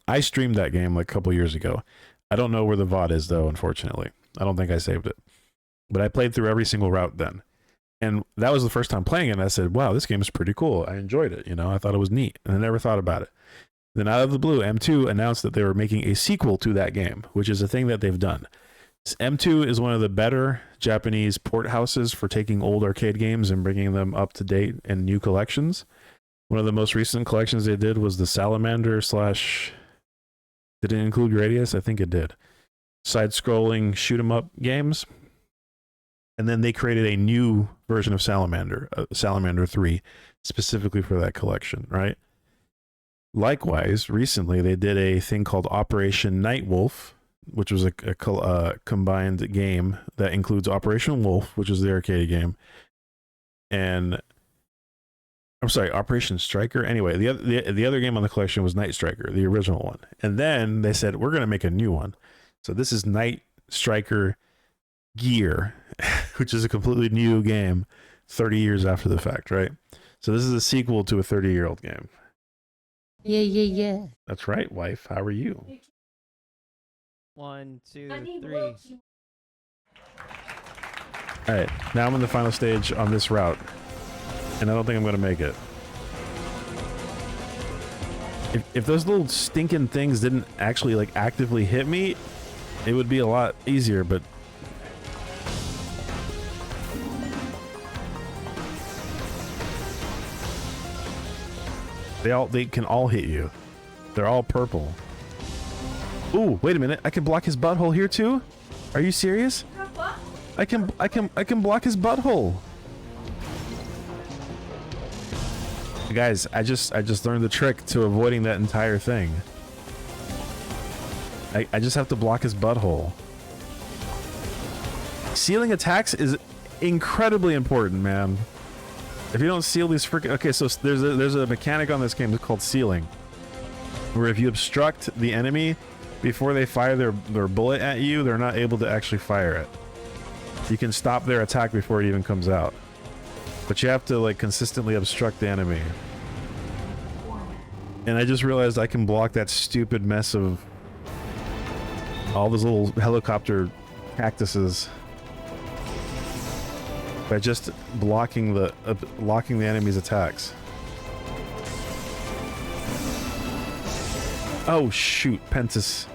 [SPEAKER 1] I streamed that game like a couple years ago. I don't know where the VOD is, though, unfortunately. I don't think I saved it. But I played through every single route then. And that was the first time playing it, and I said, wow, this game is pretty cool. I enjoyed it, you know, I thought it was neat, and I never thought about it. Then out of the blue, M2 announced that they were making a sequel to that game, which is a thing that they've done. M2 is one of the better Japanese port houses for taking old arcade games and bringing them up to date in new collections. One of the most recent collections they did was the Salamander / did it include Gradius? I think it did. Side-scrolling shoot-'em-up games. And then they created a new version of Salamander, Salamander 3, specifically for that collection, right? Likewise, recently they did a thing called Operation Nightwolf, which was a combined game that includes Operation Wolf, which is the arcade game, and I'm sorry, Operation Striker. Anyway, the other game on the collection was Night Striker, the original one. And then they said, we're going to make a new one. So this is Night Striker Gear, which is a completely new game 30 years after the fact, right? So this is a sequel to a 30-year-old game.
[SPEAKER 7] Yeah.
[SPEAKER 1] That's right, wife. How are you?
[SPEAKER 7] 1, 2, 3.
[SPEAKER 1] All right, now I'm in the final stage on this route, and I don't think I'm going to make it. If those little stinking things didn't actually like actively hit me, it would be a lot easier, but They can all hit you. They're all purple. Ooh, wait a minute. I can block his butthole here too? Are you serious? I can block his butthole. Guys, I just learned the trick to avoiding that entire thing. I just have to block his butthole. Sealing attacks is incredibly important, man. If you don't seal these freaking... Okay, so there's a mechanic on this game that's called sealing, where if you obstruct the enemy before they fire their bullet at you, they're not able to actually fire it. You can stop their attack before it even comes out. But you have to, like, consistently obstruct the enemy. And I just realized I can block that stupid mess of all those little helicopter cactuses by just blocking the enemy's attacks. Oh shoot, Pentas.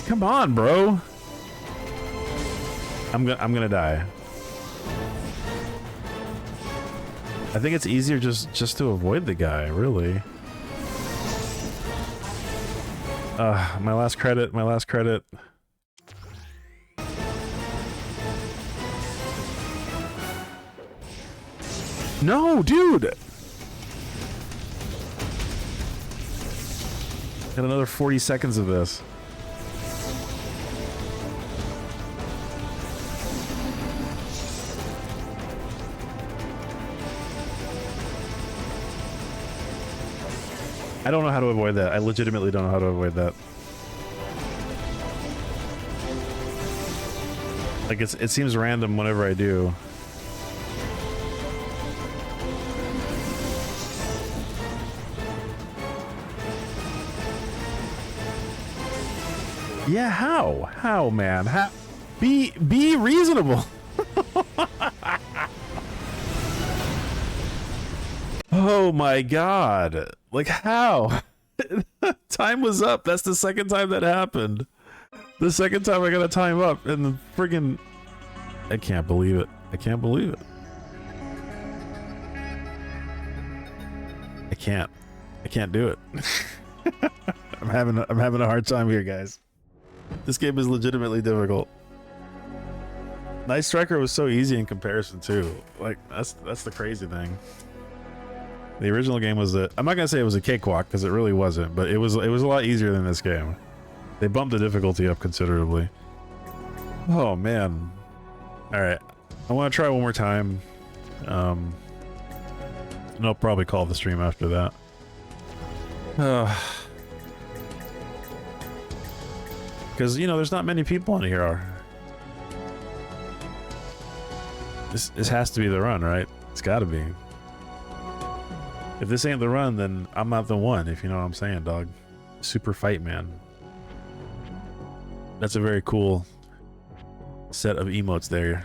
[SPEAKER 1] Come on, bro. I'm gonna die. I think it's easier just to avoid the guy, really. My last credit, No, dude! Got another 40 seconds of this. I don't know how to avoid that. I legitimately don't know how to avoid that. Like, it seems random whenever I do. Yeah, how? How, man? How? Be reasonable. Oh my god. Like, how? Time was up. That's the second time that happened. The second time I got a time up, and the friggin'... I can't believe it. I can't believe it. I can't do it. I'm having a hard time here, guys. This game is legitimately difficult. Night Striker was so easy in comparison too. Like, that's the crazy thing. The original game was I'm not gonna say it was a cakewalk, because it really wasn't, but it was a lot easier than this game. They bumped the difficulty up considerably. Oh man. Alright. I want to try one more time. And I'll probably call the stream after that. Because, you know, there's not many people in here. This has to be the run, right? It's gotta be. If this ain't the run, then I'm not the one, if you know what I'm saying, dog. Super Fight Man. That's a very cool set of emotes there.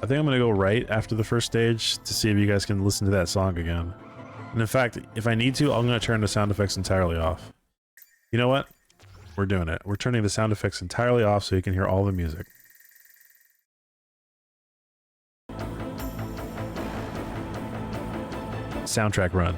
[SPEAKER 1] I think I'm gonna go right after the first stage to see if you guys can listen to that song again. And in fact, if I need to, I'm gonna turn the sound effects entirely off. You know what? We're doing it. We're turning the sound effects entirely off so you can hear all the music. Soundtrack run.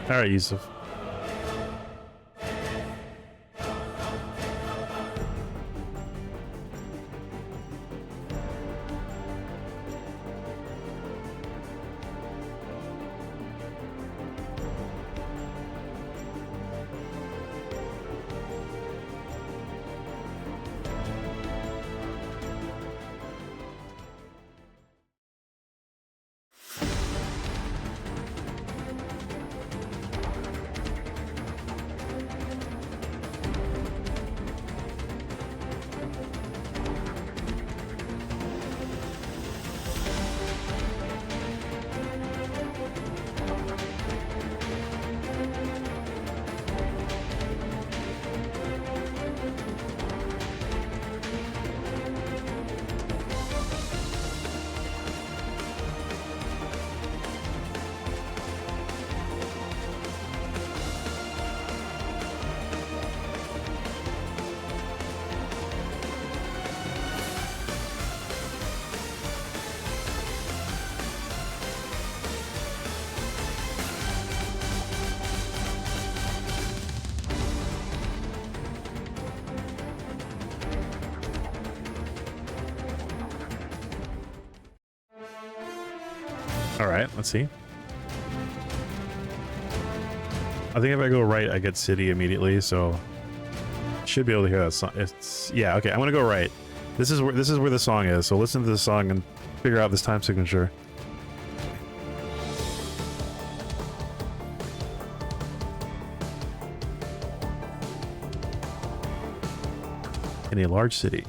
[SPEAKER 1] All right, Yusuf. All right, let's see. I think if I go right, I get city immediately, so should be able to hear that song. It's yeah, okay. I'm gonna go right. This is where the song is. So listen to the song and figure out this time signature. In a large city.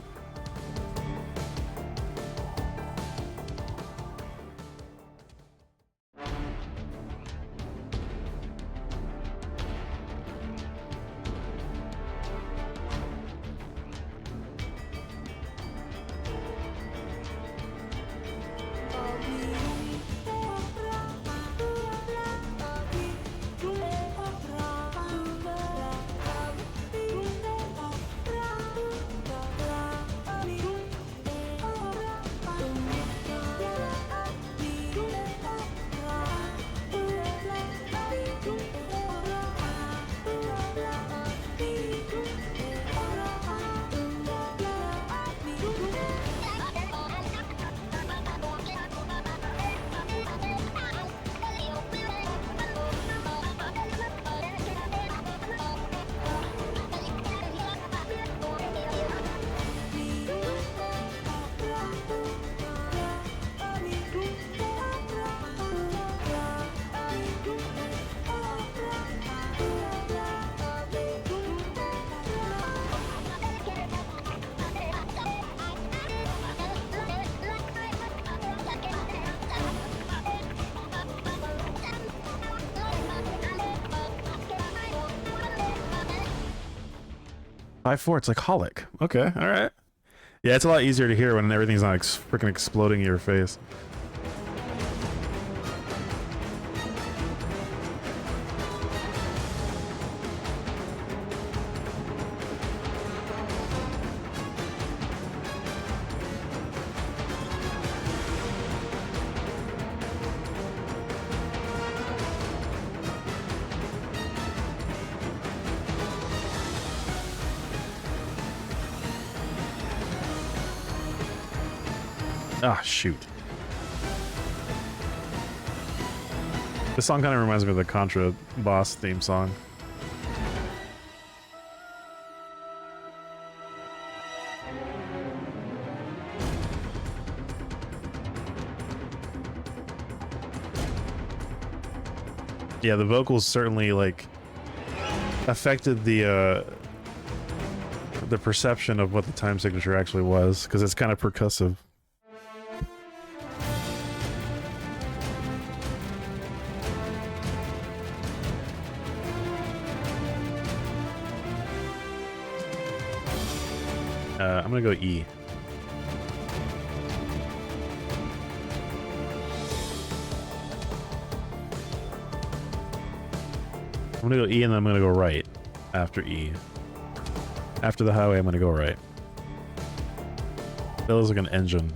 [SPEAKER 1] Five four. It's like Holic. Okay, all right. Yeah, it's a lot easier to hear when everything's not freaking exploding in your face. Ah, shoot. This song kind of reminds me of the Contra boss theme song. Yeah, the vocals certainly like affected the perception of what the time signature actually was, because it's kind of percussive. I'm gonna go E. I'm gonna go E and then I'm gonna go right after E. After the highway, I'm gonna go right. That looks like an engine.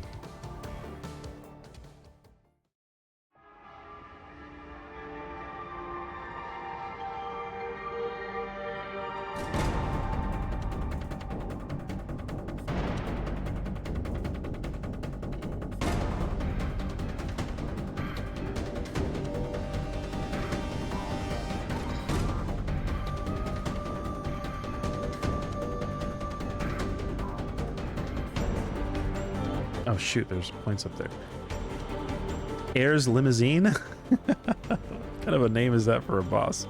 [SPEAKER 1] Oh shoot, there's points up there. Air's Limousine? What kind of a name is that for a boss?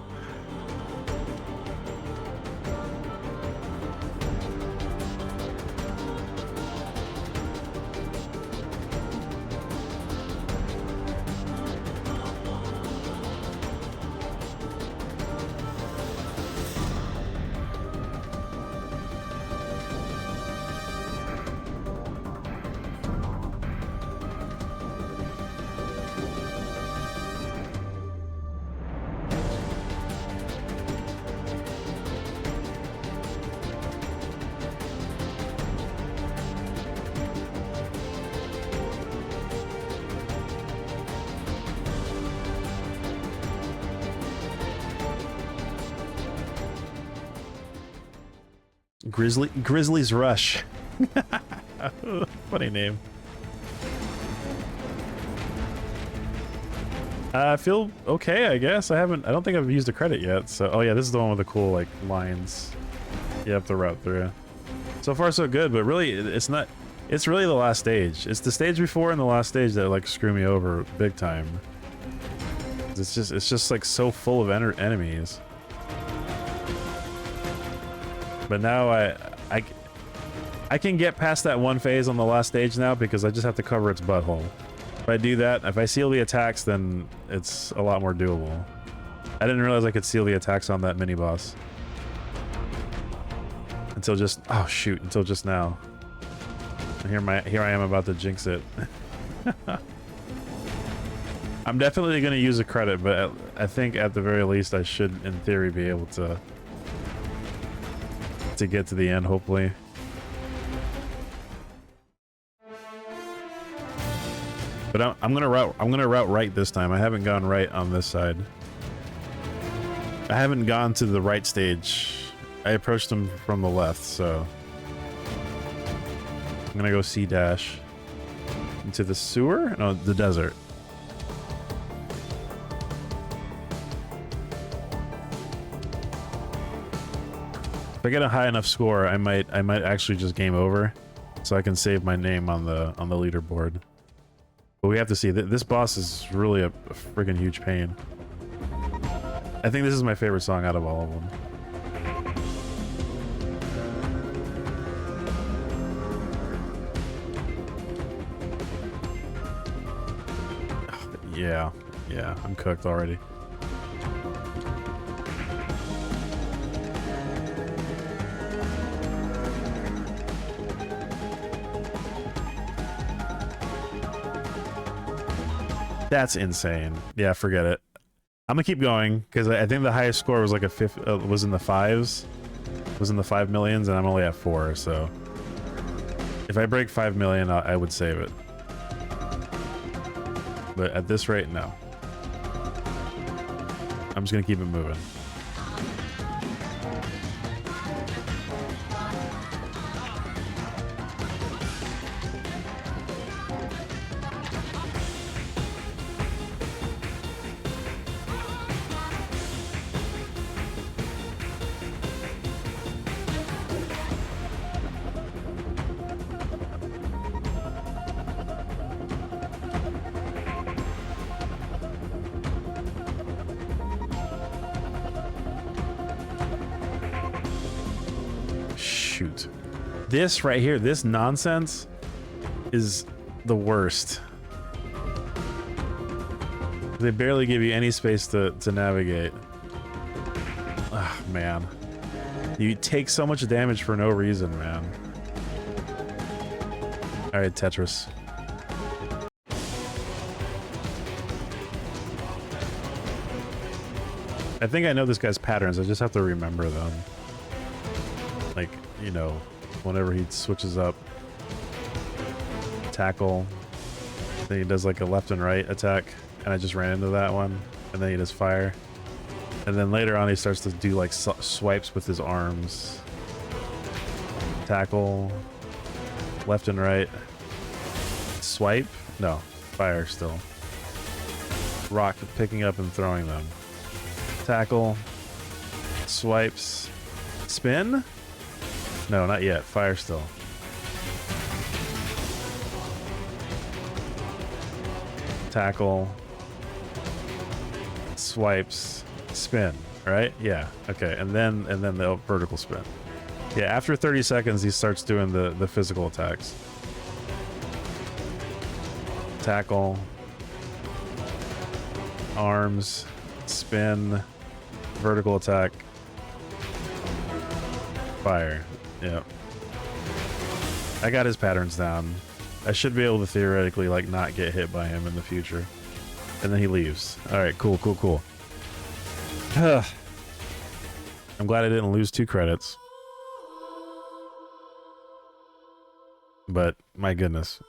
[SPEAKER 1] Grizzly's Rush. Funny name. I feel okay, I guess. I don't think I've used a credit yet. So, oh yeah, this is the one with the cool like lines you have to route through. So far so good, but really it's not. It's really the last stage. It's the stage before and the last stage that like screw me over big time. It's just like so full of enemies. But now I can get past that one phase on the last stage now because I just have to cover its butthole. If I do that, if I seal the attacks, then it's a lot more doable. I didn't realize I could seal the attacks on that mini boss until just until just now. Here I am about to jinx it. I'm definitely going to use a credit, but I think at the very least I should, in theory, be able to get to the end, hopefully. But I'm gonna route right this time. I haven't gone right on this side. I haven't gone to the right stage. I approached him from the left, so I'm gonna go C dash into the sewer. No, the desert. If I get a high enough score, I might actually just game over, so I can save my name on the leaderboard. But we have to see. This boss is really a friggin' huge pain. I think this is my favorite song out of all of them. Yeah, I'm cooked already. That's insane. Yeah, forget it. I'm gonna keep going because I think the highest score was like was in the fives, was in the 5 millions, and I'm only at 4. So if I break 5 million, I would save it. But at this rate, no. I'm just gonna keep it moving. Shoot. This right here, this nonsense is the worst. They barely give you any space to navigate. Ah, man. You take so much damage for no reason, man. Alright, Tetris. I think I know this guy's patterns, I just have to remember them. Like, you know, whenever he switches up. Tackle. Then he does like a left and right attack. And I just ran into that one. And then he does fire. And then later on he starts to do like swipes with his arms. Tackle. Left and right. Swipe? No. Fire still. Rock picking up and throwing them. Tackle. Swipes. Spin? No, not yet. Fire still. tackle, swipes, spin, right? Yeah. Okay. And then the vertical spin. Yeah, after 30 seconds he starts doing the physical attacks. Tackle, arms, spin, vertical attack, fire. Yep. I got his patterns down. I should be able to theoretically like not get hit by him in the future. And then he leaves. All right, cool. I'm glad I didn't lose 2 credits. But my goodness.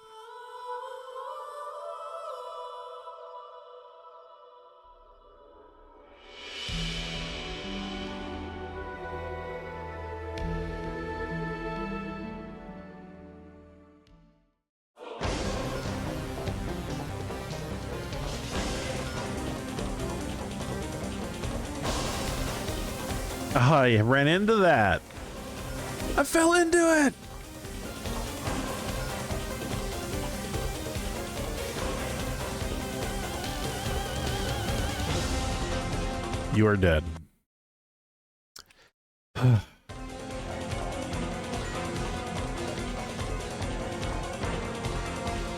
[SPEAKER 1] I ran into that. I fell into it. You are dead. All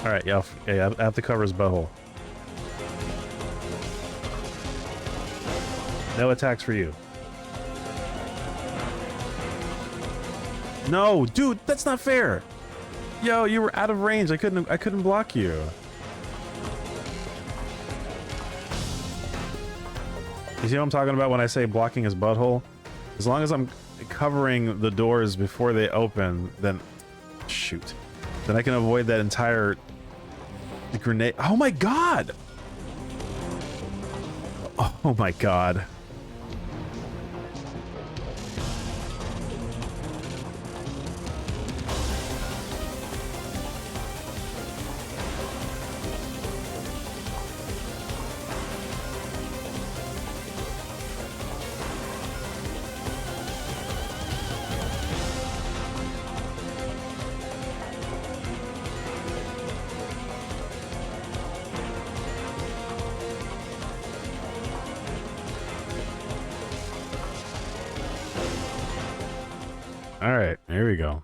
[SPEAKER 1] right, yeah, I have to cover his butthole. No attacks for you. No, dude, that's not fair. Yo, you were out of range. I couldn't block you. You see what I'm talking about when I say blocking his butthole? As long as I'm covering the doors before they open, then shoot. Then I can avoid that entire grenade. Oh my god. Oh my god. All right, here we go.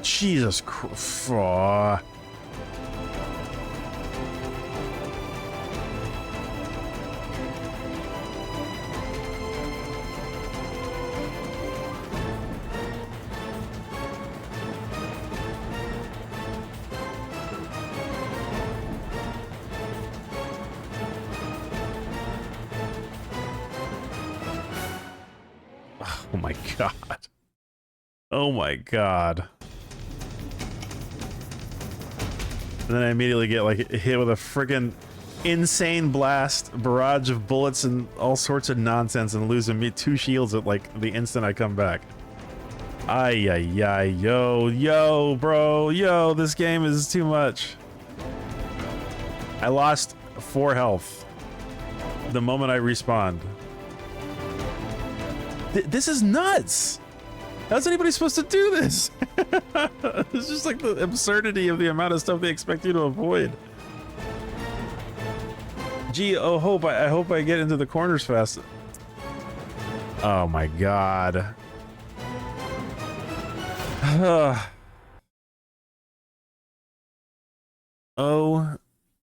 [SPEAKER 1] Jesus Christ. Oh my god. Oh my god. And then I immediately get like hit with a friggin' insane blast, barrage of bullets and all sorts of nonsense, and losing me 2 shields at like the instant I come back. Ay, ay, ay, yo, bro, yo, this game is too much. I lost 4 health the moment I respawned. This is nuts. How's anybody supposed to do this? It's just like the absurdity of the amount of stuff they expect you to avoid. Gee, I hope I get into the corners fast. Oh my god.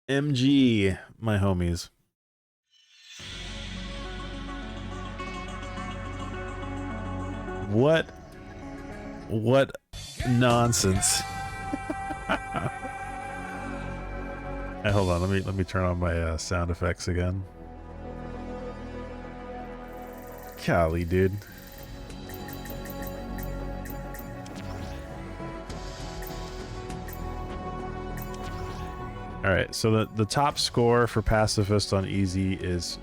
[SPEAKER 1] OMG, my homies. What nonsense. Hey, hold on, let me turn on my sound effects again. Golly, dude. All right, so the top score for Pacifist on easy is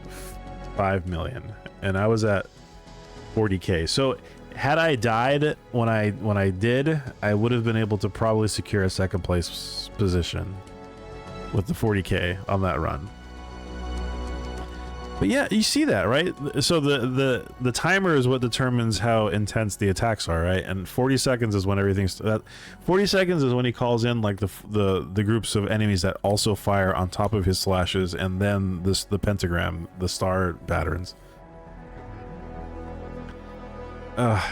[SPEAKER 1] 5 million, and I was at 40K. So had I died when I did, I would have been able to probably secure a second place position. with the 40k on that run. But yeah, you see that, right? So the timer is what determines how intense the attacks are, right? And 40 seconds is when everything's 40 seconds is when he calls in like the groups of enemies that also fire on top of his slashes, and then the pentagram, the star patterns. Ugh.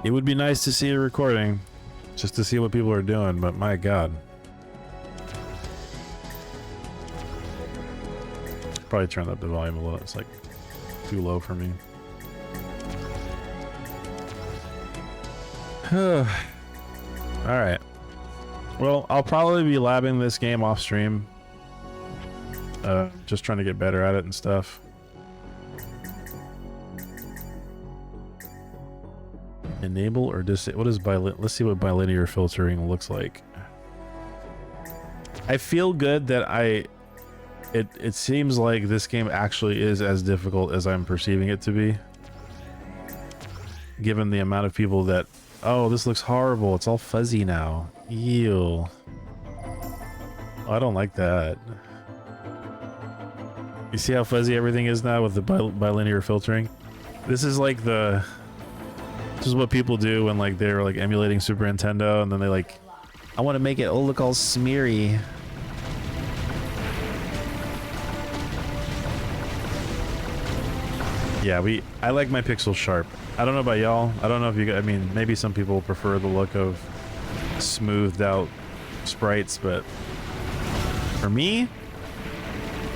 [SPEAKER 1] It would be nice to see a recording, just to see what people are doing, but my god. Probably turn up the volume a little, it's like too low for me. Alright. Well, I'll probably be labbing this game off stream. Just trying to get better at it and stuff. Enable or disable? What is let's see what bilinear filtering looks like. I feel good that it seems like this game actually is as difficult as I'm perceiving it to be. Given the amount of people that, oh, this looks horrible, it's all fuzzy now. Ew. Oh, I don't like that. You see how fuzzy everything is now with the bilinear filtering? This is like this is what people do when like they're like emulating Super Nintendo, and then they like, I want to make it look all smeary. Yeah, I like my pixels sharp. I don't know about y'all. I don't know if you I mean, maybe some people prefer the look of smoothed out sprites, but for me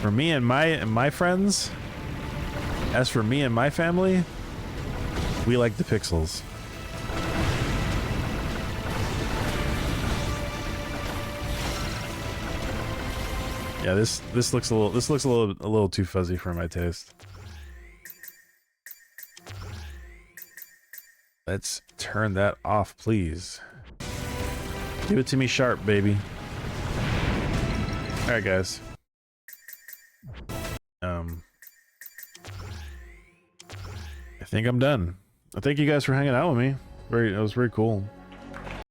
[SPEAKER 1] and my friends, as for me and my family, we like the pixels. Yeah, this looks a little too fuzzy for my taste. Let's turn that off, please. Give it to me sharp, baby. All right, guys. I think I'm done. Thank you guys for hanging out with me. That was very cool.